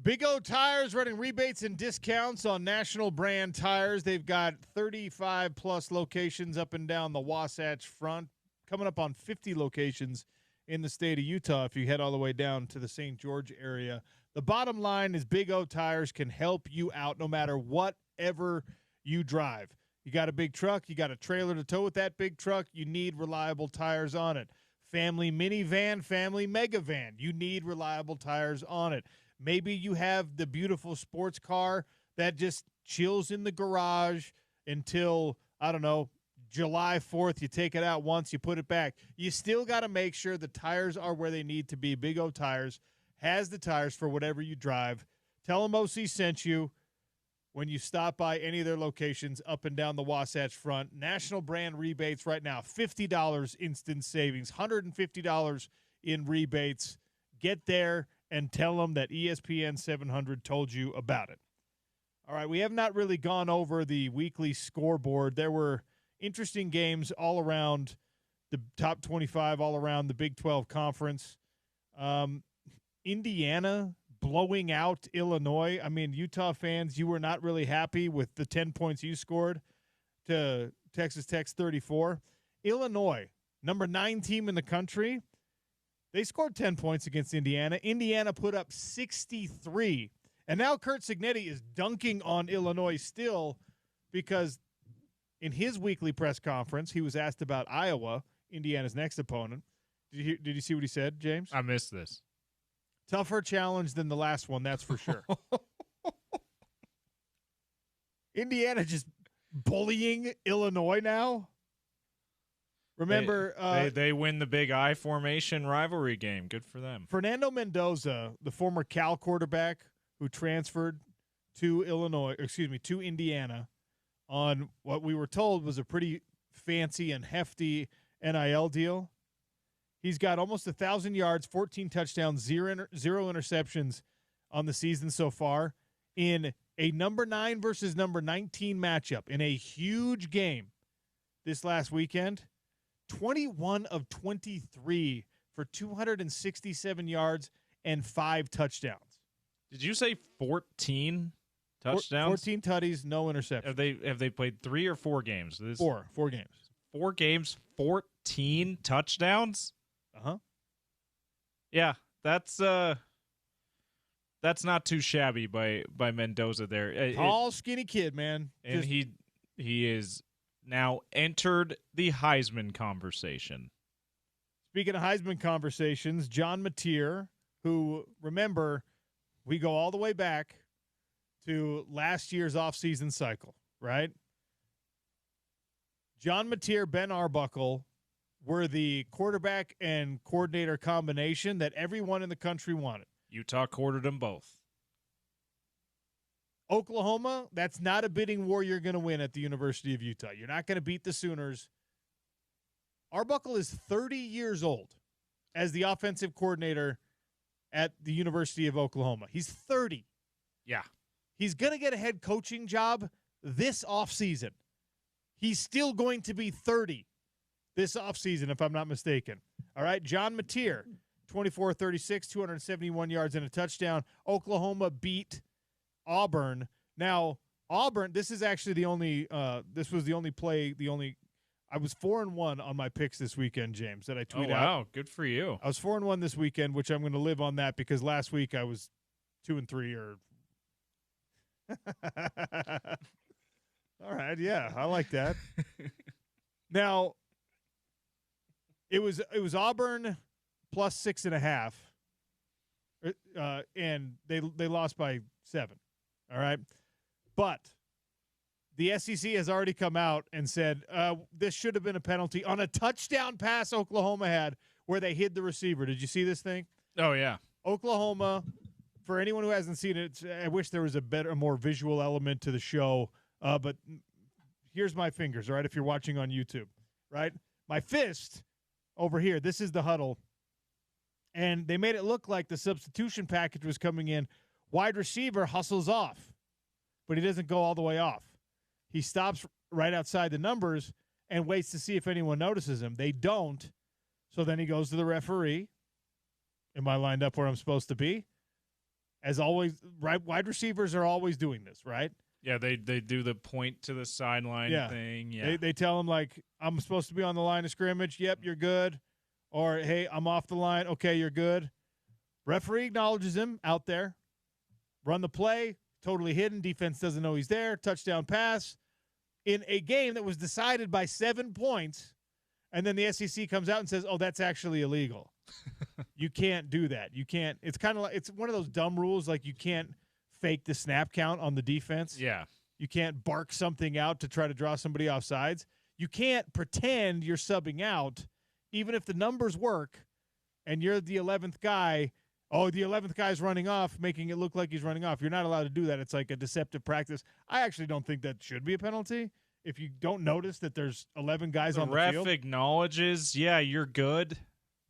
Speaker 1: Big O Tires running rebates and discounts on national brand tires. They've got 35-plus locations up and down the Wasatch Front, coming up on 50 locations in the state of Utah if you head all the way down to the St. George area. The bottom line is Big O Tires can help you out no matter whatever you drive. You got a big truck, you got a trailer to tow with that big truck, you need reliable tires on it. Family minivan, family mega van, you need reliable tires on it. Maybe you have the beautiful sports car that just chills in the garage until, I don't know, July 4th. You take it out once, you put it back. You still got to make sure the tires are where they need to be. Big O Tires has the tires for whatever you drive. Tell them OC sent you when you stop by any of their locations up and down the Wasatch Front. National brand rebates right now, $50 instant savings, $150 in rebates. Get there and tell them that ESPN 700 told you about it. All right, we have not really gone over the weekly scoreboard. There were interesting games all around the top 25, all around the Big 12 Conference. Indiana blowing out Illinois. I mean, Utah fans, you were not really happy with the 10 points you scored to Texas Tech's 34. Illinois, number 9 team in the country, they scored 10 points against Indiana. Indiana put up 63. And now Curt Cignetti is dunking on Illinois still because in his weekly press conference, he was asked about Iowa, Indiana's next opponent. Did you see what he said, James?
Speaker 10: I missed this.
Speaker 1: Tougher challenge than the last one, that's for sure. Indiana just bullying Illinois now. Remember,
Speaker 10: they win the Big I formation rivalry game. Good for them.
Speaker 1: Fernando Mendoza, the former Cal quarterback who transferred to to Indiana on what we were told was a pretty fancy and hefty NIL deal. He's got almost 1,000 yards, 14 touchdowns, zero interceptions on the season so far in a number 9 versus number 19 matchup in a huge game this last weekend. 21 of 23 for 267 yards and 5 touchdowns.
Speaker 10: Did you say 14 touchdowns?
Speaker 1: 14 tutties, no interceptions.
Speaker 10: Have they played 3 or 4 games?
Speaker 1: Four games.
Speaker 10: 4 games, 14 touchdowns?
Speaker 1: Uh-huh.
Speaker 10: Yeah, that's not too shabby by Mendoza there.
Speaker 1: Tall, skinny kid, man.
Speaker 10: And he is now entered the Heisman conversation.
Speaker 1: Speaking of Heisman conversations, John Mateer, who, remember, we go all the way back to last year's offseason cycle, right? John Mateer, Ben Arbuckle were the quarterback and coordinator combination that everyone in the country wanted.
Speaker 10: Utah quartered them both.
Speaker 1: Oklahoma, that's not a bidding war you're going to win at the University of Utah. You're not going to beat the Sooners. Arbuckle is 30 years old as the offensive coordinator at the University of Oklahoma. He's 30.
Speaker 10: Yeah.
Speaker 1: He's going to get a head coaching job this offseason. He's still going to be 30 this offseason, if I'm not mistaken. All right, John Mateer, 24-36, 271 yards and a touchdown. Oklahoma beat Auburn. Now, Auburn, this is actually the only this was the only play, I was 4-1 on my picks this weekend, James, that I tweeted out.
Speaker 10: Wow, good for you.
Speaker 1: I was 4-1 this weekend, which I'm going to live on that because last week I was 2-3 or all right, yeah, I like that. Now, it was Auburn plus 6.5, and they lost by 7. All right, but the SEC has already come out and said this should have been a penalty on a touchdown pass Oklahoma had where they hid the receiver. Did you see this thing?
Speaker 10: Oh yeah,
Speaker 1: Oklahoma. For anyone who hasn't seen it, I wish there was a more visual element to the show. But here's my fingers, all right, if you're watching on YouTube, right? My fist over here, this is the huddle. And they made it look like the substitution package was coming in. Wide receiver hustles off, but he doesn't go all the way off. He stops right outside the numbers and waits to see if anyone notices him. They don't. So then he goes to the referee. Am I lined up where I'm supposed to be? as always, right? Wide receivers are always doing this, right?
Speaker 10: Yeah, they do the point to the sideline thing. Yeah,
Speaker 1: They tell him, like, I'm supposed to be on the line of scrimmage. Yep, you're good. Or, hey, I'm off the line. Okay, you're good. Referee acknowledges him out there. Run the play, totally hidden. Defense doesn't know he's there. Touchdown pass in a game that was decided by 7 points. And then the SEC comes out and says, oh, that's actually illegal. You can't do that. You can't. It's kind of like, it's one of those dumb rules, like you can't fake the snap count on the defense.
Speaker 10: Yeah.
Speaker 1: You can't bark something out to try to draw somebody off sides. You can't pretend you're subbing out, even if the numbers work and you're the 11th guy. Oh, the 11th guy's running off, making it look like he's running off. You're not allowed to do that. It's like a deceptive practice. I actually don't think that should be a penalty. If you don't notice that there's 11 guys on the field.
Speaker 10: Ref acknowledges, yeah, you're good,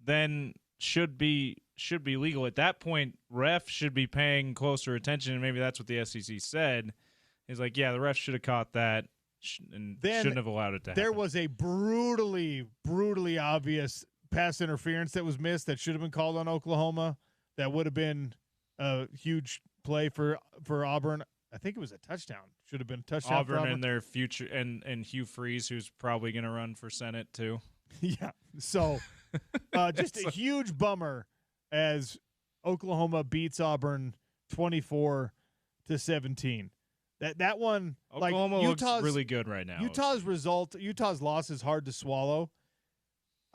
Speaker 10: then should be legal. At that point, ref should be paying closer attention, and maybe that's what the SEC said. He's like, yeah, the ref should have caught that and shouldn't have allowed it to happen.
Speaker 1: There was a brutally obvious pass interference that was missed that should have been called on Oklahoma. That would have been a huge play for Auburn. I think it was a touchdown. Should have been a touchdown.
Speaker 10: Auburn and their future and Hugh Freeze, who's probably going to run for Senate too.
Speaker 1: Yeah. So just a huge bummer as Oklahoma beats Auburn 24-17. That one,
Speaker 10: Oklahoma
Speaker 1: like
Speaker 10: looks really good right now.
Speaker 1: Utah's loss is hard to swallow.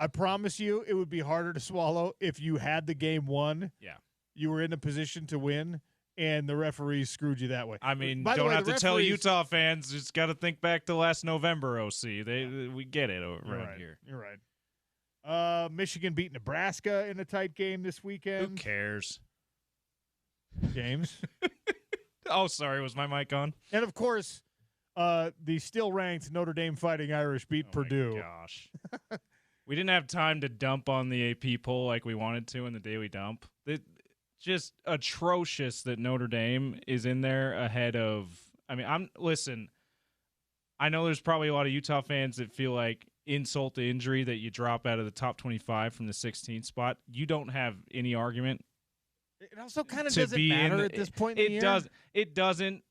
Speaker 1: I promise you it would be harder to swallow if you had the game won.
Speaker 10: Yeah.
Speaker 1: You were in a position to win, and the referees screwed you that way.
Speaker 10: I mean, don't have to tell Utah fans. Just got to think back to last November, OC. We get it around here.
Speaker 1: You're right. Michigan beat Nebraska in a tight game this weekend.
Speaker 10: Who cares?
Speaker 1: James.
Speaker 10: Oh, sorry. Was my mic on?
Speaker 1: And, of course, the still-ranked Notre Dame Fighting Irish beat Purdue.
Speaker 10: My gosh. We didn't have time to dump on the AP poll like we wanted to in the Daily Dump. It's just atrocious that Notre Dame is in there ahead of – I mean, listen, I know there's probably a lot of Utah fans that feel like insult to injury that you drop out of the top 25 from the 16th spot. You don't have any argument.
Speaker 1: It also kind of doesn't matter at this point in the year.
Speaker 10: It doesn't.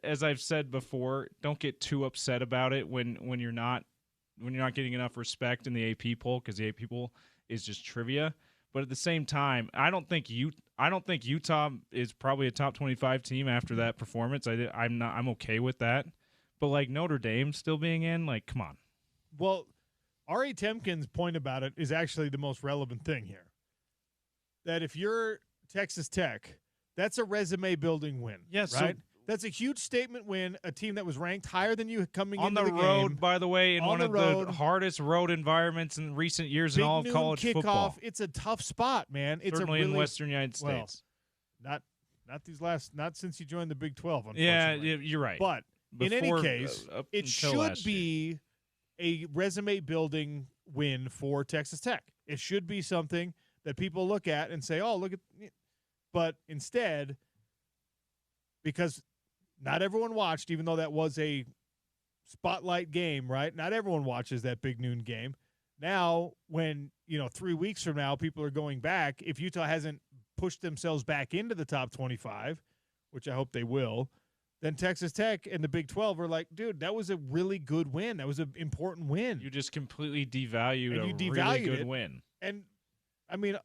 Speaker 10: As I've said before, don't get too upset about it when you're not getting enough respect in the AP poll, because the AP poll is just trivia. But at the same time, I don't think Utah is probably a top 25 team after that performance. I'm okay with that. But like Notre Dame still being in, like, come on.
Speaker 1: Well, Ari Temkin's point about it is actually the most relevant thing here. That if you're Texas Tech, that's a resume-building win.
Speaker 10: Yes,
Speaker 1: right? That's a huge statement win, a team that was ranked higher than you coming
Speaker 10: into the
Speaker 1: game.
Speaker 10: On the road, by the way, in one of the hardest road envierments in recent years in all of college football.
Speaker 1: It's a tough spot, man. It's
Speaker 10: certainly in Western United States.
Speaker 1: Not since you joined the Big 12, unfortunately.
Speaker 10: Yeah, you're right.
Speaker 1: But in any case, it should be a resume-building win for Texas Tech. It should be something that people look at and say, oh, look at – but instead, because not everyone watched, even though that was a spotlight game, right? Not everyone watches that big noon game. Now, when, 3 weeks from now, people are going back, if Utah hasn't pushed themselves back into the top 25, which I hope they will, then Texas Tech and the Big 12 are like, dude, that was a really good win. That was an important win.
Speaker 10: You just completely devalued a really good win.
Speaker 1: And, I mean,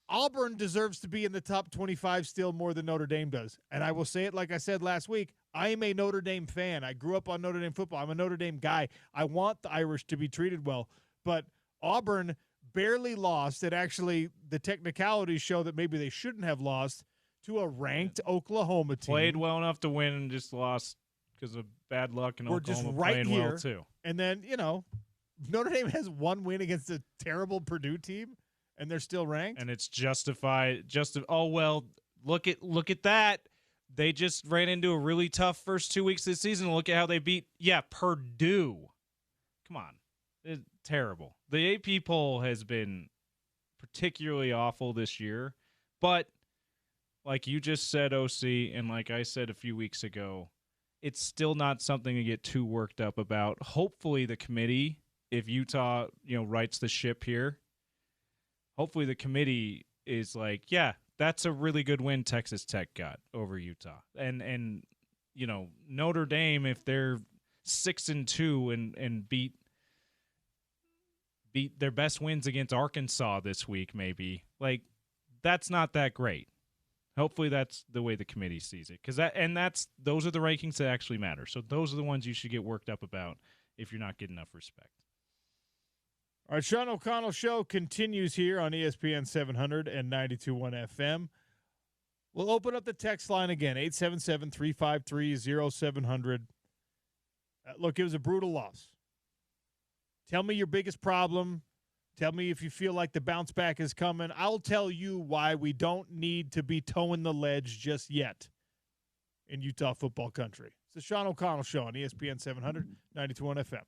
Speaker 1: Auburn deserves to be in the top 25 still more than Notre Dame does. And I will say it like I said last week. I am a Notre Dame fan. I grew up on Notre Dame football. I'm a Notre Dame guy. I want the Irish to be treated well. But Auburn barely lost. And actually, the technicalities show that maybe they shouldn't have lost to a ranked Oklahoma team.
Speaker 10: Played well enough to win and just lost because of bad luck, and
Speaker 1: We're
Speaker 10: Oklahoma
Speaker 1: just right
Speaker 10: playing
Speaker 1: here.
Speaker 10: well too.
Speaker 1: And then, Notre Dame has one win against a terrible Purdue team. And they're still ranked?
Speaker 10: And it's justified. Oh, well, look at that. They just ran into a really tough first 2 weeks of the season. Look at how they beat, Purdue. Come on. It's terrible. The AP poll has been particularly awful this year. But like you just said, OC, and like I said a few weeks ago, it's still not something to get too worked up about. Hopefully the committee, if Utah, rights the ship here, hopefully the committee is like, that's a really good win Texas Tech got over Utah. And Notre Dame, if they're 6-2 and beat their best wins against Arkansas this week, maybe, like, that's not that great. Hopefully that's the way the committee sees it, because those are the rankings that actually matter. So those are the ones you should get worked up about if you're not getting enough respect.
Speaker 1: All right, Sean O'Connell Show continues here on ESPN 700 and 92.1 FM. We'll open up the text line again, 877-353-0700. Look, it was a brutal loss. Tell me your biggest problem. Tell me if you feel like the bounce back is coming. I'll tell you why we don't need to be towing the ledge just yet in Utah football country. It's the Sean O'Connell Show on ESPN 700, 92.1 FM.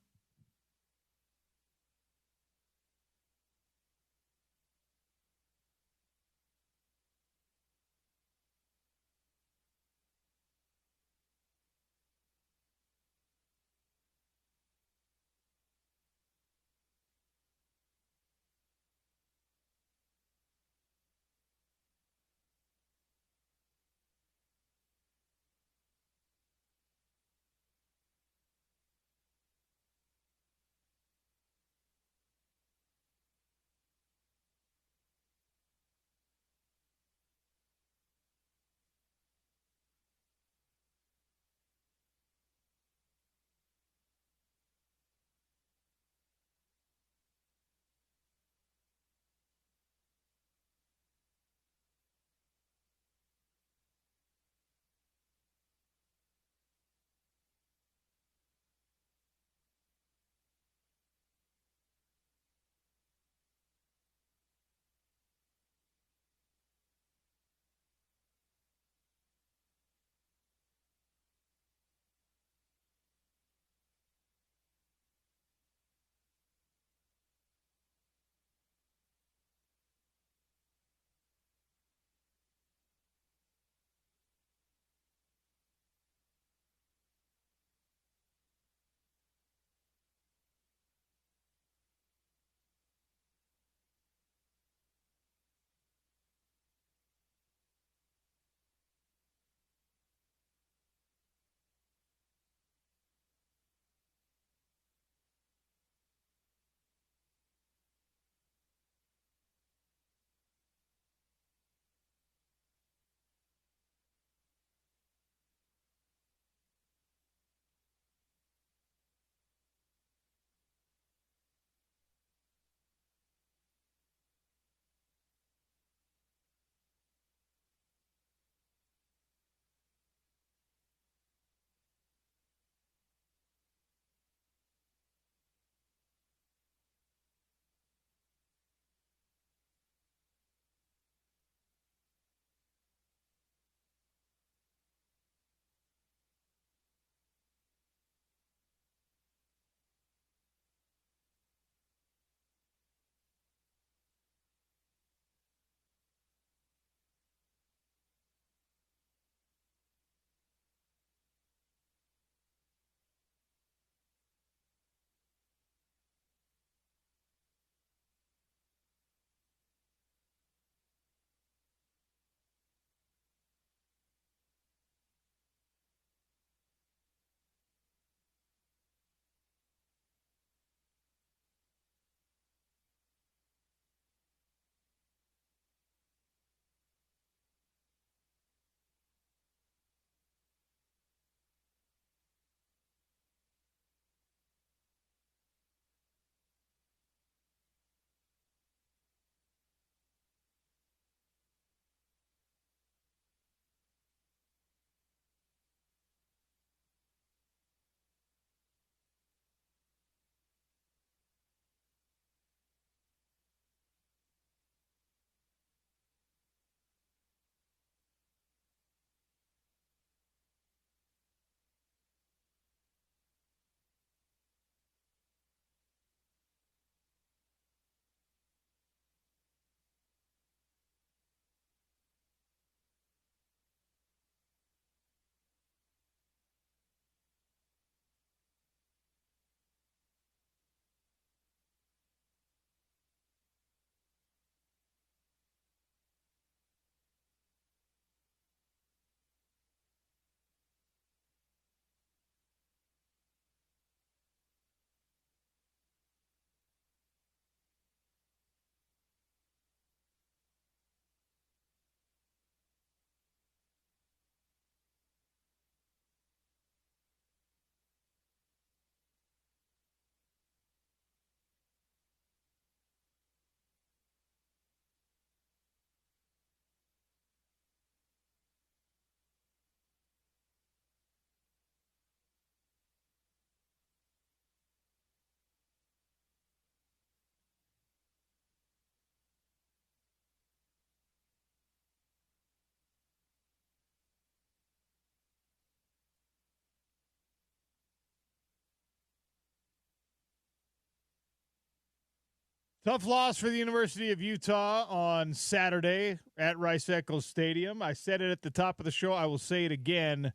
Speaker 1: Tough loss for the University of Utah on Saturday at Rice-Eccles Stadium. I said it at the top of the show. I will say it again.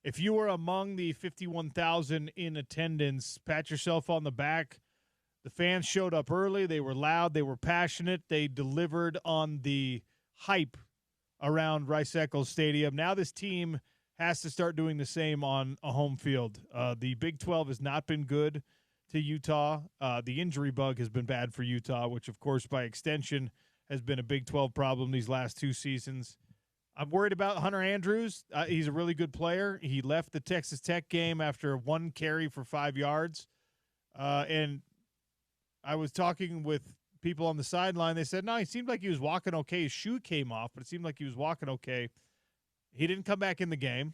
Speaker 1: If you were among the 51,000 in attendance, pat yourself on the back. The fans showed up early. They were loud. They were passionate. They delivered on the hype around Rice-Eccles Stadium. Now this team has to start doing the same on a home field. The Big 12 has not been good to Utah. The injury bug has been bad for Utah, which, of course, by extension, has been a Big 12 problem these last two seasons. I'm worried about Hunter Andrews. He's a really good player. He left the Texas Tech game after one carry for 5 yards. And I was talking with people on the sideline. They said, no, he seemed like he was walking okay. His shoe came off, but it seemed like he was walking okay. He didn't come back in the game,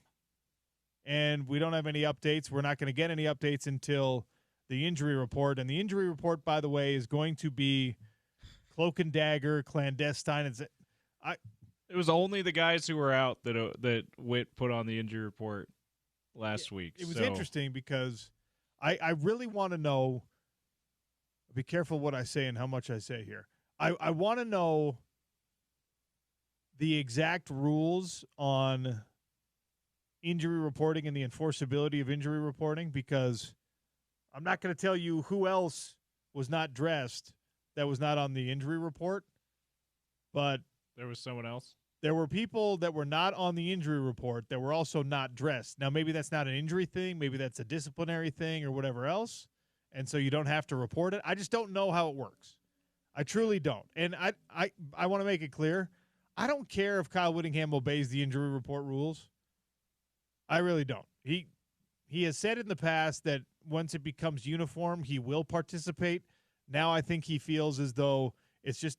Speaker 1: and we don't have any updates. We're not going to get any updates until the injury report. And the injury report, by the way, is going to be cloak and dagger, clandestine.
Speaker 10: It was only the guys who were out that Witt put on the injury report last week.
Speaker 1: It was interesting because I really want to know. Be careful what I say and how much I say here. I want to know the exact rules on injury reporting and the enforceability of injury reporting, because I'm not going to tell you who else was not dressed that was not on the injury report, but
Speaker 10: there was someone else.
Speaker 1: There were people that were not on the injury report that were also not dressed. Now, maybe that's not an injury thing. Maybe that's a disciplinary thing or whatever else. And so you don't have to report it. I just don't know how it works. I truly don't. And I want to make it clear. I don't care if Kyle Whittingham obeys the injury report rules. I really don't. He has said in the past that once it becomes uniform, he will participate. Now I think he feels as though it's just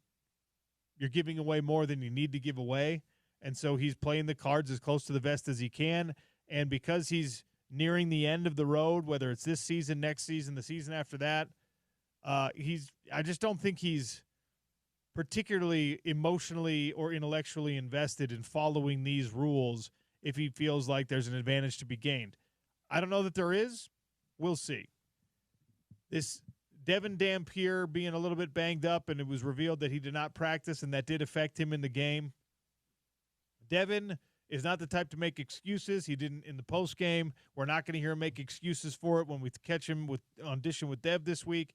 Speaker 1: you're giving away more than you need to give away. And so he's playing the cards as close to the vest as he can. And because he's nearing the end of the road, whether it's this season, next season, the season after that, I just don't think he's particularly emotionally or intellectually invested in following these rules if he feels like there's an advantage to be gained. I don't know that there is. We'll see. This Devin Dampier being a little bit banged up, and it was revealed that he did not practice, and that did affect him in the game. Devin is not the type to make excuses. He didn't in the post game. We're not going to hear him make excuses for it when we catch him with audition with Dev this week.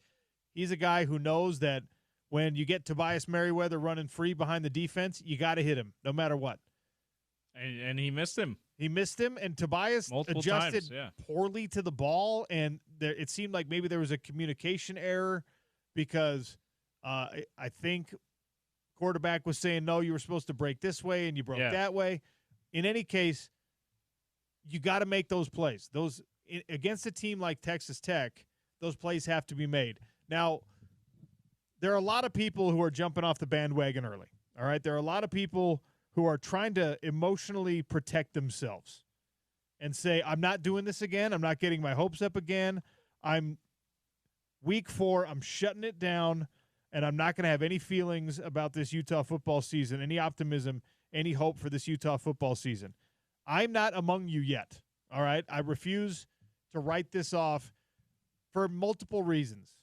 Speaker 1: He's a guy who knows that when you get Tobias Merriweather running free behind the defense, you got to hit him no matter what.
Speaker 10: And he missed him.
Speaker 1: He missed him, and Tobias
Speaker 10: multiple
Speaker 1: adjusted
Speaker 10: times,
Speaker 1: poorly to the ball, and it seemed like maybe there was a communication error because I think quarterback was saying, no, you were supposed to break this way, and you broke that way. In any case, you got to make those plays. Those against a team like Texas Tech, those plays have to be made. Now, there are a lot of people who are jumping off the bandwagon early. All right, there are a lot of people who are trying to emotionally protect themselves and say, I'm not doing this again. I'm not getting my hopes up again. I'm week 4. I'm shutting it down, and I'm not going to have any feelings about this Utah football season, any optimism, any hope for this Utah football season. I'm not among you yet, all right? I refuse to write this off for multiple reasons.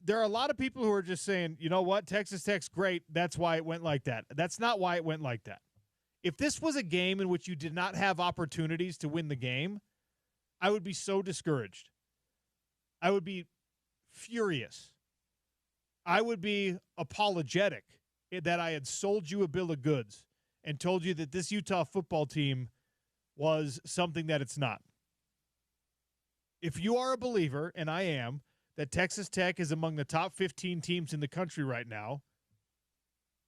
Speaker 1: There are a lot of people who are just saying, you know what, Texas Tech's great. That's why it went like that. That's not why it went like that. If this was a game in which you did not have opportunities to win the game, I would be so discouraged. I would be furious. I would be apologetic that I had sold you a bill of goods and told you that this Utah football team was something that it's not. If you are a believer, and I am, that Texas Tech is among the top 15 teams in the country right now,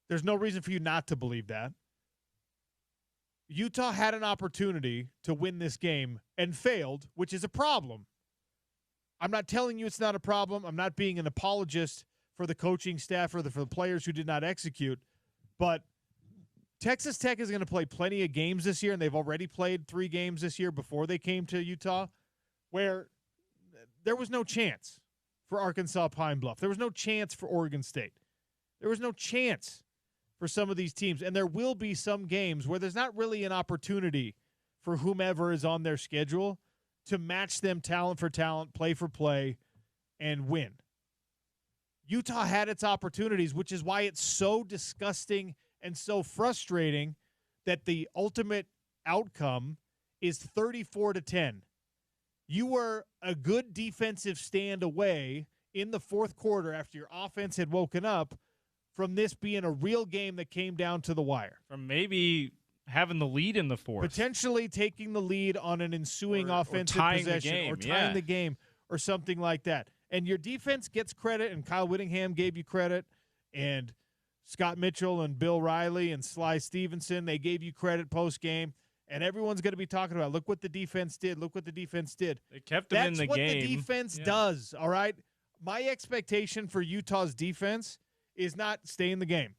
Speaker 1: there's no reason for you not to believe that. Utah had an opportunity to win this game and failed, which is a problem. I'm not telling you it's not a problem. I'm not being an apologist for the coaching staff or for the players who did not execute. But Texas Tech is going to play plenty of games this year, and they've already played 3 games this year before they came to Utah, where there was no chance for Arkansas Pine Bluff. There was no chance for Oregon State. There was no chance for some of these teams. And there will be some games where there's not really an opportunity for whomever is on their schedule to match them talent for talent, play for play, and win. Utah had its opportunities, which is why it's so disgusting and so frustrating that the ultimate outcome is 34-10. You were a good defensive stand away in the fourth quarter after your offense had woken up from this being a real game that came down to the wire.
Speaker 10: From maybe having the lead in the fourth.
Speaker 1: Potentially taking the lead on an ensuing offensive possession or tying the game or something like that. And your defense gets credit, and Kyle Whittingham gave you credit, and Scott Mitchell and Bill Riley and Sly Stevenson, they gave you credit post-game. And everyone's going to be talking about, look what the defense did, look what the defense did.
Speaker 10: They kept them in the game.
Speaker 1: That's what the defense does, all right? My expectation for Utah's defense is not stay in the game.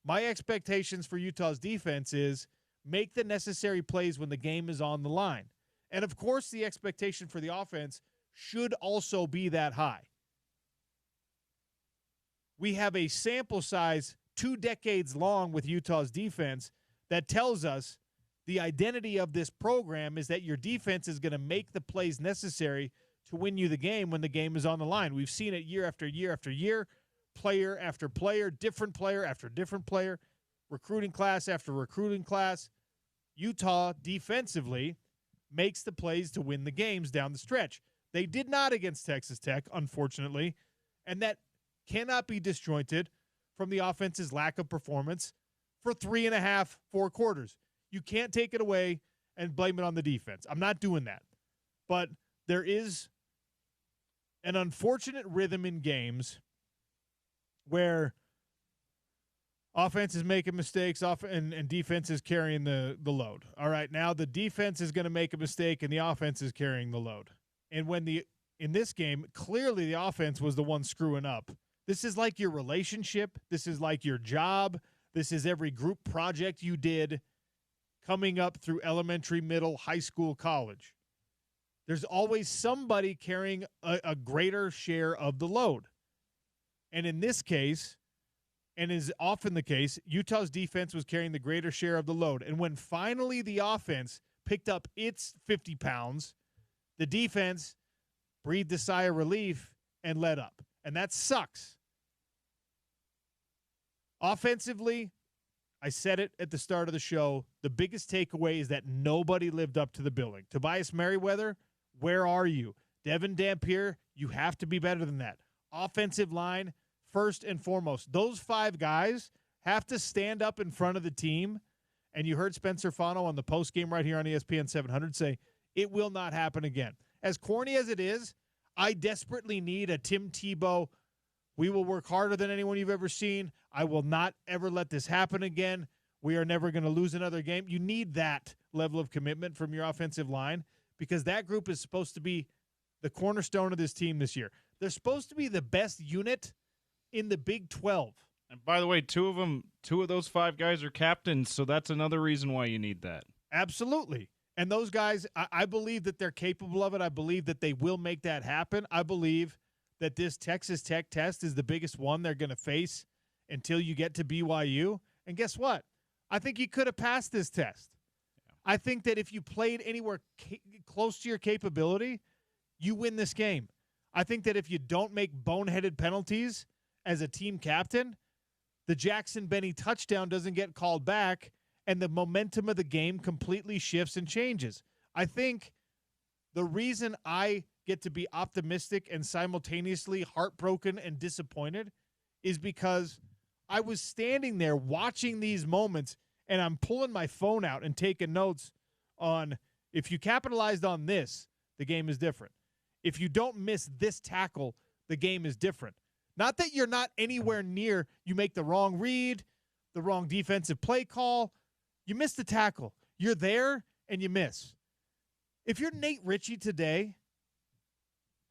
Speaker 1: My expectations for Utah's defense is make the necessary plays when the game is on the line. And, of course, the expectation for the offense should also be that high. We have a sample size 2 decades long with Utah's defense that tells us the identity of this program is that your defense is going to make the plays necessary to win you the game when the game is on the line. We've seen it year after year after year, player after player, different player after different player, recruiting class after recruiting class. Utah defensively makes the plays to win the games down the stretch. They did not against Texas Tech, unfortunately, and that cannot be disjointed from the offense's lack of performance for 3.5, 4 quarters. You can't take it away and blame it on the defense. I'm not doing that. But there is an unfortunate rhythm in games where offense is making mistakes and defense is carrying the load. All right, now the defense is going to make a mistake and the offense is carrying the load. And in this game, clearly the offense was the one screwing up. This is like your relationship. This is like your job. This is every group project you did coming up through elementary, middle, high school, college. There's always somebody carrying a greater share of the load. And in this case, and is often the case, Utah's defense was carrying the greater share of the load. And when finally the offense picked up its 50 pounds, the defense breathed a sigh of relief and let up. And that sucks. Offensively, I said it at the start of the show, the biggest takeaway is that nobody lived up to the billing. Tobias Merriweather, where are you? Devin Dampier, you have to be better than that. Offensive line, first and foremost. Those 5 guys have to stand up in front of the team, and you heard Spencer Fano on the postgame right here on ESPN 700 say, it will not happen again. As corny as it is, I desperately need a Tim Tebow, we will work harder than anyone you've ever seen. I will not ever let this happen again. We are never going to lose another game. You need that level of commitment from your offensive line because that group is supposed to be the cornerstone of this team this year. They're supposed to be the best unit in the Big 12.
Speaker 10: And by the way, two of those 5 guys are captains, so that's another reason why you need that.
Speaker 1: Absolutely. And those guys, I believe that they're capable of it. I believe that they will make that happen. I believe that this Texas Tech test is the biggest one they're going to face until you get to BYU. And guess what? I think you could have passed this test. Yeah. I think that if you played anywhere close to your capability, you win this game. I think that if you don't make boneheaded penalties as a team captain, the Jackson Benny touchdown doesn't get called back, and the momentum of the game completely shifts and changes. I think the reason I get to be optimistic and simultaneously heartbroken and disappointed is because I was standing there watching these moments, and I'm pulling my phone out and taking notes on if you capitalized on this, the game is different. If you don't miss this tackle, the game is different. Not that you're not anywhere near, you make the wrong read, the wrong defensive play call, you miss the tackle. You're there and you miss. If you're Nate Ritchie today,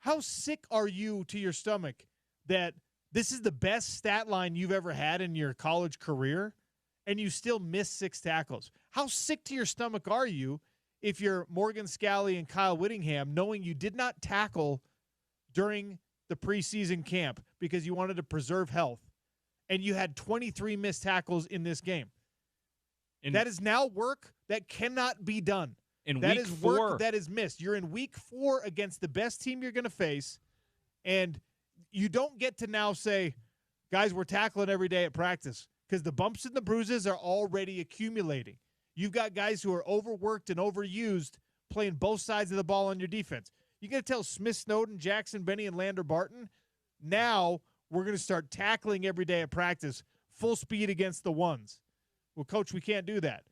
Speaker 1: how sick are you to your stomach that this is the best stat line you've ever had in your college career and you still miss 6 tackles? How sick to your stomach are you if you're Morgan Scalley and Kyle Whittingham knowing you did not tackle during the preseason camp because you wanted to preserve health and you had 23 missed tackles in this game? That is now work that cannot be done. That is work that is missed. You're in week 4 against the best team you're going to face, and you don't get to now say, guys, we're tackling every day at practice, because the bumps and the bruises are already accumulating. You've got guys who are overworked and overused playing both sides of the ball on your defense. You got to tell Smith, Snowden, Jackson, Benny, and Lander Barton, now we're going to start tackling every day at practice, full speed against the ones. Well, Coach, we can't do that.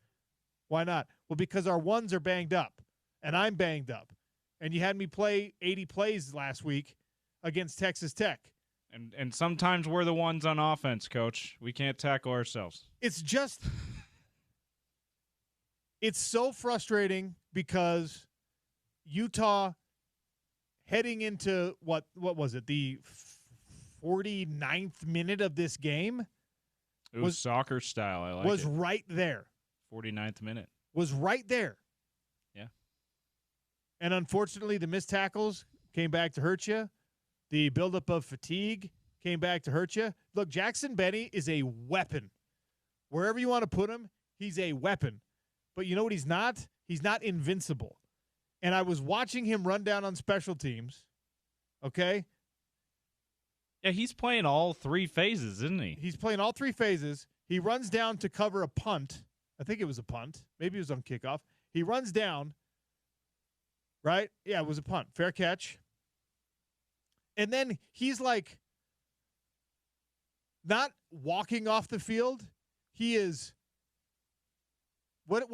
Speaker 1: Why not? Well, because our ones are banged up, and I'm banged up. And you had me play 80 plays last week against Texas Tech.
Speaker 10: And sometimes we're the ones on offense, Coach. We can't tackle ourselves.
Speaker 1: It's just – it's so frustrating because Utah heading into what was it, the 49th minute of this game?
Speaker 10: It was soccer style. I like it.
Speaker 1: Was right there.
Speaker 10: 49th minute.
Speaker 1: Was right there.
Speaker 10: Yeah.
Speaker 1: And unfortunately, the missed tackles came back to hurt you. The buildup of fatigue came back to hurt you. Look, Jackson Benny is a weapon. Wherever you want to put him, he's a weapon. But you know what he's not? He's not invincible. And I was watching him run down on special teams, okay?
Speaker 10: Yeah, he's playing all three phases, isn't he?
Speaker 1: He's playing all three phases. He runs down to cover a punt. I think it was a punt. Maybe it was on kickoff. He runs down, right? Yeah, it was a punt. Fair catch. And then he's like not walking off the field. He is what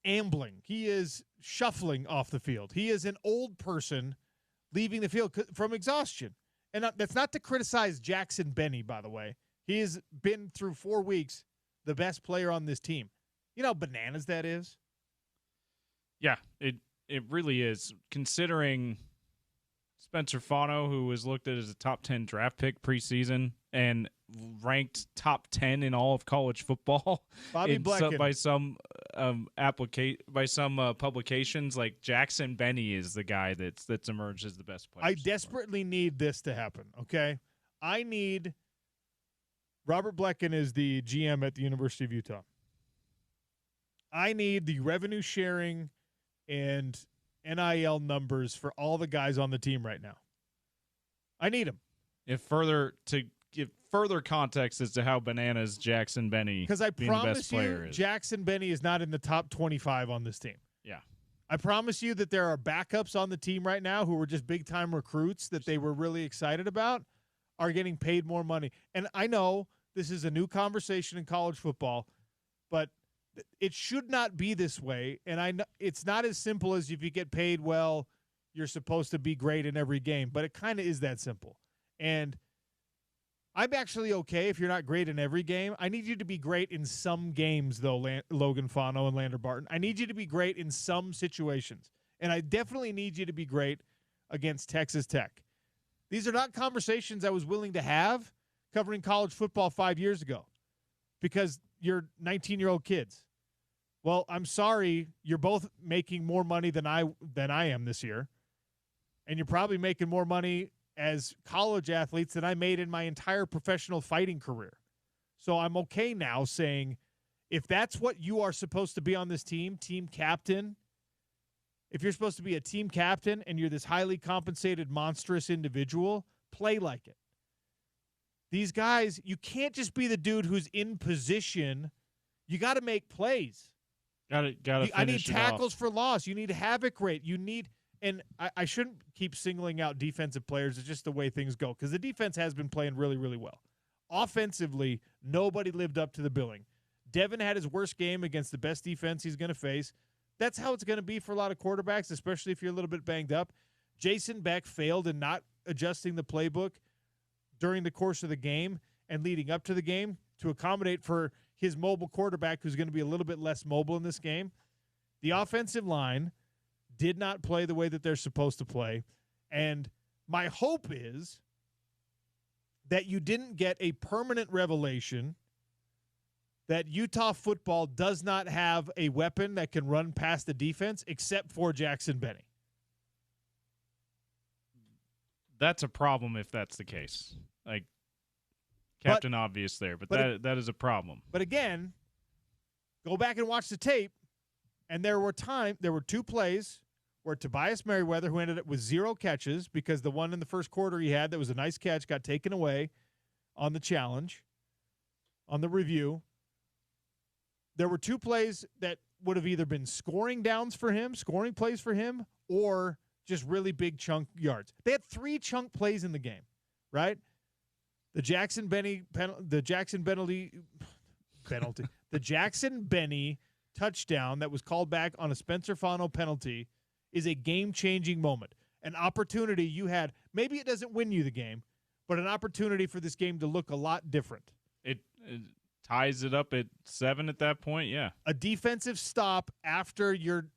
Speaker 1: ambling. He is shuffling off the field. He is an old person leaving the field from exhaustion. And that's not to criticize Jackson Benny, by the way. He has been through 4 weeks the best player on this team. You know how bananas that is?
Speaker 10: Yeah, it really is. Considering Spencer Fano, who was looked at as a top 10 draft pick preseason and ranked top 10 in all of college football by some publications, like Jackson Benny is the guy that's emerged as the best player.
Speaker 1: I desperately need this to happen, okay? I need Robert Blecken is the GM at the University of Utah. I need the revenue sharing and NIL numbers for all the guys on the team right now. I need them.
Speaker 10: To give further context as to how bananas Jackson Benny,
Speaker 1: because I
Speaker 10: being the best
Speaker 1: promise you,
Speaker 10: player is.
Speaker 1: Jackson Benny is not in the top 25 on this team.
Speaker 10: Yeah.
Speaker 1: I promise you that there are backups on the team right now who were just big-time recruits that they were really excited about are getting paid more money. And I know this is a new conversation in college football, but it should not be this way. And I know it's not as simple as if you get paid well, you're supposed to be great in every game, but it kind of is that simple. And I'm actually okay if you're not great in every game. I need you to be great in some games, though, Logan Fano and Lander Barton. I need you to be great in some situations. And I definitely need you to be great against Texas Tech. These are not conversations I was willing to have covering college football 5 years ago because you're 19-year-old kids. Well, I'm sorry, you're both making more money than I am this year. And you're probably making more money as college athletes than I made in my entire professional fighting career. So I'm okay now saying, if that's what you are supposed to be on this team captain, if you're supposed to be a team captain and you're this highly compensated, monstrous individual, play like it. These guys, you can't just be the dude who's in position. You got to make plays. I need tackles for loss. You need havoc rate. You need... And I shouldn't keep singling out defensive players. It's just the way things go because the defense has been playing really, really well. Offensively, nobody lived up to the billing. Devin had his worst game against the best defense he's going to face. That's how it's going to be for a lot of quarterbacks, especially if you're a little bit banged up. Jason Beck failed in not adjusting the playbook during the course of the game and leading up to the game to accommodate for his mobile quarterback who's going to be a little bit less mobile in this game. The offensive line did not play the way that they're supposed to play. And my hope is that you didn't get a permanent revelation that Utah football does not have a weapon that can run past the defense except for Jackson Benny.
Speaker 10: That's a problem if that's the case. Like Captain Obvious there, but that is a problem.
Speaker 1: But again, go back and watch the tape, and there were 2 plays where Tobias Merriweather, who ended up with 0 catches because the one in the first quarter he had that was a nice catch got taken away on the challenge, on the review. There were 2 plays that would have either been scoring downs for him, scoring plays for him, or just really big chunk yards. They had 3 chunk plays in the game, right? The Jackson Benny touchdown that was called back on a Spencer Fano penalty is a game-changing moment. An opportunity you had. Maybe it doesn't win you the game, but an opportunity for this game to look a lot different.
Speaker 10: It ties it up at 7 at that point, yeah.
Speaker 1: A defensive stop after your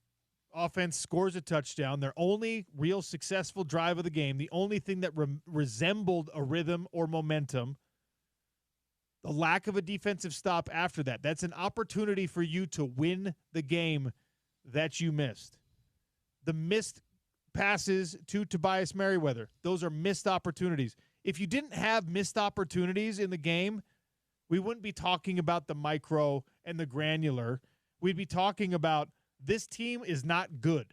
Speaker 1: offense scores a touchdown, their only real successful drive of the game, the only thing that resembled a rhythm or momentum, the lack of a defensive stop after that. That's an opportunity for you to win the game that you missed. The missed passes to Tobias Merriweather, those are missed opportunities. If you didn't have missed opportunities in the game, we wouldn't be talking about the micro and the granular. We'd be talking about this team is not good.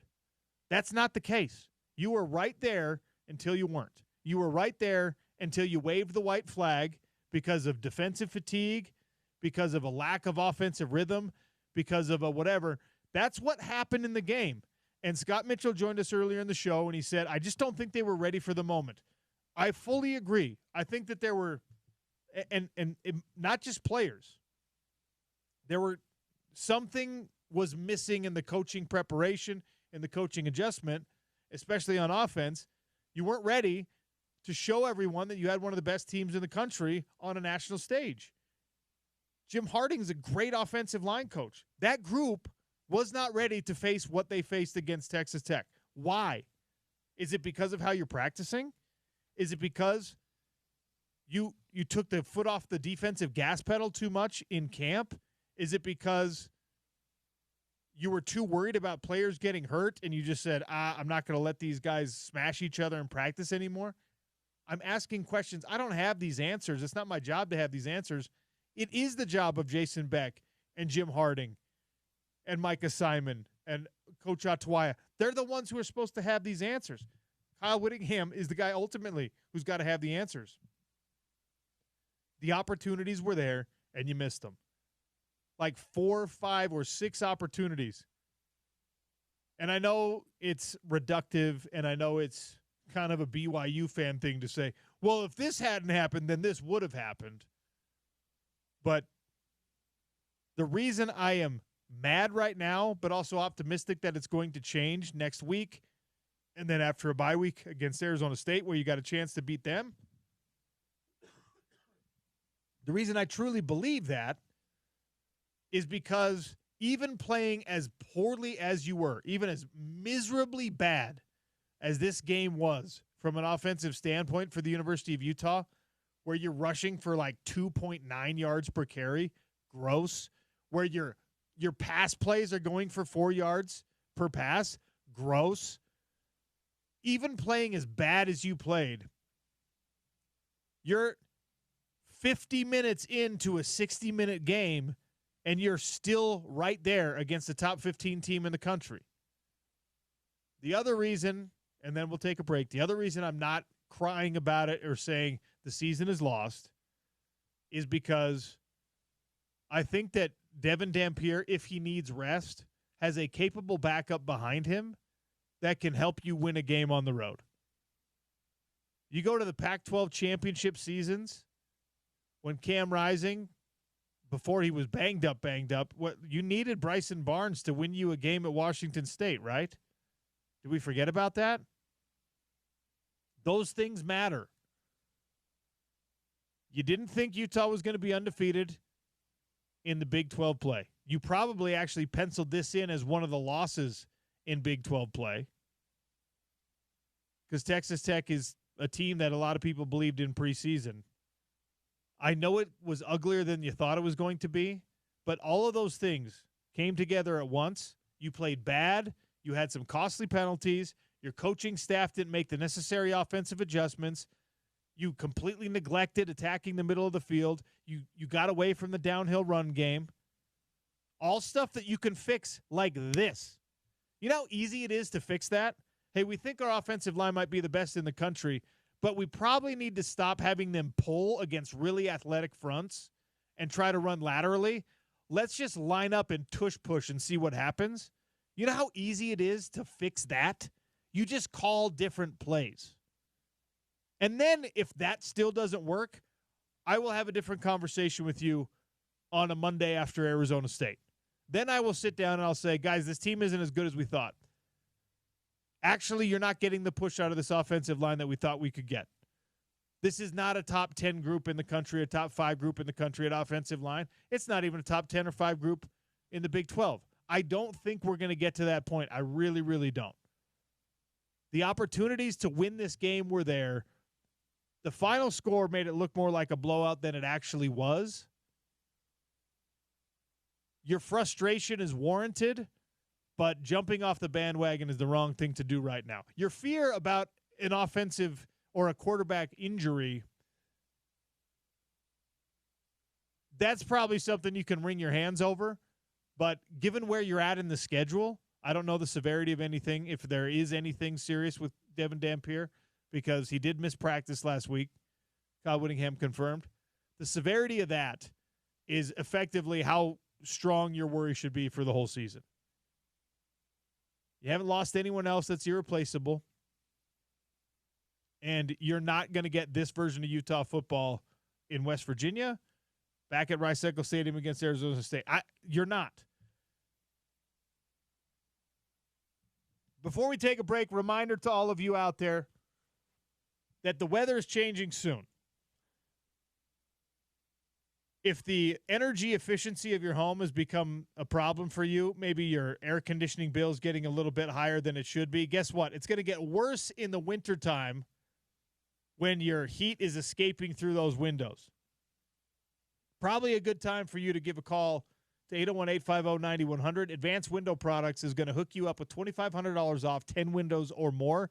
Speaker 1: That's not the case. You were right there until you weren't. You were right there until you waved the white flag because of defensive fatigue, because of a lack of offensive rhythm, because of a whatever. That's what happened in the game. And Scott Mitchell joined us earlier in the show, and he said, I just don't think they were ready for the moment. I fully agree. I think that there were, and not just players, there were something was missing in the coaching preparation, in the coaching adjustment, especially on offense. You weren't ready to show everyone that you had one of the best teams in the country on a national stage. Jim Harding is a great offensive line coach. That group was not ready to face what they faced against Texas Tech. Why? Is it because of how you're practicing? Is it because you took the foot off the defensive gas pedal too much in camp? Is it because you were too worried about players getting hurt and you just said, I'm not going to let these guys smash each other in practice anymore? I'm asking questions. I don't have these answers. It's not my job to have these answers. It is the job of Jason Beck and Jim Harding and Micah Simon and Coach Atwaya. They're the ones who are supposed to have these answers. Kyle Whittingham is the guy ultimately who's got to have the answers. The opportunities were there, and you missed them. Like 4, 5, or 6 opportunities. And I know it's reductive, and I know it's kind of a BYU fan thing to say, well, if this hadn't happened, then this would have happened. But the reason I am mad right now, but also optimistic that it's going to change next week, and then after a bye week against Arizona State where you got a chance to beat them, the reason I truly believe that is because even playing as poorly as you were, even as miserably bad as this game was from an offensive standpoint for the University of Utah, where you're rushing for like 2.9 yards per carry, gross, where your pass plays are going for 4 yards per pass, gross. Even playing as bad as you played, you're 50 minutes into a 60-minute game, and you're still right there against the top 15 team in the country. The other reason, and then we'll take a break, the other reason I'm not crying about it or saying the season is lost is because I think that Devin Dampier, if he needs rest, has a capable backup behind him that can help you win a game on the road. You go to the Pac-12 championship seasons when Cam Rising, before he was banged up, what you needed Bryson Barnes to win you a game at Washington State, right? Did we forget about that? Those things matter. You didn't think Utah was going to be undefeated in the Big 12 play. You probably actually penciled this in as one of the losses in Big 12 play because Texas Tech is a team that a lot of people believed in preseason. I know it was uglier than you thought it was going to be, but all of those things came together at once. You played bad. You had some costly penalties. Your coaching staff didn't make the necessary offensive adjustments. You completely neglected attacking the middle of the field. You got away from the downhill run game. All stuff that you can fix like this. You know how easy it is to fix that? Hey, we think our offensive line might be the best in the country, but we probably need to stop having them pull against really athletic fronts and try to run laterally. Let's just line up and tush push and see what happens. You know how easy it is to fix that? You just call different plays. And then if that still doesn't work, I will have a different conversation with you on a Monday after Arizona State. Then I will sit down and I'll say, guys, this team isn't as good as we thought. Actually, you're not getting the push out of this offensive line that we thought we could get. This is not a top 10 group in the country, a top 5 group in the country at offensive line. It's not even a top 10 or 5 group in the Big 12. I don't think we're going to get to that point. I really, really don't. The opportunities to win this game were there. The final score made it look more like a blowout than it actually was. Your frustration is warranted, but jumping off the bandwagon is the wrong thing to do right now. Your fear about an offensive or a quarterback injury, that's probably something you can wring your hands over. But given where you're at in the schedule, I don't know the severity of anything, if there is anything serious with Devin Dampier, because he did miss practice last week. Kyle Whittingham confirmed. The severity of that is effectively how strong your worry should be for the whole season. You haven't lost anyone else that's irreplaceable. And you're not going to get this version of Utah football in West Virginia, back at Rice-Eccles Stadium against Arizona State. You're not. Before we take a break, reminder to all of you out there that the weather is changing soon. If the energy efficiency of your home has become a problem for you, maybe your air conditioning bill is getting a little bit higher than it should be, guess what? It's going to get worse in the wintertime when your heat is escaping through those windows. Probably a good time for you to give a call to 801-850-9100. Advanced Window Products is going to hook you up with $2,500 off 10 windows or more.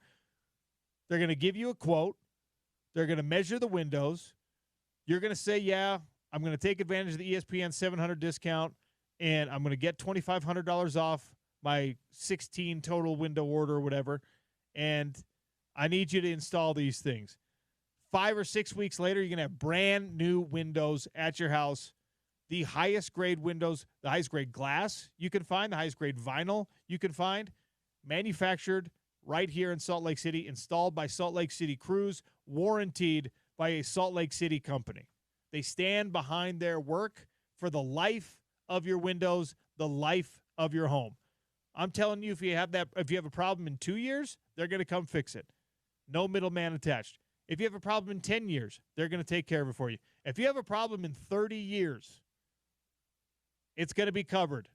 Speaker 1: They're going to give you a quote. They're going to measure the windows. You're going to say, yeah, I'm going to take advantage of the ESPN 700 discount, and I'm going to get $2,500 off my 16 total window order or whatever, and I need you to install these things. 5 or 6 weeks later, you're going to have brand new windows at your house. The highest grade windows, the highest grade glass you can find, the highest grade vinyl you can find, manufactured right here in Salt Lake City, installed by Salt Lake City crews, warranted by a Salt Lake City company. They stand behind their work for the life of your windows, the life of your home. I'm telling you, if you have a problem in 2 years, they're going to come fix it. No middleman attached. If you have a problem in 10 years, they're going to take care of it for you. If you have a problem in 30 years, it's going to be covered.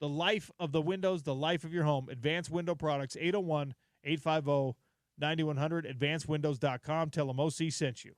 Speaker 1: The life of the windows, the life of your home. Advanced Window Products, 801-850-9100, advancedwindows.com. Tell them OC sent you.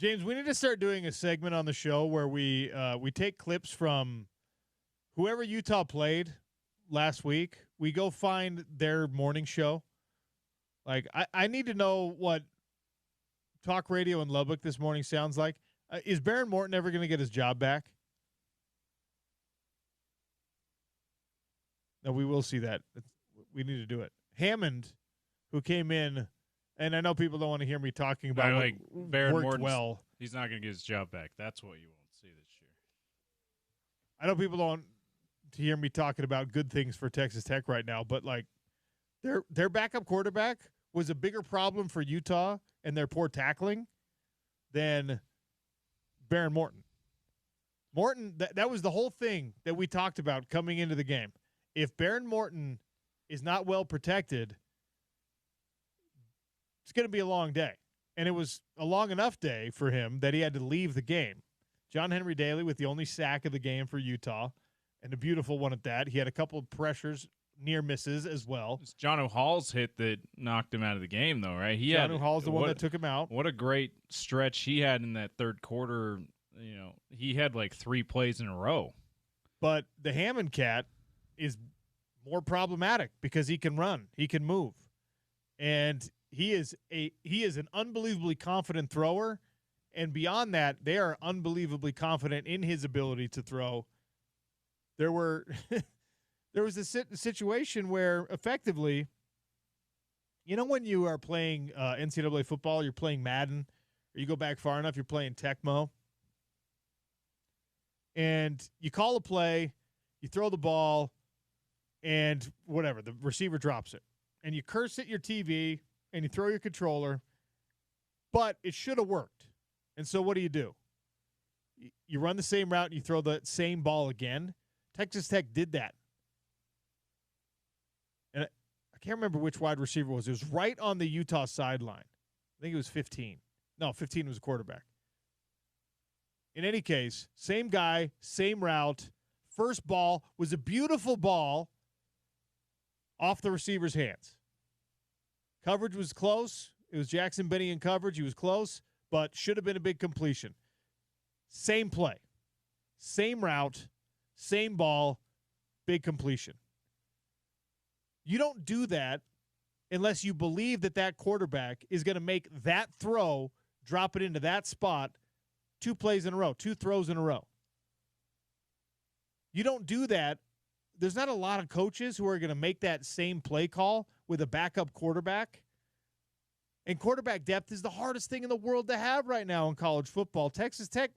Speaker 1: James, we need to start doing a segment on the show where we take clips from whoever Utah played last week. We go find their morning show. Like, I need to know what talk radio in Lubbock this morning sounds like. Is Baron Morton ever going to get his job back? No, we will see that. We need to do it. Hammond, who came in, and I know people don't want to hear me talking about
Speaker 10: like Baron
Speaker 1: worked
Speaker 10: Morton's,
Speaker 1: well.
Speaker 10: He's not going to get his job back. That's what you won't see this year.
Speaker 1: I know people don't want to hear me talking about good things for Texas Tech right now, but like their backup quarterback was a bigger problem for Utah and their poor tackling than Baron Morton. Morton, that was the whole thing that we talked about coming into the game. If Baron Morton is not well protected, it's going to be a long day. And it was a long enough day for him that he had to leave the game. John Henry Daly with the only sack of the game for Utah, and a beautiful one at that. He had a couple of pressures, near misses as well.
Speaker 10: It's John O'Hall's hit that knocked him out of the game, though, right?
Speaker 1: John O'Hall's the one that took him out.
Speaker 10: What a great stretch he had in that third quarter. You know, he had like 3 plays in a row.
Speaker 1: But the Hammond cat is more problematic because he can run, he can move, and he is an unbelievably confident thrower. And beyond that, they are unbelievably confident in his ability to throw. There was a situation where effectively, you know, when you are playing NCAA football, you're playing Madden, or you go back far enough, you're playing Tecmo, and you call a play, you throw the ball, and whatever, the receiver drops it, and you curse at your TV, and you throw your controller, but it should have worked. And so what do? You run the same route, and you throw the same ball again. Texas Tech did that. And I can't remember which wide receiver it was. It was right on the Utah sideline. I think it was 15. No, 15 was a quarterback. In any case, same guy, same route. First ball was a beautiful ball off the receiver's hands. Coverage was close. It was Jackson Benny in coverage. He was close, but should have been a big completion. Same play, same route, same ball, big completion. You don't do that unless you believe that that quarterback is going to make that throw, drop it into that spot 2 plays in a row, 2 throws in a row. You don't do that. There's not a lot of coaches who are going to make that same play call with a backup quarterback. And quarterback depth is the hardest thing in the world to have right now in college football. Texas Tech,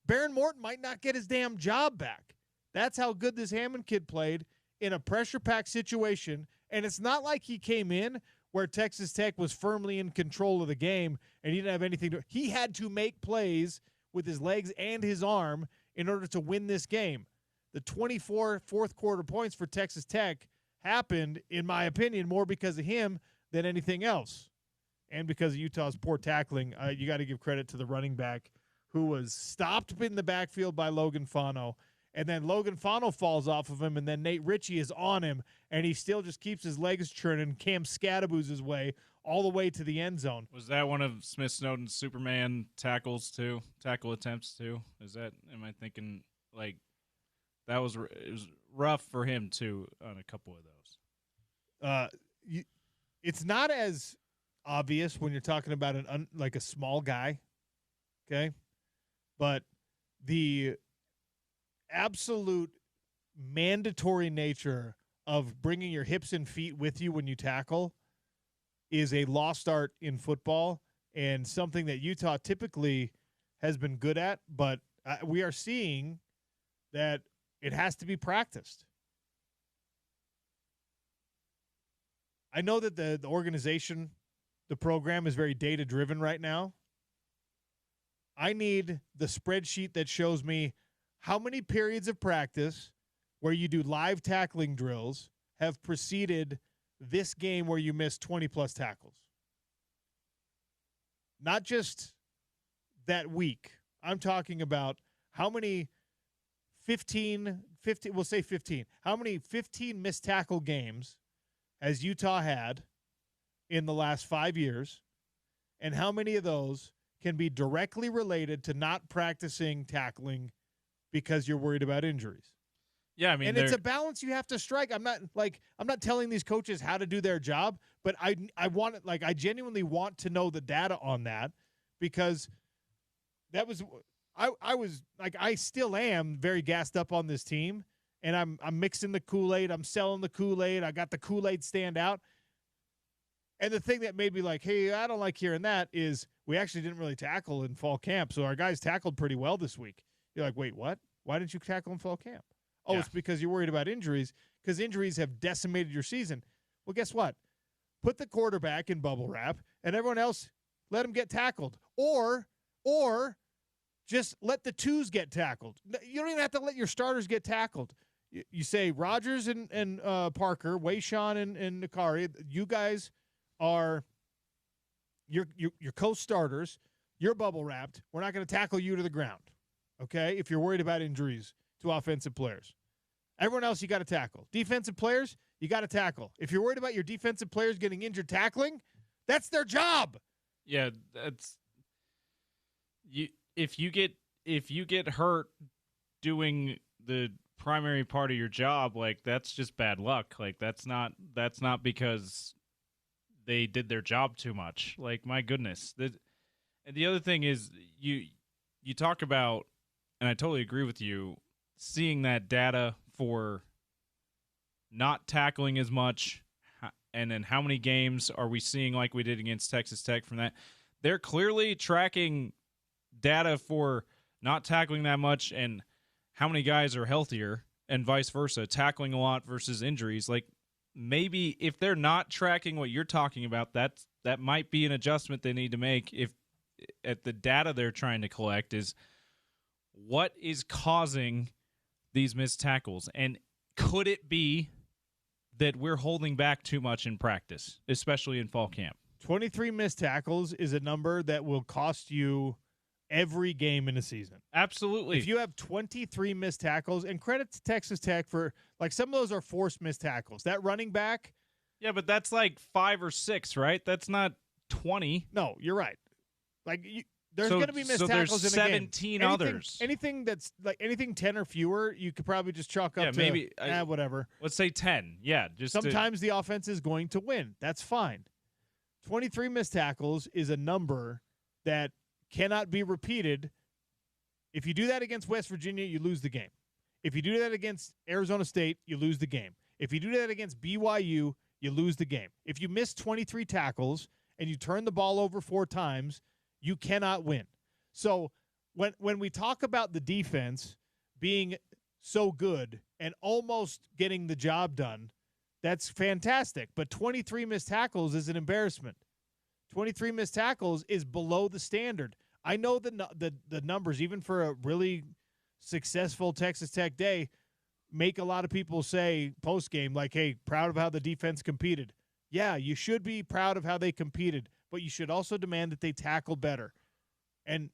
Speaker 1: Baron Morton might not get his damn job back. That's how good this Hammond kid played in a pressure-packed situation. And it's not like he came in where Texas Tech was firmly in control of the game and he didn't have anything to – he had to make plays with his legs and his arm in order to win this game. The 24 fourth-quarter points for Texas Tech happened, in my opinion, more because of him than anything else. And because of Utah's poor tackling, you got to give credit to the running back who was stopped in the backfield by Logan Fano. And then Logan Fano falls off of him, and then Nate Ritchie is on him, and he still just keeps his legs churning. Cam Scadaboo's his way all the way to the end zone.
Speaker 10: Was that one of Smith Snowden's Superman tackle attempts too? Am I thinking like it was rough for him too on a couple of those?
Speaker 1: It's not as obvious when you're talking about like a small guy, okay? But the absolute mandatory nature of bringing your hips and feet with you when you tackle is a lost art in football and something that Utah typically has been good at, but we are seeing that it has to be practiced. I know that the organization, the program is very data-driven right now. I need the spreadsheet that shows me how many periods of practice where you do live tackling drills have preceded this game where you missed 20-plus tackles. Not just that week. I'm talking about how many 15, we'll say 15. How many 15 missed tackle games has Utah had in the last 5 years, and how many of those can be directly related to not practicing tackling because you're worried about injuries.
Speaker 10: Yeah, I mean,
Speaker 1: and it's a balance you have to strike. I'm not telling these coaches how to do their job, but I genuinely want to know the data on that, because that was I still am very gassed up on this team, and I'm mixing the Kool-Aid, I'm selling the Kool-Aid, I got the Kool-Aid stand out. And the thing that made me like, hey, I don't like hearing that, is we actually didn't really tackle in fall camp, so our guys tackled pretty well this week. You're like, wait, what? Why didn't you tackle in fall camp? Oh, yeah. It's because you're worried about injuries, because injuries have decimated your season. Well, guess what? Put the quarterback in bubble wrap, and everyone else, let them get tackled. Or just let the twos get tackled. You don't even have to let your starters get tackled. You say Rogers and Parker, Wayshawn and Nakari, you guys are your co-starters. You're bubble wrapped. We're not going to tackle you to the ground, okay, if you're worried about injuries to offensive players. Everyone else you got to tackle. Defensive players, you got to tackle. If you're worried about your defensive players getting injured tackling, that's their job.
Speaker 10: Yeah, that's you. If you get hurt doing the primary part of your job, like, that's just bad luck. Like, that's not because they did their job too much. Like, my goodness. And the other thing is, you talk about, and I totally agree with you, seeing that data for not tackling as much, and then how many games are we seeing like we did against Texas Tech from that. They're clearly tracking data for not tackling that much and how many guys are healthier, and vice versa, tackling a lot versus injuries. Like, maybe if they're not tracking what you're talking about, that might be an adjustment they need to make. If at the data they're trying to collect is what is causing these missed tackles, and could it be that we're holding back too much in practice, especially in fall camp? 23
Speaker 1: missed tackles is a number that will cost you every game in a season.
Speaker 10: Absolutely.
Speaker 1: If you have 23 missed tackles, and credit to Texas Tech for, like, some of those are forced missed tackles. That running back.
Speaker 10: Yeah, but that's like 5 or 6, right? That's not 20.
Speaker 1: No, you're right. Like, there's going to be missed tackles in a game.
Speaker 10: 17 others.
Speaker 1: Anything that's like anything 10 or fewer, you could probably just chalk up to
Speaker 10: maybe
Speaker 1: whatever.
Speaker 10: Let's say 10. Yeah, just
Speaker 1: sometimes the offense is going to win. That's fine. 23 missed tackles is a number that cannot be repeated. If you do that against West Virginia, you lose the game. If you do that against Arizona State, you lose the game. If you do that against BYU, you lose the game. If you miss 23 tackles and you turn the ball over 4 times, you cannot win. So when we talk about the defense being so good and almost getting the job done, that's fantastic. But 23 missed tackles is an embarrassment. 23 missed tackles is below the standard. I know the numbers, even for a really successful Texas Tech day, make a lot of people say post-game, like, hey, proud of how the defense competed. Yeah, you should be proud of how they competed, but you should also demand that they tackle better. And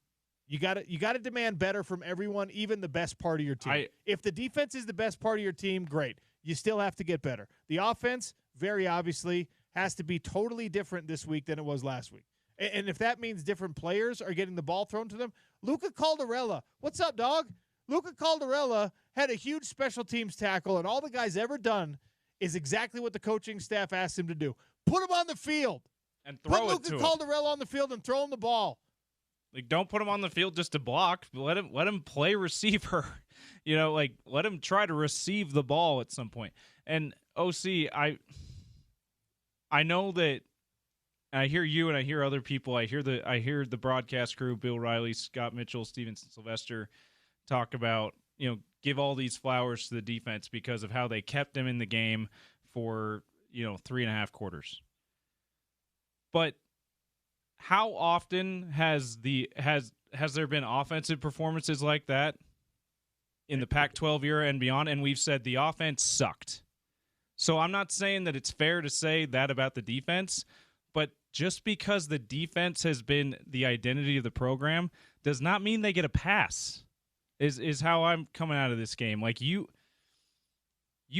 Speaker 1: you got to demand better from everyone, even the best part of your team. If the defense is the best part of your team, great. You still have to get better. The offense, very obviously, has to be totally different this week than it was last week. And if that means different players are getting the ball thrown to them, Luca Caldarella, what's up, dog? Luca Caldarella had a huge special teams tackle, and all the guy's ever done is exactly what the coaching staff asked him to do. Put him on the field.
Speaker 10: And throw
Speaker 1: it to him. Put Luca Caldarella on the field and throw him the ball.
Speaker 10: Like, don't put him on the field just to block. Let him play receiver. You know, like, let him try to receive the ball at some point. And OC, I know that I hear you and I hear other people. I hear the broadcast crew, Bill Riley, Scott Mitchell, Steven Sylvester, talk about, you know, give all these flowers to the defense because of how they kept them in the game for, 3.5 quarters. But how often has there been offensive performances like that in the Pac-12 era and beyond? And we've said the offense sucked. So I'm not saying that it's fair to say that about the defense, but just because the defense has been the identity of the program does not mean they get a pass, is how I'm coming out of this game. Like, you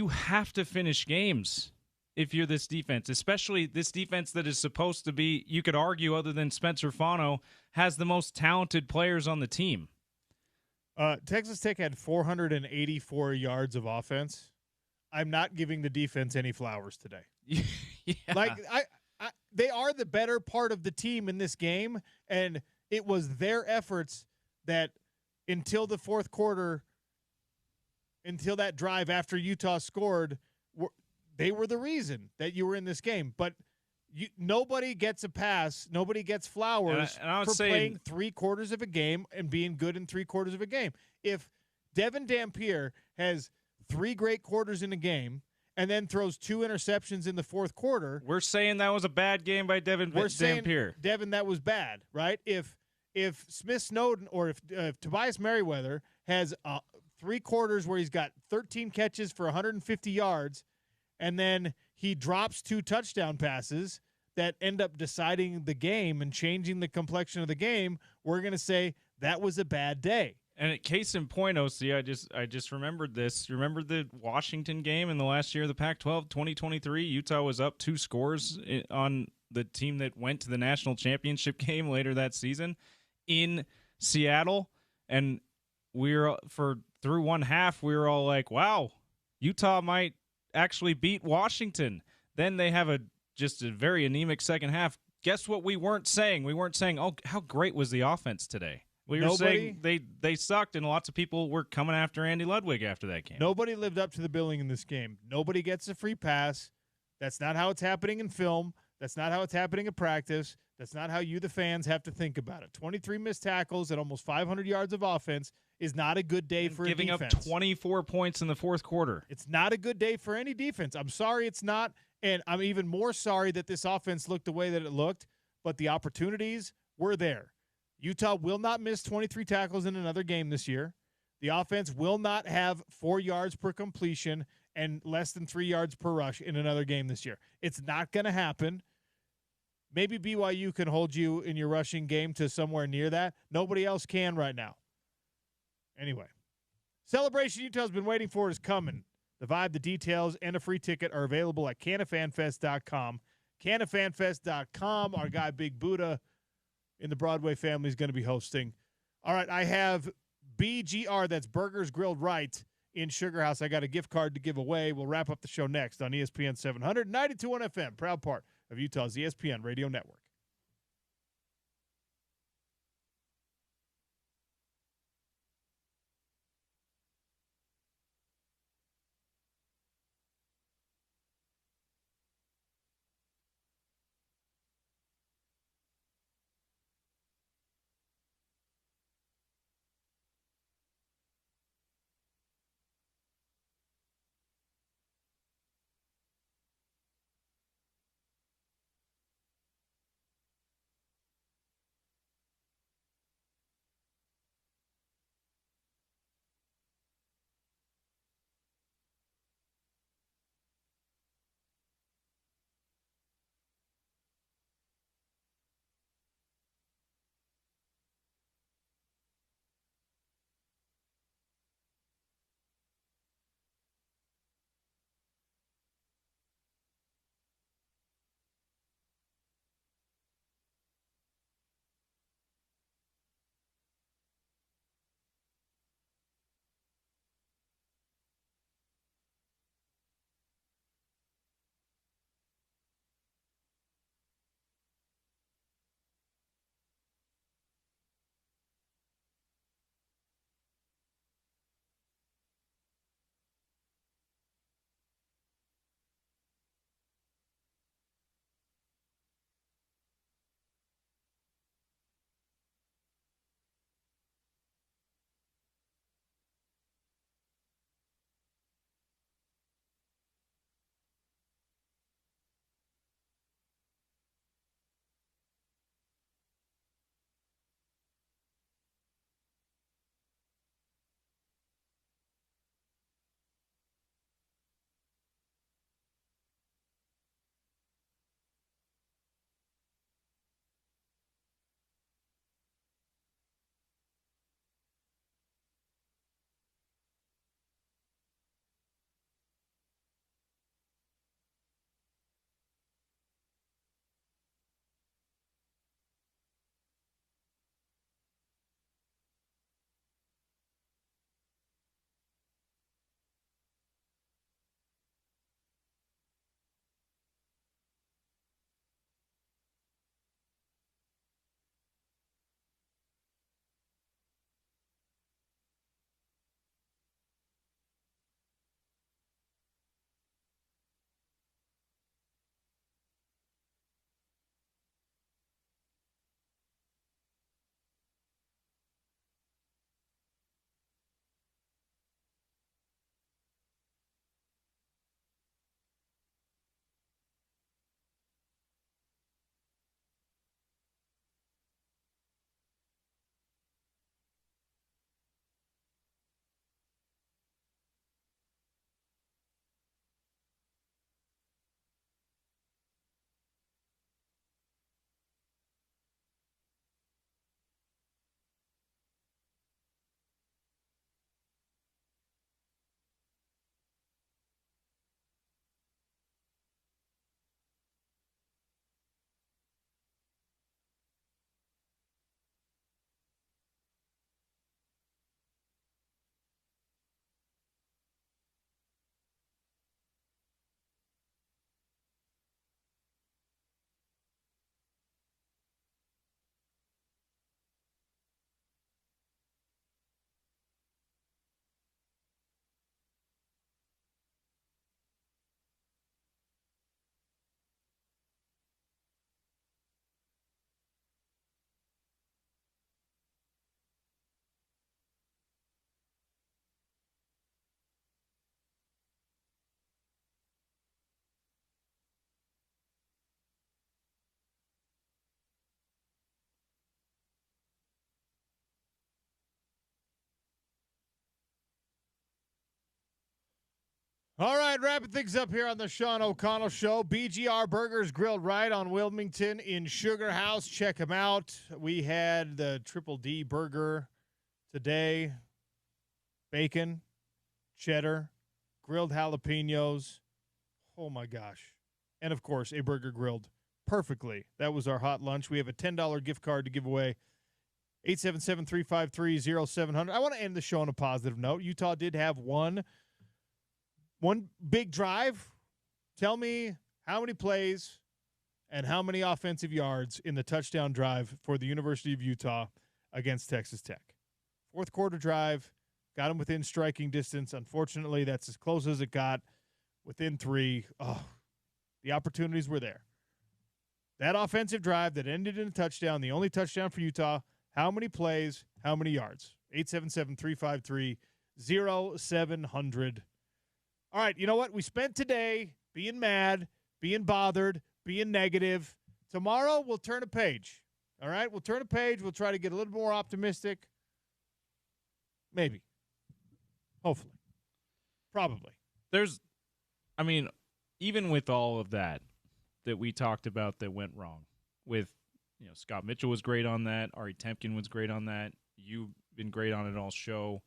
Speaker 10: have to finish games. if you're this defense, especially this defense that is supposed to be, you could argue, other than Spencer Fano, has the most talented players on the team.
Speaker 1: Texas Tech had 484 yards of offense. I'm not giving the defense any flowers today.
Speaker 10: Yeah.
Speaker 1: Like they are the better part of the team in this game, and it was their efforts that until the fourth quarter, until that drive after Utah scored, they were the reason that you were in this game. But nobody gets a pass, nobody gets flowers for playing 3 quarters of a game and being good in 3 quarters of a game. If Devin Dampier has 3 great quarters in a game and then throws 2 interceptions in the fourth quarter,
Speaker 10: we're saying that was a bad game by Devin Dampier.
Speaker 1: Devin, that was bad, right? If Smith Snowden or if Tobias Merriweather has 3 quarters where he's got 13 catches for 150 yards, and then he drops 2 touchdown passes that end up deciding the game and changing the complexion of the game, we're going to say that was a bad day.
Speaker 10: And case in point, OC, I just remembered this. Remember the Washington game in the last year of the Pac-12, 2023? Utah was up 2 scores on the team that went to the national championship game later that season in Seattle. And through one half, we were all like, wow, Utah might actually beat Washington. Then they have just a very anemic second half. Guess what we weren't saying? We weren't saying, oh, how great was the offense today? We were saying they sucked, and lots of people were coming after Andy Ludwig after that game.
Speaker 1: Nobody lived up to the billing in this game. Nobody gets a free pass. That's not how it's happening in film. That's not how it's happening in practice. That's not how you, the fans, have to think about it. 23 missed tackles and almost 500 yards of offense is not a good day for a defense.
Speaker 10: Giving up 24 points in the fourth quarter.
Speaker 1: It's not a good day for any defense. I'm sorry it's not, and I'm even more sorry that this offense looked the way that it looked, but the opportunities were there. Utah will not miss 23 tackles in another game this year. The offense will not have 4 yards per completion and less than 3 yards per rush in another game this year. It's not going to happen. Maybe BYU can hold you in your rushing game to somewhere near that. Nobody else can right now. Anyway, celebration Utah's been waiting for is coming. The vibe, the details, and a free ticket are available at canafanfest.com. Canafanfest.com. Our guy Big Buddha in the Broadway family is going to be hosting. All right, I have BGR, that's Burgers Grilled Right, in Sugar House. I got a gift card to give away. We'll wrap up the show next on ESPN 700, 92.1 FM, proud part of Utah's ESPN Radio Network. All right, wrapping things up here on the Sean O'Connell Show. BGR Burgers grilled right on Wilmington in Sugar House. Check them out. We had the Triple D burger today. Bacon, cheddar, grilled jalapenos. Oh, my gosh. And, of course, a burger grilled perfectly. That was our hot lunch. We have a $10 gift card to give away. 877-353-0700. I want to end the show on a positive note. Utah did have one big drive. Tell me how many plays and how many offensive yards in the touchdown drive for the University of Utah against Texas Tech. Fourth quarter drive, got them within striking distance. Unfortunately, that's as close as it got. Within 3. Oh, the opportunities were there. That offensive drive that ended in a touchdown, the only touchdown for Utah, how many plays, how many yards? 877-353-0700. All right, you know what? We spent today being mad, being bothered, being negative. Tomorrow, we'll turn a page. All right? We'll turn a page. We'll try to get a little more optimistic. Maybe. Hopefully. Probably.
Speaker 10: Even with all of that we talked about that went wrong, with, Scott Mitchell was great on that. Ari Temkin was great on that. You've been great on it all show.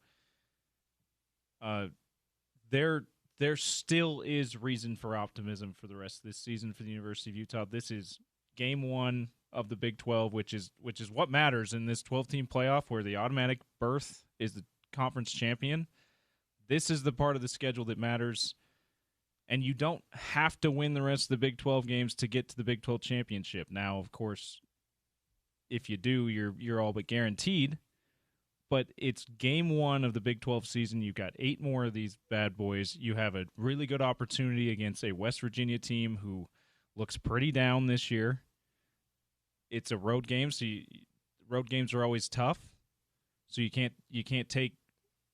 Speaker 10: There still is reason for optimism for the rest of this season for the University of Utah. This is game 1 of the Big 12, which is what matters in this 12-team playoff, where the automatic berth is the conference champion. This is the part of the schedule that matters, and you don't have to win the rest of the Big 12 games to get to the Big 12 championship. Now, of course, if you do, you're all but guaranteed. But it's game 1 of the Big 12 season. You've got 8 more of these bad boys. You have a really good opportunity against a West Virginia team who looks pretty down this year. It's a road game, so road games are always tough. So you can't take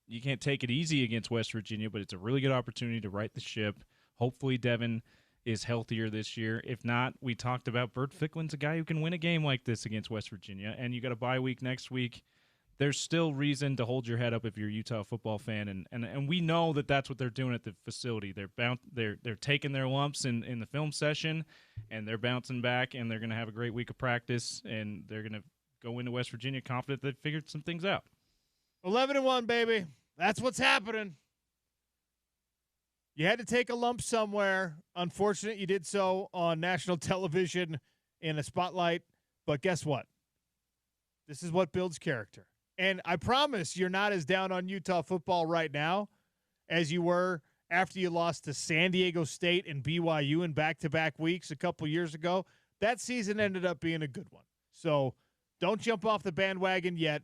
Speaker 10: it easy against West Virginia, but it's a really good opportunity to right the ship. Hopefully Devin is healthier this year. If not, we talked about Bert Ficklin's a guy who can win a game like this against West Virginia, and you got a bye week next week. There's still reason to hold your head up if you're a Utah football fan, and we know that that's what they're doing at the facility. They're taking their lumps in the film session, and they're bouncing back, and they're going to have a great week of practice, and they're going to go into West Virginia confident they've figured some things out.
Speaker 1: 11-1, baby. That's what's happening. You had to take a lump somewhere. Unfortunate you did so on national television in a spotlight, but guess what? This is what builds character. And I promise you're not as down on Utah football right now as you were after you lost to San Diego State and BYU in back-to-back weeks a couple years ago. That season ended up being a good one. So don't jump off the bandwagon yet.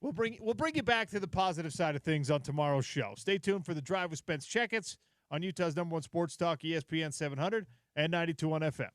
Speaker 1: We'll bring you back to the positive side of things on tomorrow's show. Stay tuned for The Drive with Spence Checketts on Utah's #1 sports talk, ESPN 700 and 92.1 FM.